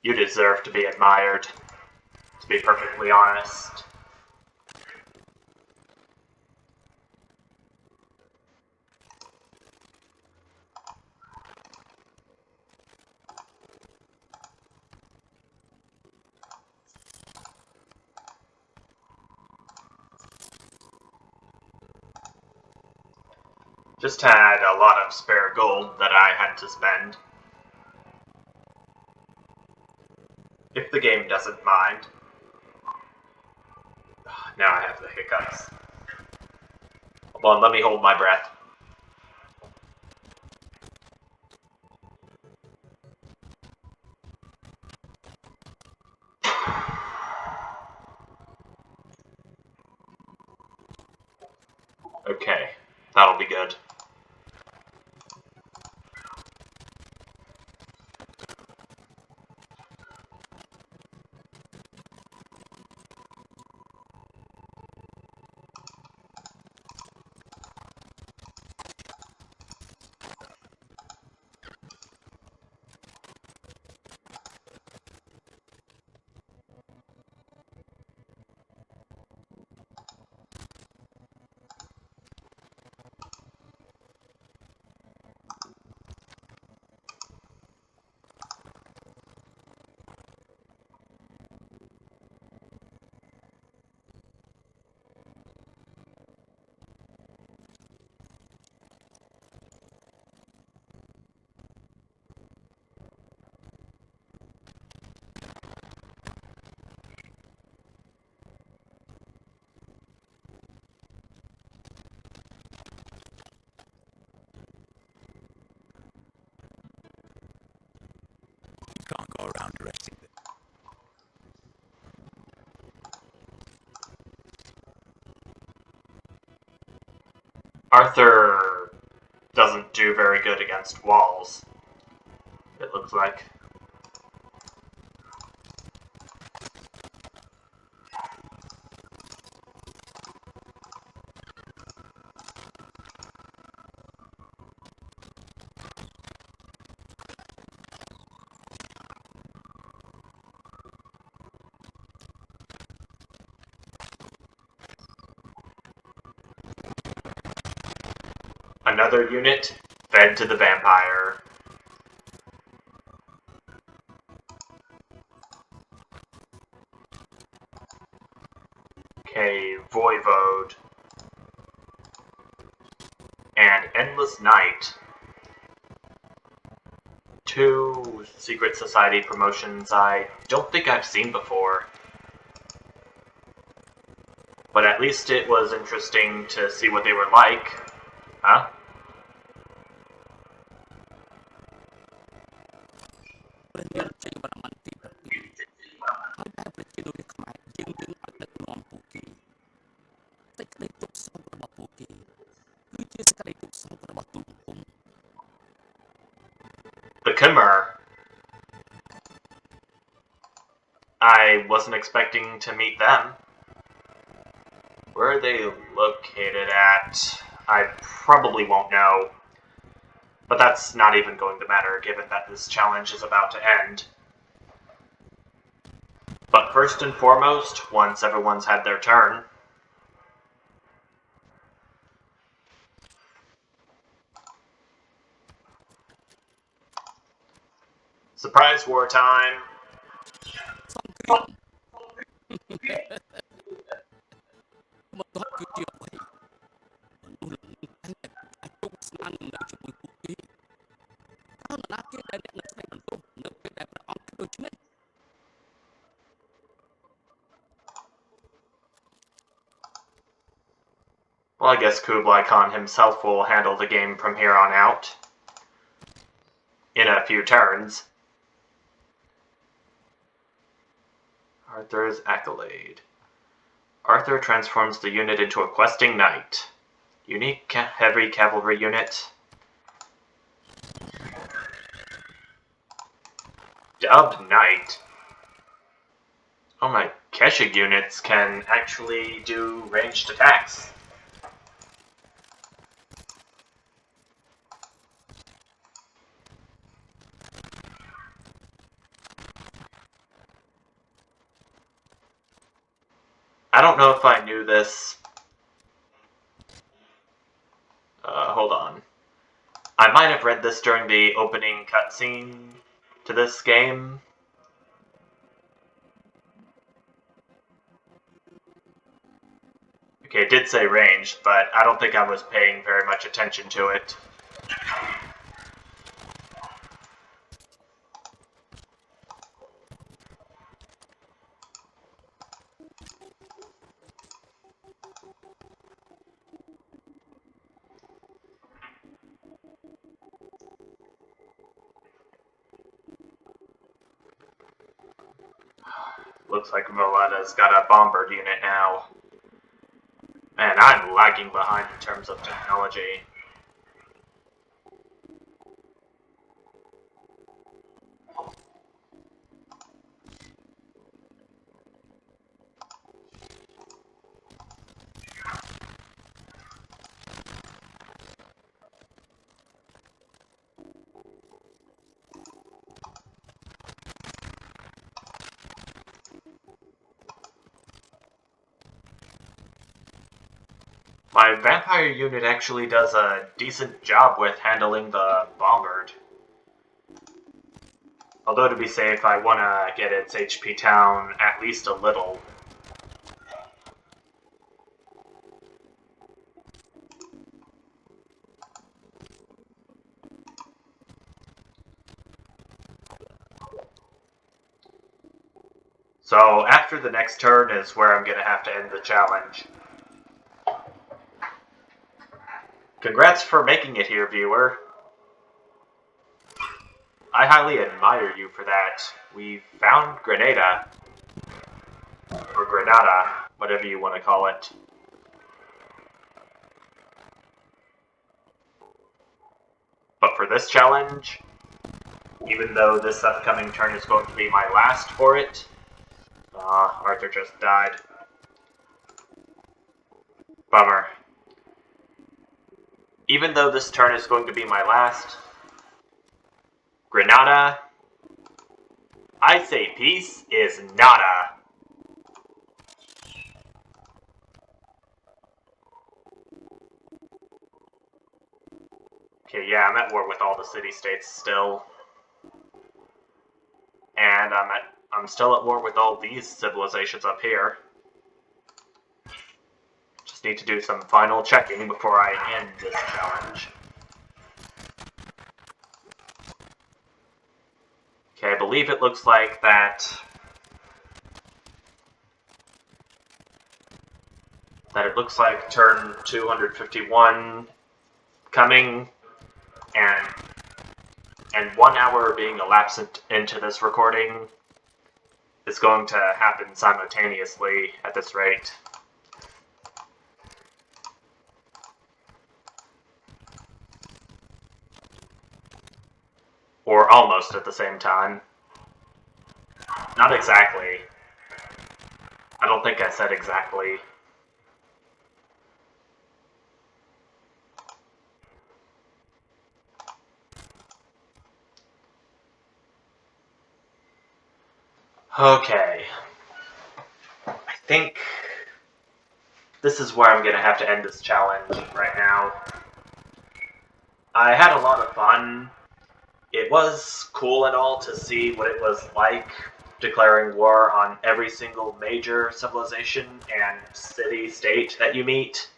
You deserve to be admired, to be perfectly honest. Just had a lot of spare gold that I had to spend. If the game doesn't mind. Now I have the hiccups. Hold on, let me hold my breath. Okay, that'll be good. Can't go around arresting them. Arthur doesn't do very good against walls, it looks like. Another unit fed to the vampire. Okay, Voivode. And Endless Night. 2 Secret Society promotions I don't think I've seen before. But at least it was interesting to see what they were like. Huh? The Khmer. I wasn't expecting to meet them. Where are they located at? I probably won't know. But that's not even going to matter, given that this challenge is about to end. But first and foremost, once everyone's had their turn, surprise war time! Well, I guess Kublai Khan himself will handle the game from here on out. in a few turns. Arthur's Accolade. Arthur transforms the unit into a questing knight. Unique heavy cavalry unit. Dubbed Knight. Oh my, Keshig units can actually do ranged attacks. I don't know if I knew this. Hold on. I might have read this during the opening cutscene to this game. Okay, it did say ranged, but I don't think I was paying very much attention to it. Looks like Valetta's got a bombard unit now. Man, I'm lagging behind in terms of technology. My vampire unit actually does a decent job with handling the bombard. Although to be safe, I want to get its HP down at least a little. So after the next turn is where I'm going to have to end the challenge. Congrats for making it here, viewer. I highly admire you for that. We found Grenada. Or Granada, whatever you want to call it. But for this challenge, even though this upcoming turn is going to be my last for it, Arthur just died. Bummer. Even though this turn is going to be my last, Granada, I say peace is nada. Okay, yeah, I'm at war with all the city-states still. And I'm still at war with all these civilizations up here. Just need to do some final checking before I end this challenge. Okay, I believe it looks like that it looks like turn 251 coming, and 1 hour being elapsed into this recording is going to happen simultaneously at this rate. Or almost at the same time. Not exactly. I don't think I said exactly. Okay. I think this is where I'm going to have to end this challenge right now. I had a lot of fun. It was cool and all to see what it was like declaring war on every single major civilization and city-state that you meet.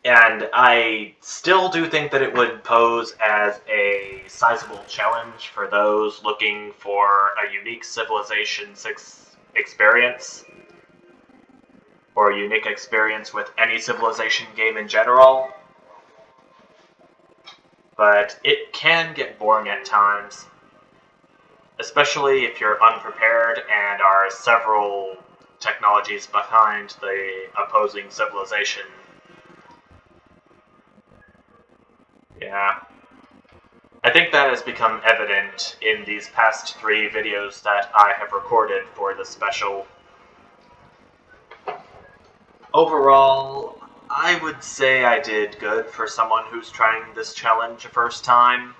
And I still do think that it would pose as a sizable challenge for those looking for a unique Civilization 6 experience, or a unique experience with any Civilization game in general. but it can get boring at times, especially if you're unprepared and are several technologies behind the opposing civilization. Yeah. I think that has become evident in these past 3 videos that I have recorded for the special. Overall, I would say I did good for someone who's trying this challenge the first time,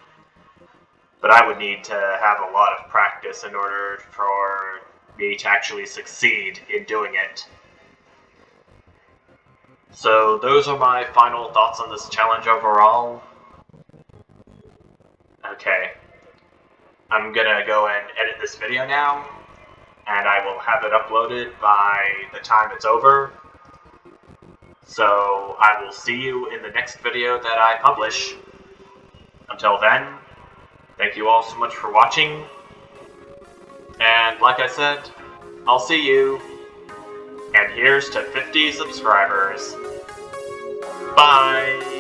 but I would need to have a lot of practice in order for me to actually succeed in doing it. So those are my final thoughts on this challenge overall. Okay, I'm gonna go and edit this video now, and I will have it uploaded by the time it's over. So I will see you in the next video that I publish. Until then, thank you all so much for watching, and like I said, I'll see you, and here's to 50 subscribers. Bye!